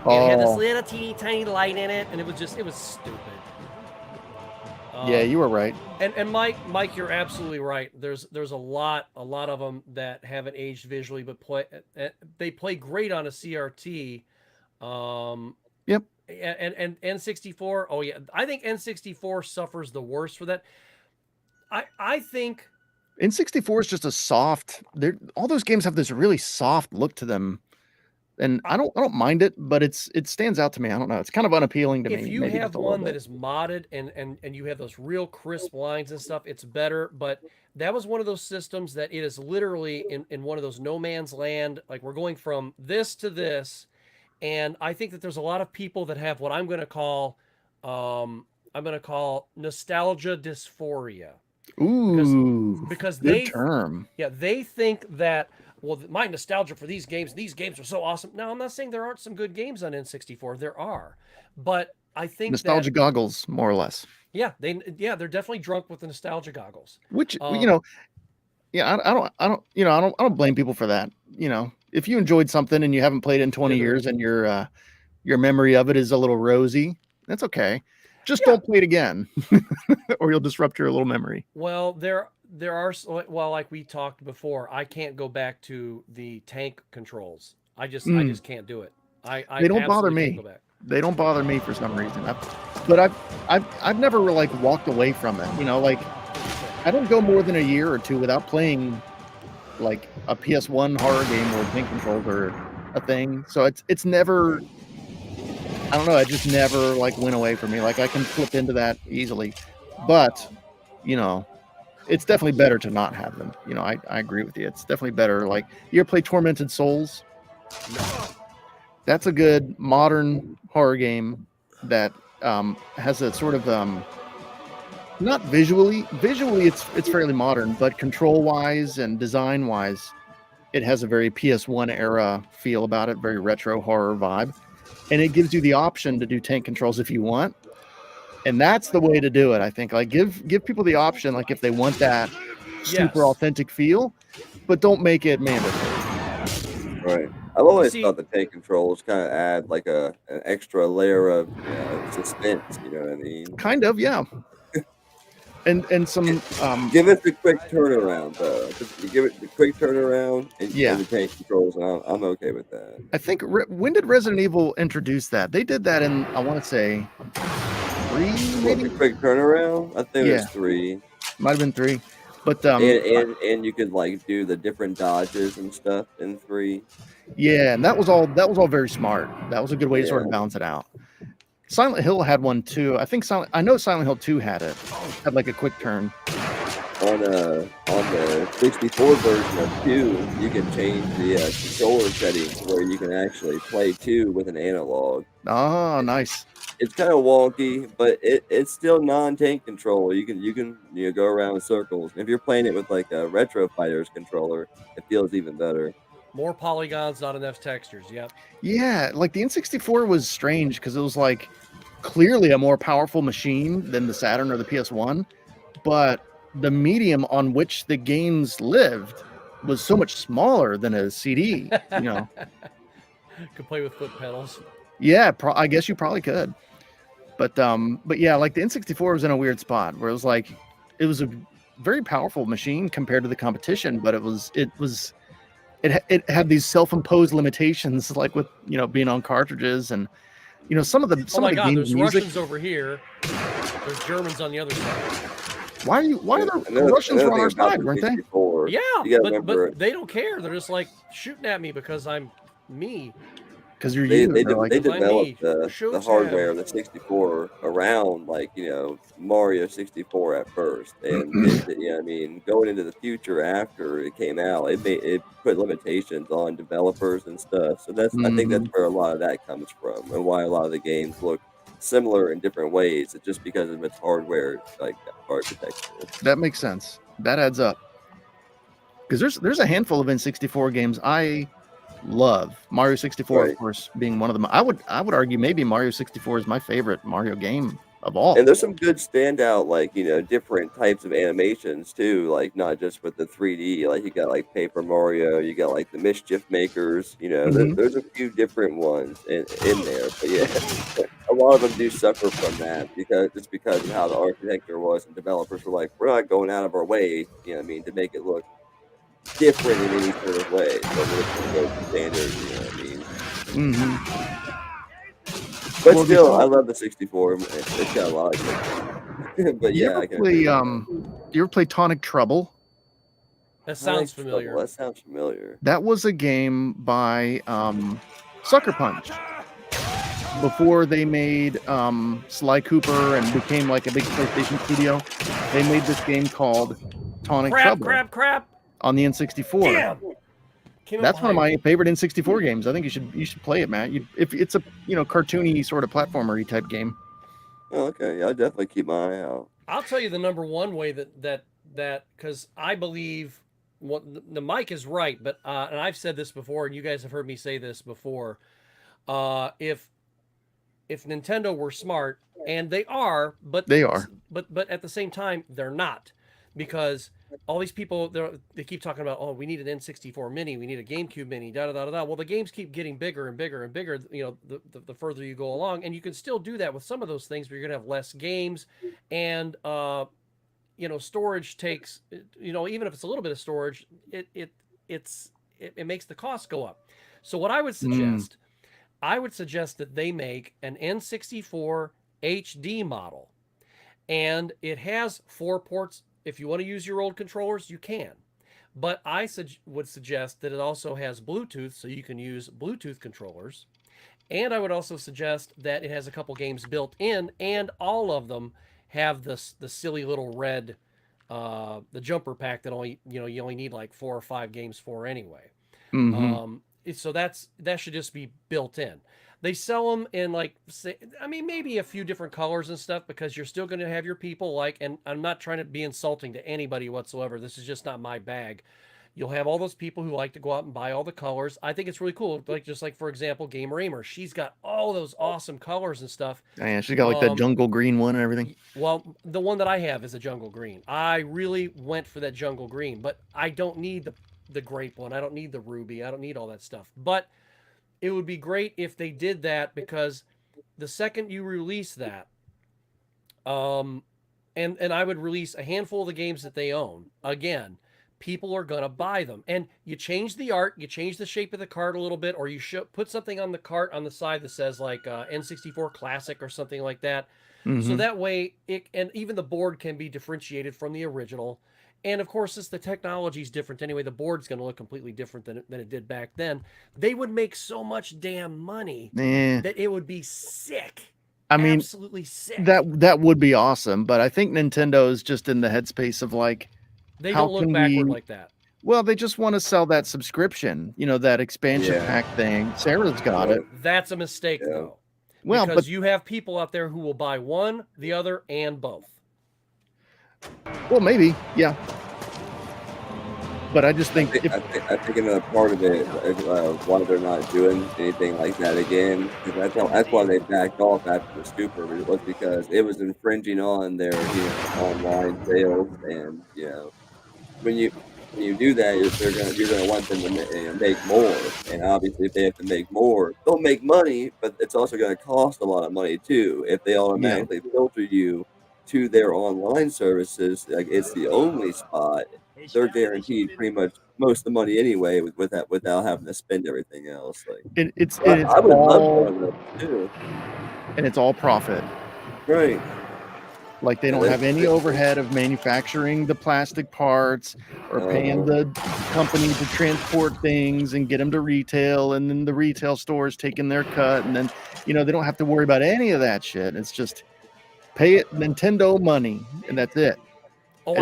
Speaker 1: and it had this little teeny tiny light in it, and it was stupid.
Speaker 7: Yeah, you were right.
Speaker 1: And Mike, you're absolutely right. There's a lot of them that haven't aged visually, but they play great on a CRT.
Speaker 7: Yep.
Speaker 1: And N64. Oh yeah, I think N64 suffers the worst for that. I think
Speaker 7: N64 is just a soft. All those games have this really soft look to them, and I don't mind it, but it stands out to me. I don't know. It's kind of unappealing to me.
Speaker 1: If you have one that is modded and you have those real crisp lines and stuff, it's better. But that was one of those systems that it is literally in one of those no man's land. Like, we're going from this to this, and I think that there's a lot of people that have what I'm going to call nostalgia dysphoria.
Speaker 7: Ooh,
Speaker 1: because
Speaker 7: good term.
Speaker 1: Yeah, they think that, well, my nostalgia for these games are so awesome. Now, I'm not saying there aren't some good games on N64. There are, but I think
Speaker 7: nostalgia goggles, more or less.
Speaker 1: Yeah, they're definitely drunk with the nostalgia goggles.
Speaker 7: Which you know, yeah, I don't blame people for that. You know, if you enjoyed something and you haven't played it in 20 years and your memory of it is a little rosy, that's okay. Just don't play it again, or you'll disrupt your little memory.
Speaker 1: Well, there are, well, like we talked before, I can't go back to the tank controls. I just can't do it.
Speaker 7: They don't bother me. They don't bother me for some reason. But I've never like walked away from it. You know, like I don't go more than a year or two without playing like a PS1 horror game where tank controls are a thing. So it's never. I don't know. I just never like went away from me. Like I can flip into that easily, but you know, it's definitely better to not have them. You know, I agree with you. It's definitely better. Like, you ever play Tormented Souls? No. That's a good modern horror game that has a sort of not visually it's fairly modern, but control wise and design wise, it has a very PS1 era feel about it. Very retro horror vibe. And it gives you the option to do tank controls if you want. And that's the way to do it, I think. Like, give people the option, like, if they want that super authentic feel, but don't make it mandatory.
Speaker 6: Right. I've always
Speaker 1: See-
Speaker 6: thought the tank controls kind of add like an extra layer of suspense. You know what I mean?
Speaker 7: Kind of, yeah. And some
Speaker 6: Give it the quick turnaround though. Just give it the quick turnaround and the tank controls, and I'm okay with that.
Speaker 7: I think when did Resident Evil introduce that? They did that in, I want to say, 3 maybe.
Speaker 6: The quick turnaround. I think it was 3.
Speaker 7: Might have been 3, but
Speaker 6: and you could like do the different dodges and stuff in 3.
Speaker 7: Yeah, and that was all very smart. That was a good way to sort of balance it out. Silent Hill had one too. I know Silent Hill 2 had it. Had like a quick turn.
Speaker 6: On the 64 version of 2, you can change the controller settings where you can actually play 2 with an analog.
Speaker 7: Oh, nice.
Speaker 6: It's kind of wonky, but it's still non-tank control. You can go around in circles. If you're playing it with like a Retro Fighters controller, it feels even better.
Speaker 1: More polygons, not enough textures. Yep.
Speaker 7: Yeah, like the N64 was strange because it was like clearly a more powerful machine than the Saturn or the PS1, but the medium on which the games lived was so much smaller than a CD. You know,
Speaker 1: Could play with foot pedals.
Speaker 7: yeah, I guess you probably could, but yeah, like the N64 was in a weird spot where it was a very powerful machine compared to the competition, but it had these self-imposed limitations, like with being on cartridges, and some of the games
Speaker 1: there's
Speaker 7: music.
Speaker 1: Russians over here. There's Germans on the other side.
Speaker 7: Why are the Russians on our side, weren't they?
Speaker 1: Yeah, but they don't care. They're just like shooting at me because I'm me.
Speaker 7: Because you're
Speaker 6: They
Speaker 7: like,
Speaker 6: developed the hardware of the 64 around Mario 64 at first, and going into the future after it came out, it put limitations on developers and stuff. So I think that's where a lot of that comes from, and why a lot of the games look similar in different ways. It's just because of its hardware architecture.
Speaker 7: That makes sense. That adds up. Because there's a handful of N64 games I love. Mario 64, of course, being one of them. I would argue maybe Mario 64 is my favorite Mario game of all.
Speaker 6: And there's some good standout, different types of animations too, like not just with the 3D, like you got like Paper Mario, you got like the Mischief Makers, there's a few different ones in there. But yeah, a lot of them do suffer from that because of how the architecture was, and developers were like, we're not going out of our way, to make it look different in any sort of way. So we're just gonna go to standard, But still, I love the 64. It's got a lot of good. But
Speaker 7: you ever play Tonic Trouble?
Speaker 1: That sounds familiar.
Speaker 6: That sounds familiar.
Speaker 7: That was a game by Sucker Punch. Before they made Sly Cooper and became like a big PlayStation studio, they made this game called Tonic Trouble.
Speaker 1: Crap.
Speaker 7: On the N64.
Speaker 1: Damn.
Speaker 7: That's one of my favorite N64 games. I think you should play it, Matt. If it's a cartoony sort of platformer-y type game.
Speaker 6: Oh, okay. Yeah, I'll definitely keep my eye out.
Speaker 1: I'll tell you the number one way that because I believe the mic is right, but and I've said this before, and you guys have heard me say this before. If Nintendo were smart, and they are, but at the same time they're not, because all these people they keep talking about, oh, we need an N64 mini, we need a GameCube mini, da da da da. Well, the games keep getting bigger and bigger and bigger, the further you go along, and you can still do that with some of those things, but you're gonna have less games, and storage takes, even if it's a little bit of storage, it makes the cost go up. So what I would suggest, that they make an N64 HD model, and it has 4 ports. If you want to use your old controllers, you can. But I would suggest that it also has Bluetooth, so you can use Bluetooth controllers. And I would also suggest that it has a couple games built in, and all of them have the silly little red, the jumper pack that you only need like 4 or 5 games for anyway. So that should just be built in. They sell them in maybe a few different colors and stuff, because you're still going to have your people and I'm not trying to be insulting to anybody whatsoever. This is just not my bag. You'll have all those people who like to go out and buy all the colors. I think it's really cool. Like just like for example, Gamer Aimer, she's got all those awesome colors and stuff.
Speaker 7: Yeah, she's got like that jungle green one and everything.
Speaker 1: Well, the one that I have is a jungle green. I really went for that jungle green, but I don't need the grape one. I don't need the ruby. I don't need all that stuff. But it would be great if they did that, because the second you release that, and I would release a handful of the games that they own. Again, people are gonna buy them, and you change the art, you change the shape of the cart a little bit, or you put something on the cart on the side that says like N64 Classic or something like that. So that way, and even the board can be differentiated from the original. And of course, since the technology is different anyway, the board's going to look completely different than it did back then. They would make so much damn money that it would be sick.
Speaker 7: I mean,
Speaker 1: absolutely sick.
Speaker 7: That would be awesome, but I think Nintendo is just in the headspace of like,
Speaker 1: they don't look backward like that.
Speaker 7: Well, they just want to sell that subscription, that expansion pack thing. Sarah's got it.
Speaker 1: That's a mistake, though.
Speaker 7: Well,
Speaker 1: because you have people out there who will buy one, the other, and both.
Speaker 7: Well, maybe, yeah. But I just think
Speaker 6: I think another part of it, why they're not doing anything like that again, because that's why they backed off after the Super, was because it was infringing on their online sales, and when you do that, you're gonna want them to make more, and obviously if they have to make more, they'll make money, but it's also going to cost a lot of money too if they automatically filter you to their online services. Like, it's the only spot. They're guaranteed pretty much most of the money anyway without having to spend everything else. Like, I would love one of them too.
Speaker 7: And it's all profit.
Speaker 6: Right.
Speaker 7: Like they don't have any overhead of manufacturing the plastic parts or paying the company to transport things and get them to retail, and then the retail stores taking their cut, and then they don't have to worry about any of that shit. It's just pay it Nintendo money, and that's it.
Speaker 1: Oh,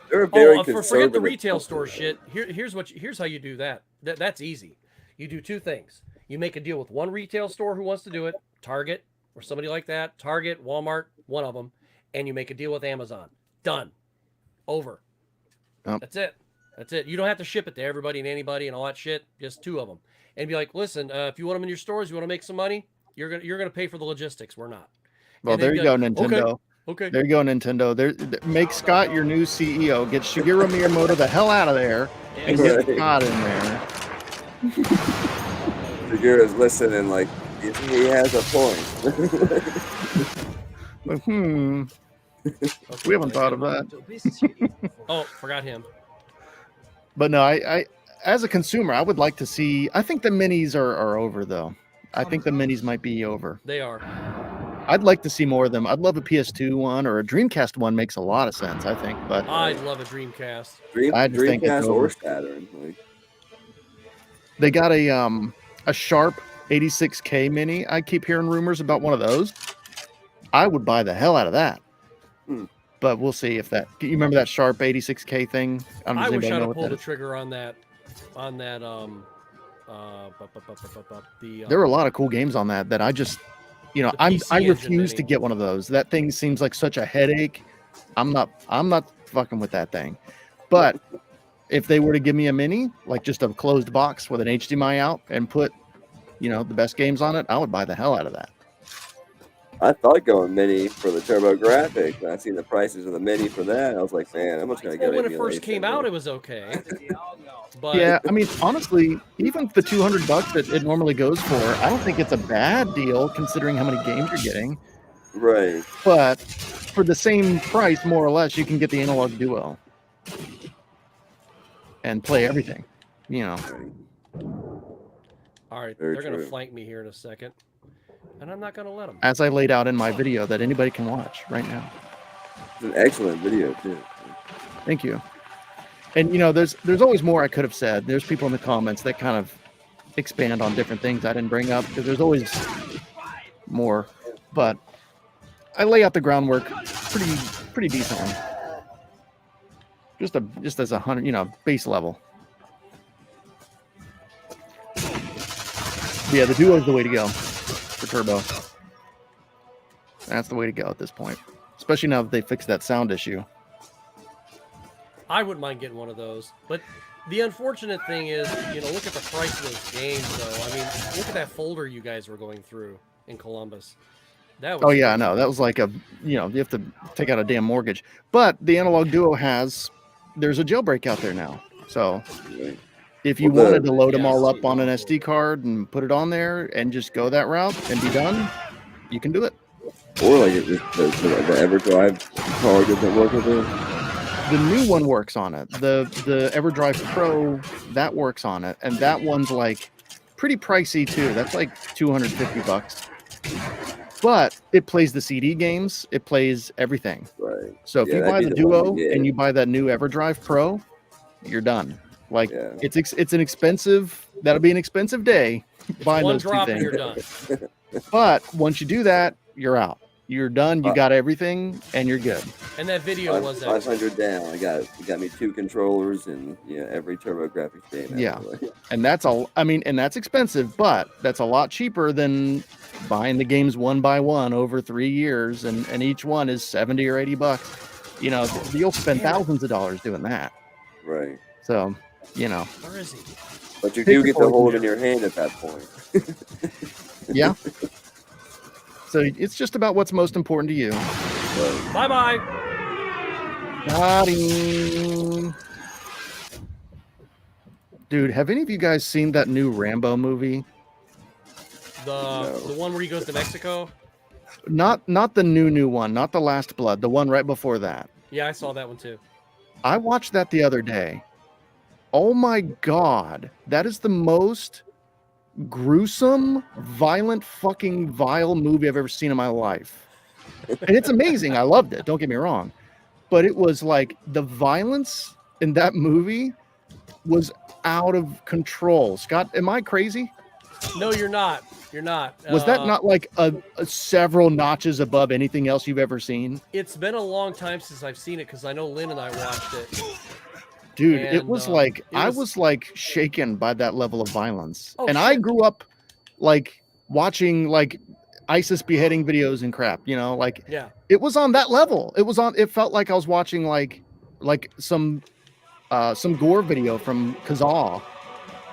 Speaker 6: they're very
Speaker 1: forget the retail store shit. Here's how you do that. That's easy. You do two things. You make a deal with one retail store who wants to do it, Target or somebody like that, Target, Walmart, one of them, and you make a deal with Amazon. Done. Over. That's it. That's it. You don't have to ship it to everybody and anybody and all that shit. Just two of them, and be like, listen, if you want them in your stores, you want to make some money, you're gonna pay for the logistics. We're not.
Speaker 7: Well, there you go, Nintendo.
Speaker 1: Okay.
Speaker 7: There you go, Nintendo. Make Scott your new CEO. Get Shigeru Miyamoto the hell out of there and get Scott in there.
Speaker 6: Shigeru's listening, like he has a point.
Speaker 7: We haven't thought of that.
Speaker 1: Oh, forgot him.
Speaker 7: But no, I as a consumer, I would like to see. I think the minis are over, though. I think the minis might be over.
Speaker 1: They are.
Speaker 7: I'd like to see more of them. I'd love a PS2 one or a Dreamcast one. Makes a lot of sense, I think. But
Speaker 1: I'd love a Dreamcast.
Speaker 6: Dreamcast or Saturn. Like.
Speaker 7: They got a Sharp 86K mini. I keep hearing rumors about one of those. I would buy the hell out of that. But we'll see if that. You remember that Sharp 86K thing?
Speaker 1: I wish I'd have pulled the trigger on that.
Speaker 7: There were a lot of cool games on that I just. I refuse to get one of those. That thing seems like such a headache. I'm not fucking with that thing. But if they were to give me a mini, like just a closed box with an HDMI out and put, the best games on it, I would buy the hell out of that.
Speaker 6: I thought going mini for the TurboGrafx. I seen the prices of the mini for that. I was like, man, how much can I get?
Speaker 1: When it first came out, it was okay. But
Speaker 7: yeah, I mean, honestly, even the $200 that it normally goes for, I don't think it's a bad deal considering how many games you're getting.
Speaker 6: Right.
Speaker 7: But for the same price, more or less, you can get the Analog Duo and play everything.
Speaker 1: All right, they're going to flank me here in a second, and I'm not going to let them.
Speaker 7: As I laid out in my video that anybody can watch right now.
Speaker 6: It's an excellent video too.
Speaker 7: Thank you. And there's always more I could have said. There's people in the comments that kind of expand on different things I didn't bring up because there's always more. But I lay out the groundwork pretty decently. Just as 100, base level. Yeah, the Duo is the way to go for Turbo. That's the way to go at this point, especially now that they fixed that sound issue.
Speaker 1: I wouldn't mind getting one of those, but The unfortunate thing is, you know, look at the price of those games, though. I mean, look at that folder you guys were going through in Columbus. That was
Speaker 7: Oh yeah, I know. That was like a, you know, you have to take out a damn mortgage. But the Analog Duo there's a jailbreak out there now. So if you wanted to load them all up on an SD card and put it on there and just go that route and be done, you can do it.
Speaker 6: Or like the EverDrive card doesn't work with it.
Speaker 7: The new one works on it. The EverDrive Pro, that works on it, and that one's like pretty pricey too. That's like $250. But it plays the CD games. It plays everything.
Speaker 6: Right.
Speaker 7: So if you buy the Duo and you buy that new EverDrive Pro, you're done. Like it's an expensive. That'll be an expensive day buying those two things.
Speaker 1: You're done.
Speaker 7: But once you do that, you're out. You're done. You got everything, and you're good.
Speaker 1: And that video was
Speaker 6: 500 down. You got me 2 controllers and every TurboGrafx game.
Speaker 7: Yeah, and that's all. I mean, and that's expensive, but that's a lot cheaper than buying the games one by one over 3 years, and each one is $70 or $80. You know, you'll spend thousands of dollars doing that.
Speaker 6: Right.
Speaker 7: So, you know.
Speaker 1: Where is he?
Speaker 6: But you do get to hold it in your hand at that point.
Speaker 7: Yeah. So it's just about what's most important to you.
Speaker 1: Bye-bye.
Speaker 7: Got him. Dude, have any of you guys seen that new Rambo movie?
Speaker 1: The one where he goes to Mexico?
Speaker 7: Not the new one, not The Last Blood, the one right before that.
Speaker 1: Yeah, I saw that one too.
Speaker 7: I watched that the other day. Oh my God. That is the most gruesome, violent, fucking vile movie I've ever seen in my life. And it's amazing. I loved it. Don't get me wrong. But it was like the violence in that movie was out of control. Scott, am I crazy?
Speaker 1: No, you're not. You're not.
Speaker 7: Was that not like a several notches above anything else you've ever seen?
Speaker 1: It's been a long time since I've seen it because I know Lynn and I watched it.
Speaker 7: Dude, it was like I was like shaken by that level of violence. And I grew up like watching like ISIS beheading videos and crap, you know, like it was on that level. It felt like I was watching like some gore video from Kazaa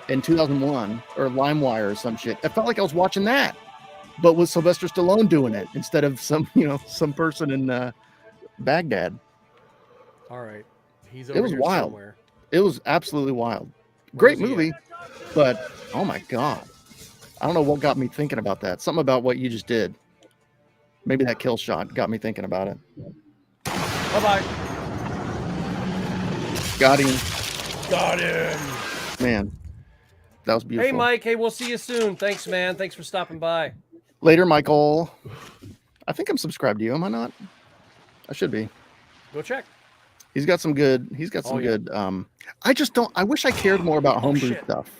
Speaker 7: in 2001 or LimeWire or some shit. I felt like I was watching that, but with Sylvester Stallone doing it instead of some person in Baghdad.
Speaker 1: All right.
Speaker 7: It was wild. Somewhere. It was absolutely wild. Great movie, but oh my God. I don't know what got me thinking about that. Something about what you just did. Maybe that kill shot got me thinking about it.
Speaker 1: Bye-bye.
Speaker 7: Got him.
Speaker 1: Got him.
Speaker 7: Man, that was beautiful.
Speaker 1: Hey, Mike. Hey, we'll see you soon. Thanks, man. Thanks for stopping by.
Speaker 7: Later, Michael. I think I'm subscribed to you. Am I not? I should be.
Speaker 1: Go check.
Speaker 7: He's got some good. Good. I just don't. I wish I cared more about homebrew stuff.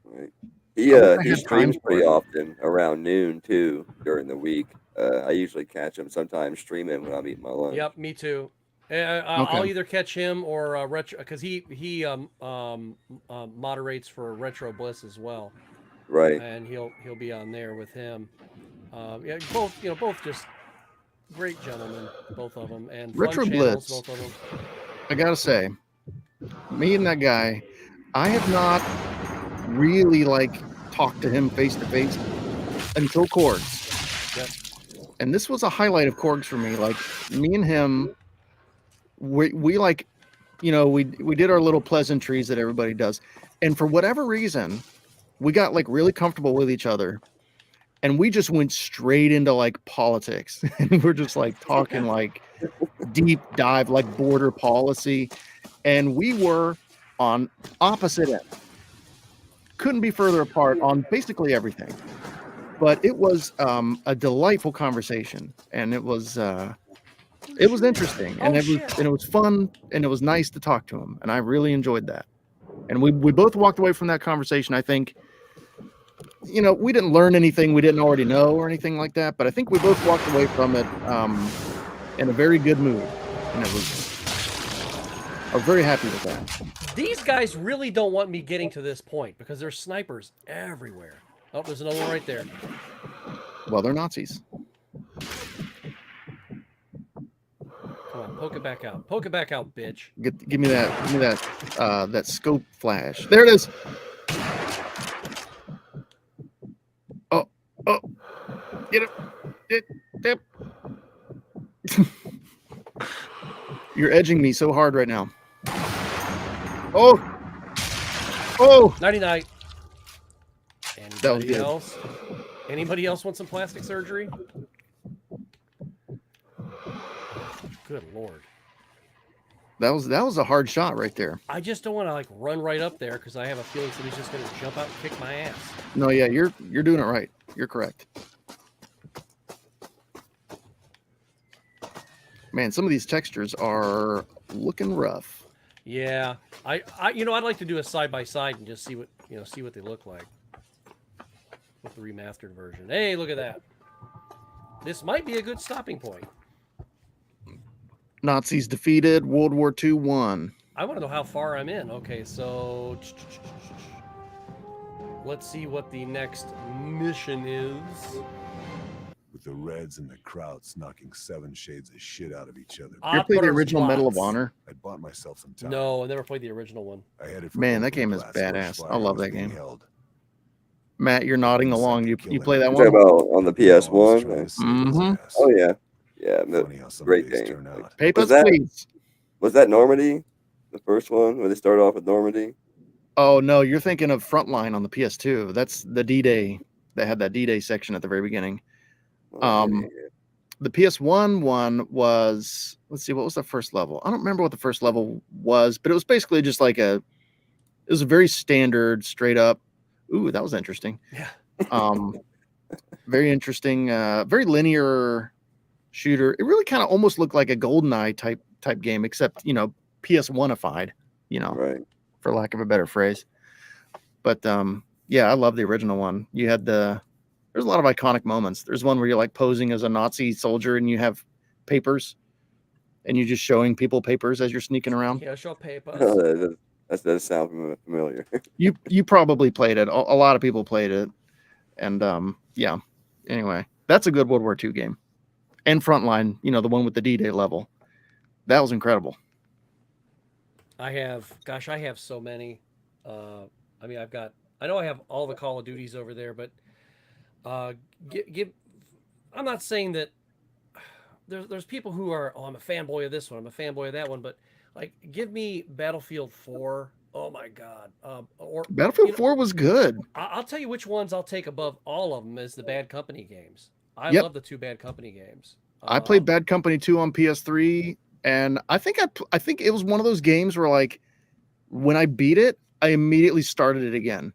Speaker 6: Right. He streams pretty often around noon too during the week. I usually catch him sometimes streaming when I'm eating my lunch.
Speaker 1: Yep, me too. I'll either catch him or retro because he moderates for Retro Bliss as well.
Speaker 6: Right.
Speaker 1: And he'll be on there with him. Yeah, both just great gentlemen, both of them, and
Speaker 7: Retro
Speaker 1: fun
Speaker 7: Blitz.
Speaker 1: channels, both of them.
Speaker 7: I gotta say, me and that guy, I have not really like talked to him face to face until Korgs.
Speaker 1: Yep.
Speaker 7: And this was a highlight of Korgs for me. Like me and him, we like, you know, we did our little pleasantries that everybody does, and for whatever reason, we got like really comfortable with each other. And we just went straight into like politics, and we're just like talking like deep dive, like border policy. And we were on opposite ends. Couldn't be further apart on basically everything. But it was a delightful conversation, and it was interesting, and it was fun, and it was nice to talk to him, and I really enjoyed that. And we both walked away from that conversation, I think. You know, we didn't learn anything we didn't already know or anything like that, but I think we both walked away from it in a very good mood, and I was very happy with that.
Speaker 1: These guys really don't want me getting to this point because there's snipers everywhere. Oh, there's another one right there.
Speaker 7: Well, they're Nazis.
Speaker 1: Come on, Poke it back out. Poke it back out, bitch.
Speaker 7: Give me that. Give me that. That scope flash. There it is. Oh. Get it. Get. You're edging me so hard right now. Oh.
Speaker 1: 99.
Speaker 7: That was
Speaker 1: Anybody
Speaker 7: good.
Speaker 1: else? Anybody else want some plastic surgery? Good Lord.
Speaker 7: That was a hard shot right there.
Speaker 1: I just don't want to like run right up there because I have a feeling somebody's just going to jump out and kick my ass.
Speaker 7: No, yeah, you're doing it right. You're correct. Man, some of these textures are looking rough.
Speaker 1: Yeah, I you know, I'd like to do a side by side and just see what they look like with the remastered version. Hey, look at that. This might be a good stopping point.
Speaker 7: Nazis defeated. World War II won.
Speaker 1: I want to know how far I'm in. Okay, so let's see what the next mission is.
Speaker 2: With the Reds and the Krauts knocking 7 shades of shit out of each other.
Speaker 7: You played the
Speaker 1: Opera
Speaker 7: original Medal of
Speaker 1: spots.
Speaker 7: Honor?
Speaker 2: I bought myself some time.
Speaker 1: No, I never played the original one.
Speaker 2: I headed for
Speaker 7: Man, that
Speaker 2: Broken
Speaker 7: game is
Speaker 2: Glass, where
Speaker 7: badass. I
Speaker 2: Schweiger
Speaker 7: love
Speaker 2: was
Speaker 7: that
Speaker 2: being
Speaker 7: game.
Speaker 2: held.
Speaker 7: Matt, you're nodding along. You play that
Speaker 6: You
Speaker 7: one?
Speaker 6: talking about on the PS1?
Speaker 2: Trying to save his
Speaker 7: Mhm.
Speaker 2: ass.
Speaker 6: Oh yeah, yeah. No,
Speaker 2: Funny how some
Speaker 6: great
Speaker 2: days
Speaker 6: game.
Speaker 2: turn out.
Speaker 7: Papers,
Speaker 6: that-
Speaker 7: please.
Speaker 6: Was that Normandy? The first one where they started off with Normandy?
Speaker 7: Oh no, you're thinking of Frontline on the PS2. That's the D-Day. They had that D-Day section at the very beginning.
Speaker 6: Oh, yeah.
Speaker 7: The PS1 one was, let's see, what was the first level? I don't remember what the first level was, but it was basically just like it was a very standard, straight up. Ooh, that was interesting.
Speaker 1: Yeah.
Speaker 7: Very interesting, very linear shooter. It really kind of almost looked like a GoldenEye type game, except PS1ified,
Speaker 6: Right.
Speaker 7: for lack of a better phrase. But yeah, I love the original one. You had there's a lot of iconic moments. There's one where you're like posing as a Nazi soldier and you have papers and you're just showing people papers as you're sneaking around.
Speaker 1: Yeah, show papers.
Speaker 6: That does sound familiar.
Speaker 7: You probably played it. A lot of people played it. And yeah. Anyway, that's a good World War II game. And Frontline, the one with the D-Day level. That was incredible.
Speaker 1: I have so many. I mean, I know I have all the Call of Duties over there, but I'm not saying that there's people who are, I'm a fanboy of this one, I'm a fanboy of that one, but like, give me Battlefield 4. Oh my God. Or
Speaker 7: Battlefield 4 was good.
Speaker 1: I'll tell you which ones I'll take above all of them is the Bad Company games. I
Speaker 7: Yep.
Speaker 1: love the 2 Bad Company games.
Speaker 7: I played Bad Company 2 on PS3, and I think it was one of those games where, like, when I beat it, I immediately started it again.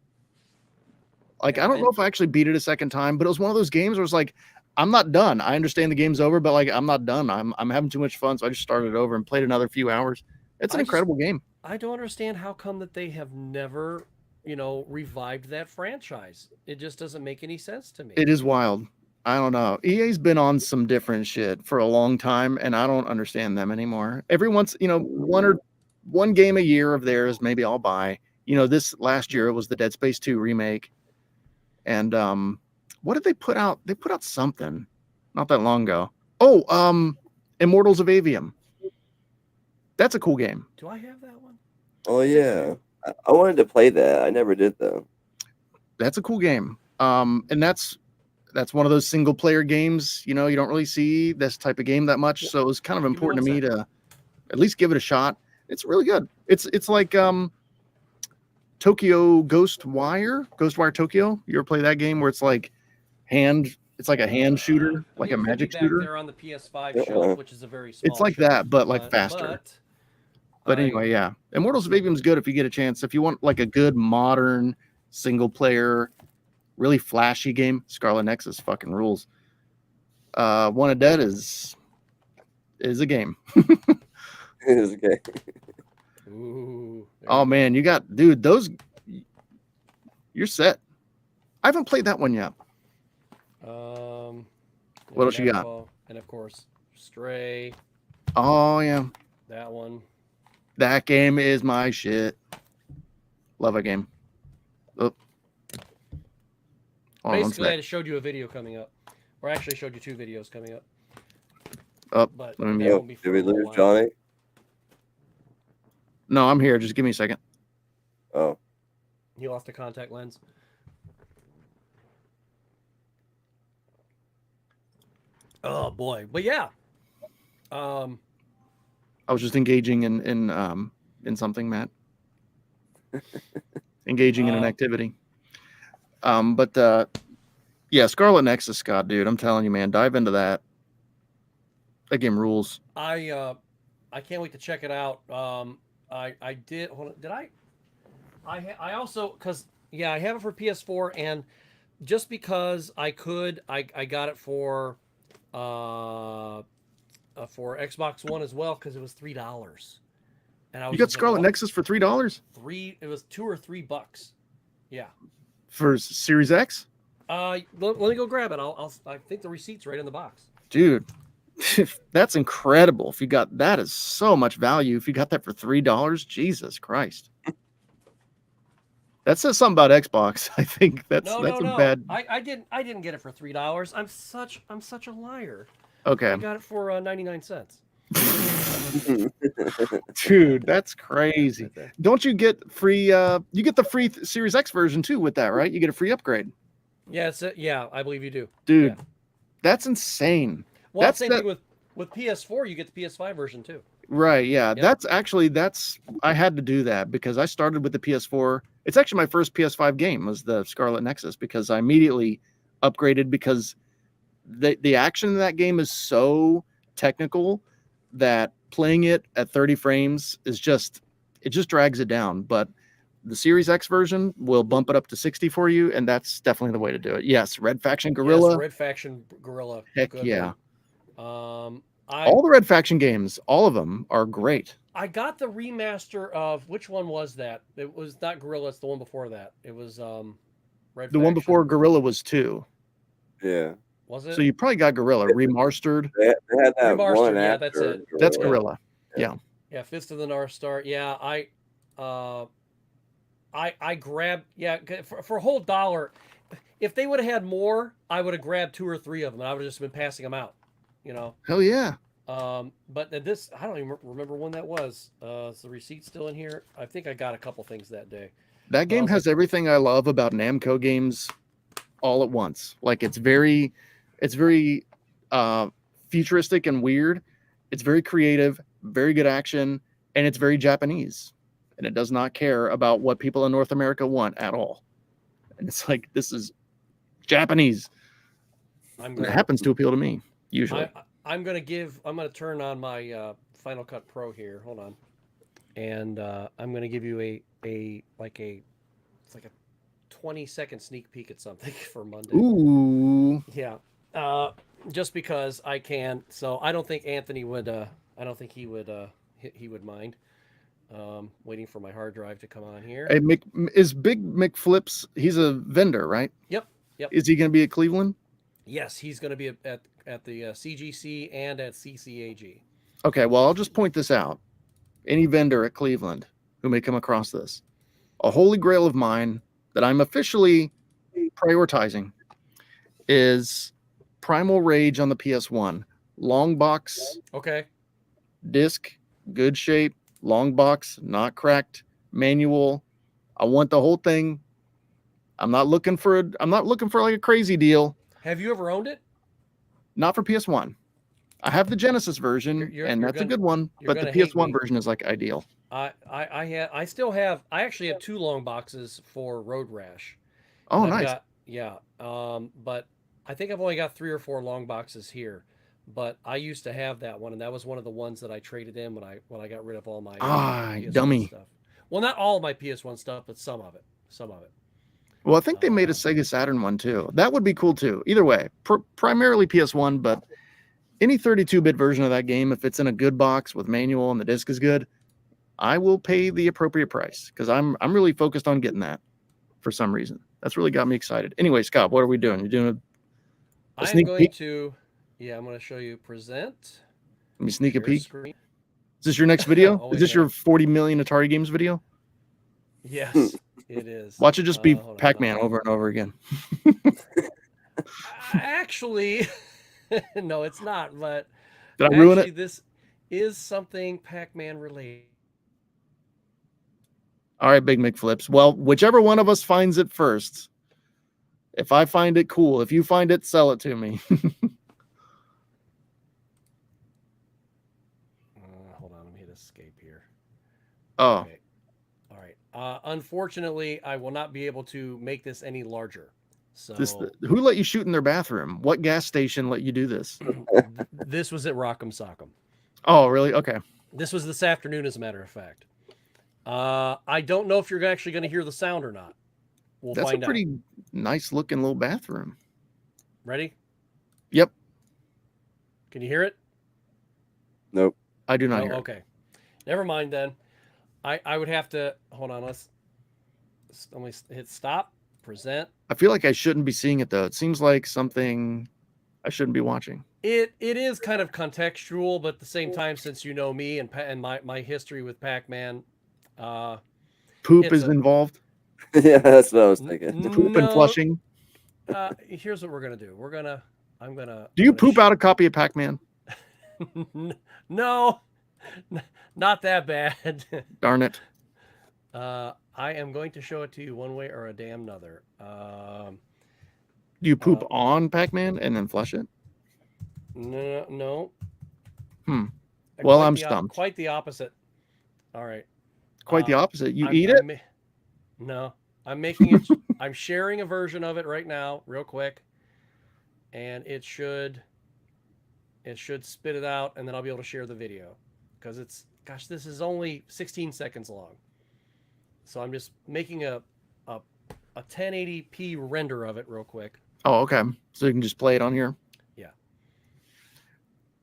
Speaker 7: Like, I don't know if I actually beat it a second time, but it was one of those games where it's like, I'm not done. I understand the game's over, but like, I'm not done. I'm having too much fun, so I just started over and played another few hours. It's an incredible game.
Speaker 1: I don't understand how come that they have never, revived that franchise. It just doesn't make any sense to me.
Speaker 7: It is wild. I don't know. EA's been on some different shit for a long time, and I don't understand them anymore. Every once, one game a year of theirs, maybe I'll buy. This last year it was the Dead Space 2 remake. And what did they put out? They put out something not that long ago. Oh, Immortals of Avium. That's a cool game.
Speaker 1: Do I have that one?
Speaker 6: Oh yeah, I wanted to play that. I never did though.
Speaker 7: That's a cool game. And that's one of those single player games. You don't really see this type of game that much, so it was kind of important to me to at least give it a shot. It's really good. It's like Tokyo Ghostwire Tokyo. You ever play that game where it's like it's like a hand shooter, like a magic shooter?
Speaker 1: There on the PS5 shelf, which is a very small.
Speaker 7: It's like
Speaker 1: shelf,
Speaker 7: that, but like faster. But anyway, yeah, Immortals of Avium is good if you get a chance. If you want like a good modern single player, really flashy game, Scarlet Nexus fucking rules. Wanted Dead is a game.
Speaker 6: It is okay.
Speaker 1: Ooh,
Speaker 7: Oh man, those. You're set. I haven't played that one yet. What else you got?
Speaker 1: And of course, Stray.
Speaker 7: Oh yeah,
Speaker 1: That one.
Speaker 7: that game is my shit. Love a game. Oh. Hold on one
Speaker 1: Basically, I
Speaker 7: sec.
Speaker 1: just showed you a video coming up, or actually showed you 2 videos coming up.
Speaker 7: Oh,
Speaker 1: but
Speaker 7: let me
Speaker 1: that
Speaker 7: mute.
Speaker 1: won't be for
Speaker 6: Did we
Speaker 1: a little
Speaker 6: lose
Speaker 1: while.
Speaker 6: Johnny?
Speaker 7: No, I'm here. Just give me a second.
Speaker 6: Oh,
Speaker 1: He lost the contact lens. Oh boy, but yeah.
Speaker 7: I was just engaging in something, Matt. Engaging in an activity. But yeah, Scarlet Nexus, Scott, dude, I'm telling you, man, dive into that. That game rules.
Speaker 1: I can't wait to check it out. I did. Hold on, did I also, because yeah, I have it for PS4, and just because I could, I got it for Xbox One as well, because it was $3, and I was
Speaker 7: You got
Speaker 1: just like,
Speaker 7: Scarlet
Speaker 1: what?
Speaker 7: Nexus for $3
Speaker 1: It was $2 or $3. Yeah.
Speaker 7: for Series X,
Speaker 1: Let me go grab it. I think the receipt's right in the box.
Speaker 7: dude. That's incredible. If you got that, is so much value. If you got that for $3, Jesus Christ. That says something about Xbox. I think that's
Speaker 1: No.
Speaker 7: a bad.
Speaker 1: I didn't get it for $3. I'm such a liar.
Speaker 7: Okay,
Speaker 1: I got it for 99 cents.
Speaker 7: dude, that's crazy.
Speaker 1: Right there.
Speaker 7: Don't you get free? You get the free Series X version too with that, right? You get a free upgrade,
Speaker 1: Yeah, yeah, I believe you do.
Speaker 7: dude.
Speaker 1: Yeah.
Speaker 7: That's insane.
Speaker 1: Well,
Speaker 7: That's
Speaker 1: same
Speaker 7: that-
Speaker 1: thing with PS4. You get the PS5 version too.
Speaker 7: Right, yeah.
Speaker 1: Yep.
Speaker 7: That's I had to do that because I started with the PS4. It's actually my first PS5 game was the Scarlet Nexus because I immediately upgraded because the action in that game is so technical that playing it at 30 frames is just drags it down. But the Series X version will bump it up to 60 for you, and that's definitely the way to do it. Yes, Red Faction Guerrilla.
Speaker 1: Yes, Red Faction Guerrilla.
Speaker 7: Heck
Speaker 1: Good
Speaker 7: yeah.
Speaker 1: one.
Speaker 7: All the Red Faction games, all of them are great.
Speaker 1: I got the remaster of, which one was that? It was not Guerrilla. It's the one before that. It was Red.
Speaker 7: The one
Speaker 1: Faction.
Speaker 7: before Guerrilla was 2.
Speaker 6: yeah.
Speaker 1: Was it?
Speaker 7: So you probably got Guerrilla remastered.
Speaker 6: They had that
Speaker 1: Remastered,
Speaker 6: one
Speaker 1: yeah,
Speaker 6: after.
Speaker 1: that's it.
Speaker 7: That's
Speaker 1: Yeah.
Speaker 7: Guerrilla. Yeah.
Speaker 1: Yeah, Fist of the North Star. Yeah, I grabbed, yeah, for a whole $1. If they would have had more, I would have grabbed 2 or 3 of them, and I would have just been passing them out, you know.
Speaker 7: Hell yeah.
Speaker 1: But this, I don't even remember when that was. Is the receipt still in here? I think I got a couple things that day.
Speaker 7: That game has everything I love about Namco games all at once. Like it's very futuristic and weird. It's very creative, very good action, and it's very Japanese. And it does not care about what people in North America want at all. And it's like, this is Japanese. It happens to appeal to me, usually.
Speaker 1: I'm going to turn on my Final Cut Pro here. Hold on. And I'm going to give you it's like a 20-second sneak peek at something for Monday.
Speaker 7: Ooh.
Speaker 1: Yeah. Just because I can. So I don't think Anthony would, he would mind. Waiting for my hard drive to come on here.
Speaker 7: Hey, is Big McFlips, he's a vendor, right?
Speaker 1: Yep.
Speaker 7: Is he going to be at Cleveland?
Speaker 1: Yes, he's going to be at the CGC and at CCAG.
Speaker 7: Okay, well, I'll just point this out. Any vendor at Cleveland who may come across this, a holy grail of mine that I'm officially prioritizing is Primal Rage on the PS1. Long box,
Speaker 1: Okay.
Speaker 7: disc, good shape, long box, not cracked, manual. I want the whole thing. I'm not looking for like a crazy deal.
Speaker 1: Have you ever owned it?
Speaker 7: Not for PS1. I have the Genesis version, and that's a good one, but the PS1 version is like ideal.
Speaker 1: I actually have 2 long boxes for Road Rash.
Speaker 7: Oh,
Speaker 1: I've
Speaker 7: nice.
Speaker 1: But I think I've only got 3 or 4 long boxes here. But I used to have that one, and that was one of the ones that I traded in when I got rid of all my PS1
Speaker 7: dummy
Speaker 1: stuff. Well, not all of my PS1 stuff, but some of it.
Speaker 7: Well, I think they made a Sega Saturn one too. That would be cool too. Either way, primarily PS1, but any 32-bit version of that game, if it's in a good box with manual and the disc is good, I will pay the appropriate price because I'm really focused on getting that for some reason. That's really got me excited. Anyway, Scott, what are we doing? You're doing a sneak peek?
Speaker 1: I'm going to show you present.
Speaker 7: Let me sneak a peek.
Speaker 1: Screen.
Speaker 7: Is this your next video?
Speaker 1: Oh,
Speaker 7: Is this
Speaker 1: yeah.
Speaker 7: your 40 million Atari games video?
Speaker 1: Yes, it is.
Speaker 7: Watch it just be
Speaker 1: Hold on,
Speaker 7: Pac-Man over and over again.
Speaker 1: Actually, no, it's not. But
Speaker 7: Did I ruin
Speaker 1: Actually,
Speaker 7: it?
Speaker 1: this is something Pac-Man related.
Speaker 7: All right, Big McFlips. Well, whichever one of us finds it first. If I find it, cool. If you find it, sell it to me.
Speaker 1: Hold on, let me hit escape here.
Speaker 7: Oh,
Speaker 1: Okay. All right. Unfortunately, I will not be able to make this any larger. So
Speaker 7: who let you shoot in their bathroom? What gas station let you do this?
Speaker 1: this was at Rock'em Sock'em.
Speaker 7: Oh, really? Okay.
Speaker 1: This was this afternoon, as a matter of fact. I don't know if you're actually going to hear the sound or not. We'll
Speaker 7: That's
Speaker 1: find
Speaker 7: a pretty nice looking little bathroom.
Speaker 1: Ready?
Speaker 7: Yep.
Speaker 1: Can you hear it?
Speaker 6: Nope.
Speaker 7: I do not
Speaker 1: No?
Speaker 7: hear it.
Speaker 1: Okay. Never mind then. I would have to hold on. Let me hit stop. Present.
Speaker 7: I feel like I shouldn't be seeing it though. It seems like something I shouldn't be watching.
Speaker 1: It is kind of contextual, but at the same time, since you know me and my history with Pac-Man,
Speaker 7: Poop is involved.
Speaker 6: Yeah, that's what I was thinking.
Speaker 7: Poop and flushing.
Speaker 1: Here's what we're gonna do. I'm gonna.
Speaker 7: Do you poop out a copy of Pac-Man?
Speaker 1: No, not that bad.
Speaker 7: Darn it.
Speaker 1: I am going to show it to you one way or a damn another.
Speaker 7: Do you poop on Pac-Man and then flush it?
Speaker 1: No.
Speaker 7: Well, I'm stumped.
Speaker 1: Quite the opposite. All right.
Speaker 7: Quite the opposite. You eat it?
Speaker 1: No, I'm making it. I'm sharing a version of it right now, real quick, and it should spit it out, and then I'll be able to share the video because gosh, this is only 16 seconds long. So I'm just making a 1080p render of it real quick.
Speaker 7: Oh, okay. So you can just play it on here.
Speaker 1: Yeah.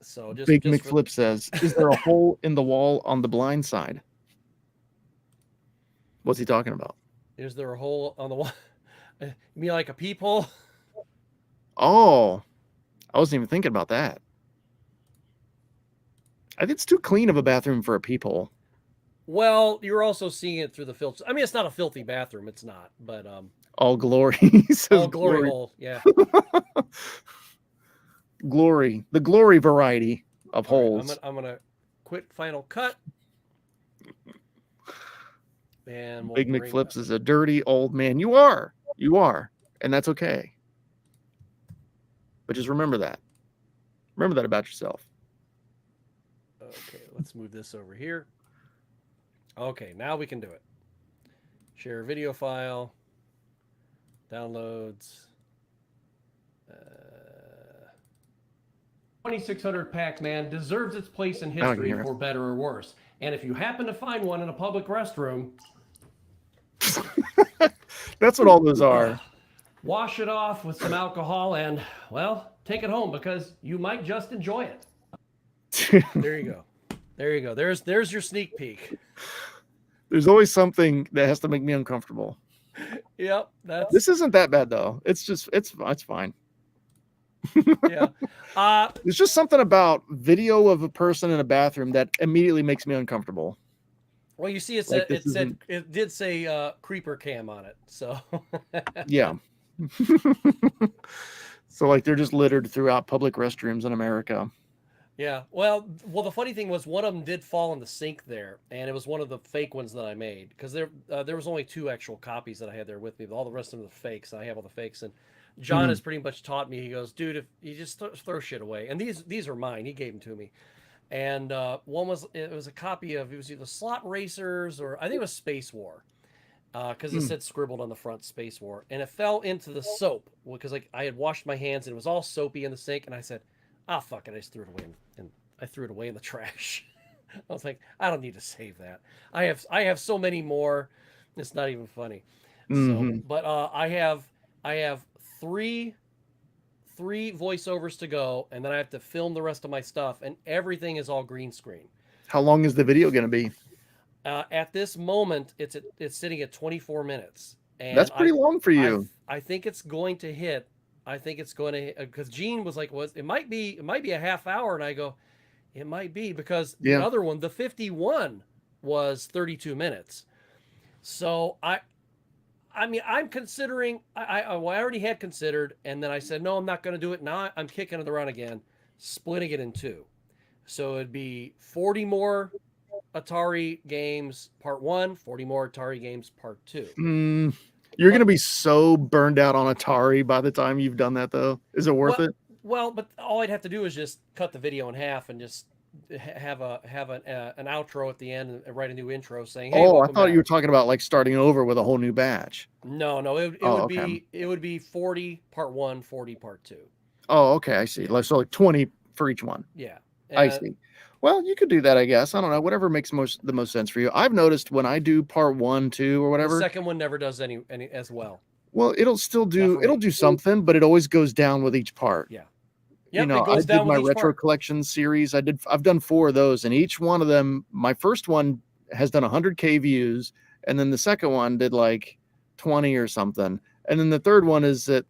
Speaker 1: So
Speaker 7: Big McFlip says, "Is there a hole in the wall on the blind side?" What's he talking about?
Speaker 1: Is there a hole on the wall? You mean like a peephole?
Speaker 7: Oh, I wasn't even thinking about that. I think it's too clean of a bathroom for a peephole.
Speaker 1: Well, you're also seeing it through the filter. I mean, it's not a filthy bathroom. It's not, but
Speaker 7: all glory.
Speaker 1: All glory hole. Yeah.
Speaker 7: Glory, the glory variety of holes.
Speaker 1: Right, I'm gonna quit Final Cut. And
Speaker 7: Big McFlips is a dirty old man. You are, and that's okay. But just remember that. Remember that about yourself.
Speaker 1: Okay, let's move this over here. Okay, now we can do it. Share video file. Downloads. 2600 Pac-Man deserves its place in history for better or worse. And if you happen to find one in a public restroom,
Speaker 7: that's what all those are.
Speaker 1: Wash it off with some alcohol and, well, take it home because you might just enjoy it. There you go. There you go. There's your sneak peek.
Speaker 7: There's always something that has to make me uncomfortable.
Speaker 1: Yep.
Speaker 7: This isn't that bad though. It's just it's fine.
Speaker 1: Yeah.
Speaker 7: There's just something about video of a person in a bathroom that immediately makes me uncomfortable.
Speaker 1: Well, you see, it did say creeper cam on it. So
Speaker 7: yeah. So like they're just littered throughout public restrooms in America.
Speaker 1: Yeah. Well, the funny thing was one of them did fall in the sink there, and it was one of the fake ones that I made because there was only 2 actual copies that I had there with me. But all the rest of them are the fakes, and I have all the fakes. And John has pretty much taught me. He goes, "Dude, if you just throw shit away," and these are mine. He gave them to me, and one was a copy of it was either Slot Racers or I think it was Space War, because it said scribbled on the front Space War, and it fell into the soap because like I had washed my hands and it was all soapy in the sink, and I said, "Ah, fuck it," I just threw it away and I threw it away in the trash. I was like, I don't need to save that. I have so many more. It's not even funny. So, but I have three voiceovers to go, and then I have to film the rest of my stuff, and everything is all green screen.
Speaker 7: How long is the video going to be?
Speaker 1: At this moment, it's sitting at 24 minutes. And
Speaker 7: that's pretty long for you.
Speaker 1: I think it's going to hit. I think it's going to, because Gene was like, it might be a half hour, and I go, it might be, because the other one, the 51, was 32 minutes. So I mean, I'm considering. I already had considered, and then I said, no, I'm not going to do it. Now I'm kicking it around again, splitting it in 2, So it'd be 40 more Atari games part 1, 40 more Atari games part 2.
Speaker 7: You're going to be so burned out on Atari by the time you've done that, though. Is it worth it?
Speaker 1: Well, but all I'd have to do is just cut the video in half and just have an outro at the end and write a new intro saying, "Hey,
Speaker 7: I
Speaker 1: welcome
Speaker 7: thought
Speaker 1: back."
Speaker 7: you were talking about like starting over with a whole new batch.
Speaker 1: No, it would be 40 part 1, 40 part 2.
Speaker 7: Oh, okay, I see. So like 20 for each one.
Speaker 1: Yeah,
Speaker 7: I see. Well, you could do that, I guess. I don't know. Whatever makes the most sense for you. I've noticed when I do part 1, 2, or whatever.
Speaker 1: The second one never does any as well.
Speaker 7: Well, it'll do something, but it always goes down with each part.
Speaker 1: Yeah.
Speaker 7: Yep, I did my retro collection series. I've done 4 of those, and each one of them, my first one has done 100K views, and then the second one did like 20 or something, and then the third one is at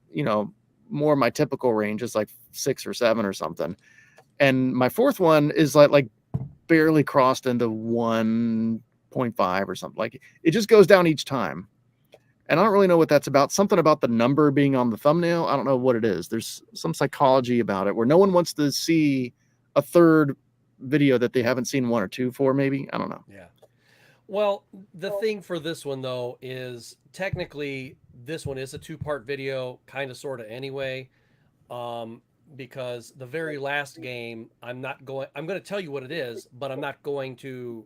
Speaker 7: more my typical range is like 6 or 7 or something, and my fourth one is like barely crossed into 1.5 or something. Like it just goes down each time. And I don't really know what that's about. Something about the number being on the thumbnail. I don't know what it is. There's some psychology about it where no one wants to see a third video that they haven't seen 1 or 2 for, maybe. I don't know.
Speaker 1: Yeah. Well, the thing for this one, though, is technically this one is a 2-part video, kind of, sort of anyway, because the very last game, I'm going to tell you what it is, but I'm not going to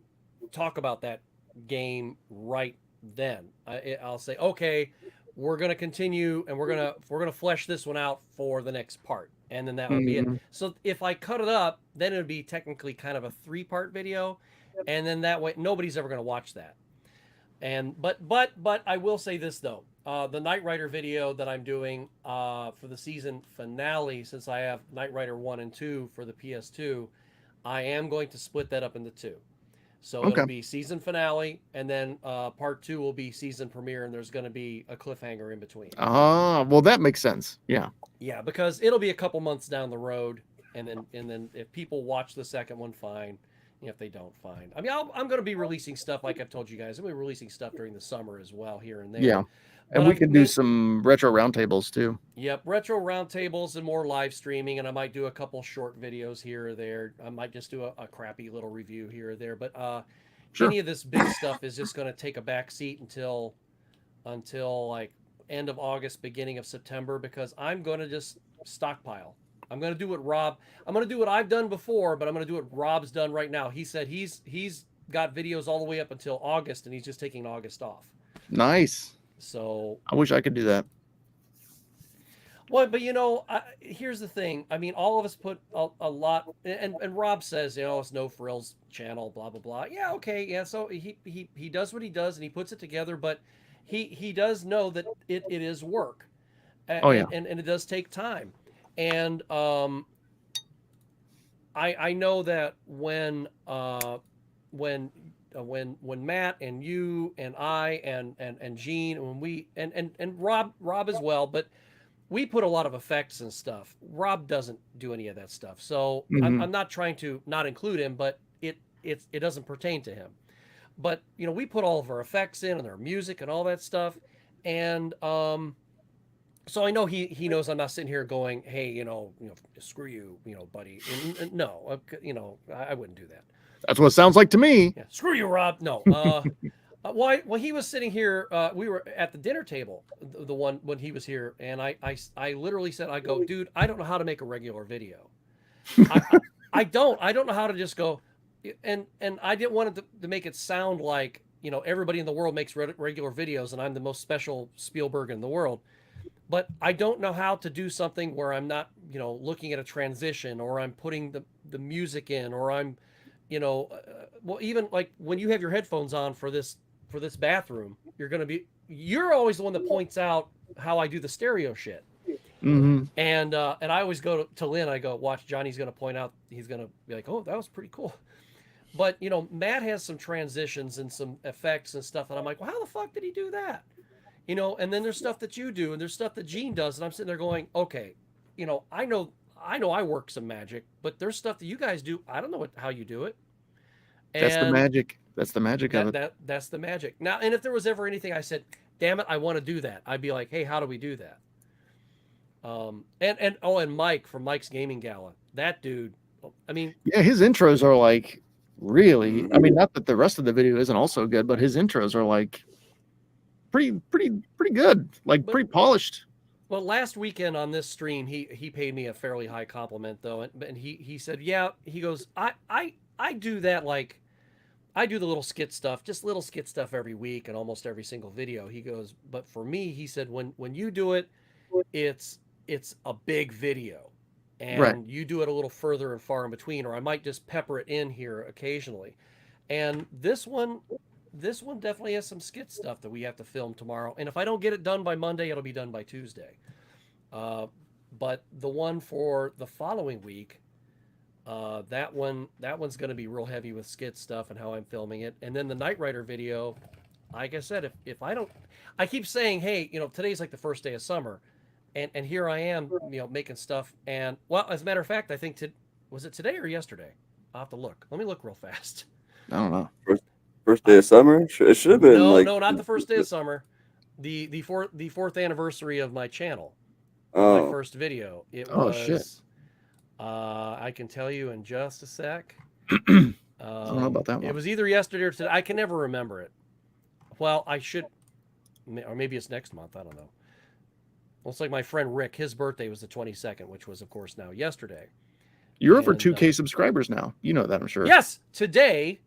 Speaker 1: talk about that game right then. I'll say, okay, we're going to continue and we're going to flesh this one out for the next part. And then that would be it. So if I cut it up, then it would be technically kind of a 3-part video. And then that way, nobody's ever going to watch that. And, but I will say this though, the Knight Rider video that I'm doing, for the season finale, since I have Knight Rider 1 and 2 for the PS2, I am going to split that up into 2. So it'll be season finale, and then part 2 will be season premiere, and there's going to be a cliffhanger in between.
Speaker 7: Well, that makes sense. Yeah.
Speaker 1: Yeah, because it'll be a couple months down the road, and then if people watch the second one, fine. If they don't, fine. I mean, I'm going to be releasing stuff like I've told you guys. I'm going to be releasing stuff during the summer as well, here and there.
Speaker 7: Yeah. And we can do some retro roundtables too.
Speaker 1: Yep, retro roundtables and more live streaming, and I might do a couple short videos here or there. I might just do a crappy little review here or there. But any of this big stuff is just going to take a back seat until like end of August, beginning of September, because I'm going to just stockpile. I'm going to do what I'm going to do what I've done before, but I'm going to do what Rob's done right now. He said he's got videos all the way up until August, and he's just taking August off.
Speaker 7: Nice.
Speaker 1: So
Speaker 7: I wish I could do that.
Speaker 1: Well, but here's the thing. I mean, all of us put a lot, and Rob says, it's No Frills channel, blah blah blah. Yeah, okay, yeah. So he does what he does, and he puts it together, but he does know that it is work. And it does take time, and I know that when Matt and you and I and Gene, when we and Rob as well, but we put a lot of effects and stuff. Rob doesn't do any of that stuff, so I'm not trying to not include him, but it doesn't pertain to him. But we put all of our effects in and our music and all that stuff, and so I know he knows I'm not sitting here going, hey, screw you, buddy. And no, I wouldn't do that.
Speaker 7: That's what it sounds like to me.
Speaker 1: Yeah, screw you, Rob. No. Well, he was sitting here. We were at the dinner table, the one when he was here, and I literally said, I go, dude, I don't know how to make a regular video. I don't know how to just go, and I didn't want it to make it sound like everybody in the world makes regular videos, and I'm the most special Spielberg in the world. But I don't know how to do something where I'm not looking at a transition, or I'm putting the music in, or I'm well, even like when you have your headphones on for this bathroom, you're always the one that points out how I do the stereo shit. And I always go to Lynn, I go, watch, Johnny's going to point out, he's going to be like, oh, that was pretty cool. But Matt has some transitions and some effects and stuff, and I'm like, well, how the fuck did he do that? And then there's stuff that you do, and there's stuff that Gene does, and I'm sitting there going, okay, I know I work some magic, but there's stuff that you guys do. I don't know how you do it. And
Speaker 7: that's the magic. That's the magic of it.
Speaker 1: That's the magic. Now, and if there was ever anything I said, damn it, I want to do that, I'd be like, hey, how do we do that? And Mike from Mike's Gaming Gala, that dude, I mean,
Speaker 7: Yeah, his intros are like really. I mean, not that the rest of the video isn't also good, but his intros are like pretty good, like pretty polished.
Speaker 1: well, last weekend on this stream, he paid me a fairly high compliment though, and he said, yeah, he goes, I do that, like I do the little skit stuff, just little skit stuff every week and almost every single video. He goes, but for me, he said, when you do it, it's a big video, and you do it a little further and far in between, or I might just pepper it in here occasionally. And this one definitely has some skit stuff that we have to film tomorrow. And if I don't get it done by Monday, it'll be done by Tuesday. But the one for the following week, that one's going to be real heavy with skit stuff and how I'm filming it. And then the Knight Rider video, like I said, if I don't, I keep saying, hey, today's like the first day of summer. And here I am, making stuff. And, well, as a matter of fact, I think, was it today or yesterday? I'll have to look. Let me look real fast.
Speaker 7: I don't know.
Speaker 6: First day of summer? It should have been
Speaker 1: No, not the first day of summer. The fourth anniversary of my channel. My first video. It was,
Speaker 7: shit.
Speaker 1: I can tell you in just a sec.
Speaker 7: I don't know about that one.
Speaker 1: It was either yesterday or today. I can never remember it. Well, I should, or maybe it's next month. I don't know. Well, it's like my friend Rick, his birthday was the 22nd, which was, of course, now yesterday.
Speaker 7: You're over 2K subscribers now. You know that, I'm sure.
Speaker 1: Yes, today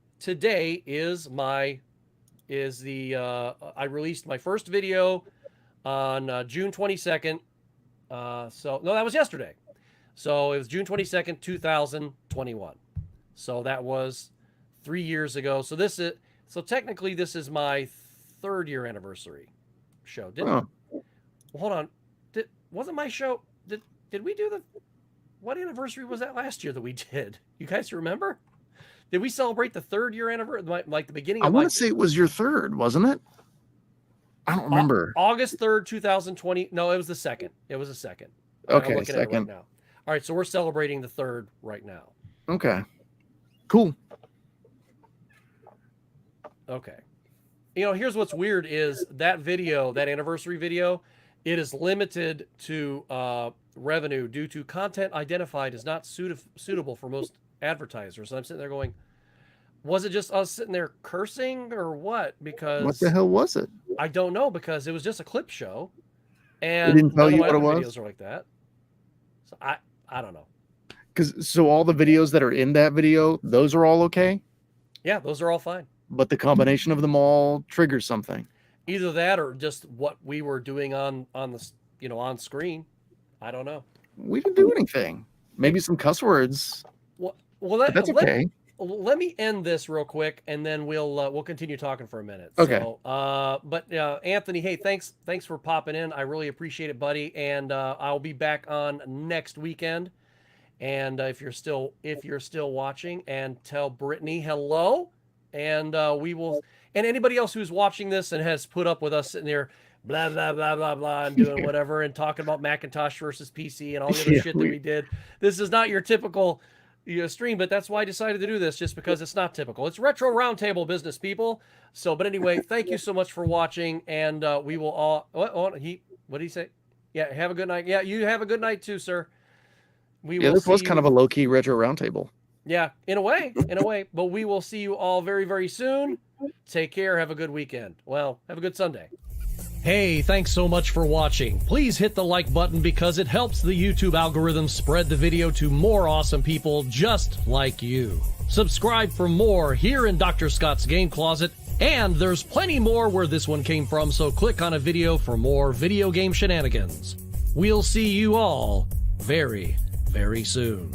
Speaker 1: is I released my first video on June 22nd. So no, that was yesterday. So it was June 22nd, 2021. So that was 3 years ago. So technically this is my 3rd year anniversary show. Well, hold on. Wasn't my show? Did we do what anniversary was that last year that we did? You guys remember? Did we celebrate the 3rd year anniversary, like the beginning?
Speaker 7: I want to say it was your 3rd, wasn't it? I don't remember.
Speaker 1: August 3rd, 2020. No, it was the 2nd. It was the 2nd.
Speaker 7: Okay,
Speaker 1: I'm looking at it
Speaker 7: 2nd.
Speaker 1: right now. All right, so we're celebrating the 3rd right now.
Speaker 7: Okay, cool.
Speaker 1: Okay. Here's what's weird is that video, that anniversary video, it is limited to revenue due to content identified as not suitable for most advertisers. And I'm sitting there going, was it just us sitting there cursing or what? Because
Speaker 7: what the hell was it?
Speaker 1: I don't know, because it was just a clip show, and
Speaker 7: they didn't tell you what it was.
Speaker 1: Videos are like that. So I don't know.
Speaker 7: So all the videos that are in that video, those are all okay?
Speaker 1: Yeah, those are all fine.
Speaker 7: But the combination of them all triggers something.
Speaker 1: Either that or just what we were doing on the on screen. I don't know.
Speaker 7: We didn't do anything. Maybe some cuss words.
Speaker 1: Well,
Speaker 7: that's okay.
Speaker 1: Let me end this real quick, and then we'll continue talking for a minute.
Speaker 7: Okay.
Speaker 1: So, but Anthony, hey, thanks for popping in. I really appreciate it, buddy. And I'll be back on next weekend. And if you're still watching, and tell Brittany hello, and we will. And anybody else who's watching this and has put up with us sitting there, blah blah blah blah blah, and doing whatever, and talking about Macintosh versus PC and all the other shit that we did. This is not your typical stream, but that's why I decided to do this, just because it's not typical. It's Retro Roundtable business, people. So, but anyway, thank you so much for watching, and we will all. What did he say? Yeah, have a good night. Yeah, you have a good night too, sir.
Speaker 7: This was kind of a low-key Retro Roundtable.
Speaker 1: Yeah, in a way. But we will see you all very, very soon. Take care. Have a good weekend. Well, have a good Sunday. Hey, thanks so much for watching. Please hit the like button because it helps the YouTube algorithm spread the video to more awesome people just like you. Subscribe for more here in Dr. Scott's Game Closet, and there's plenty more where this one came from, so click on a video for more video game shenanigans. We'll see you all very, very soon.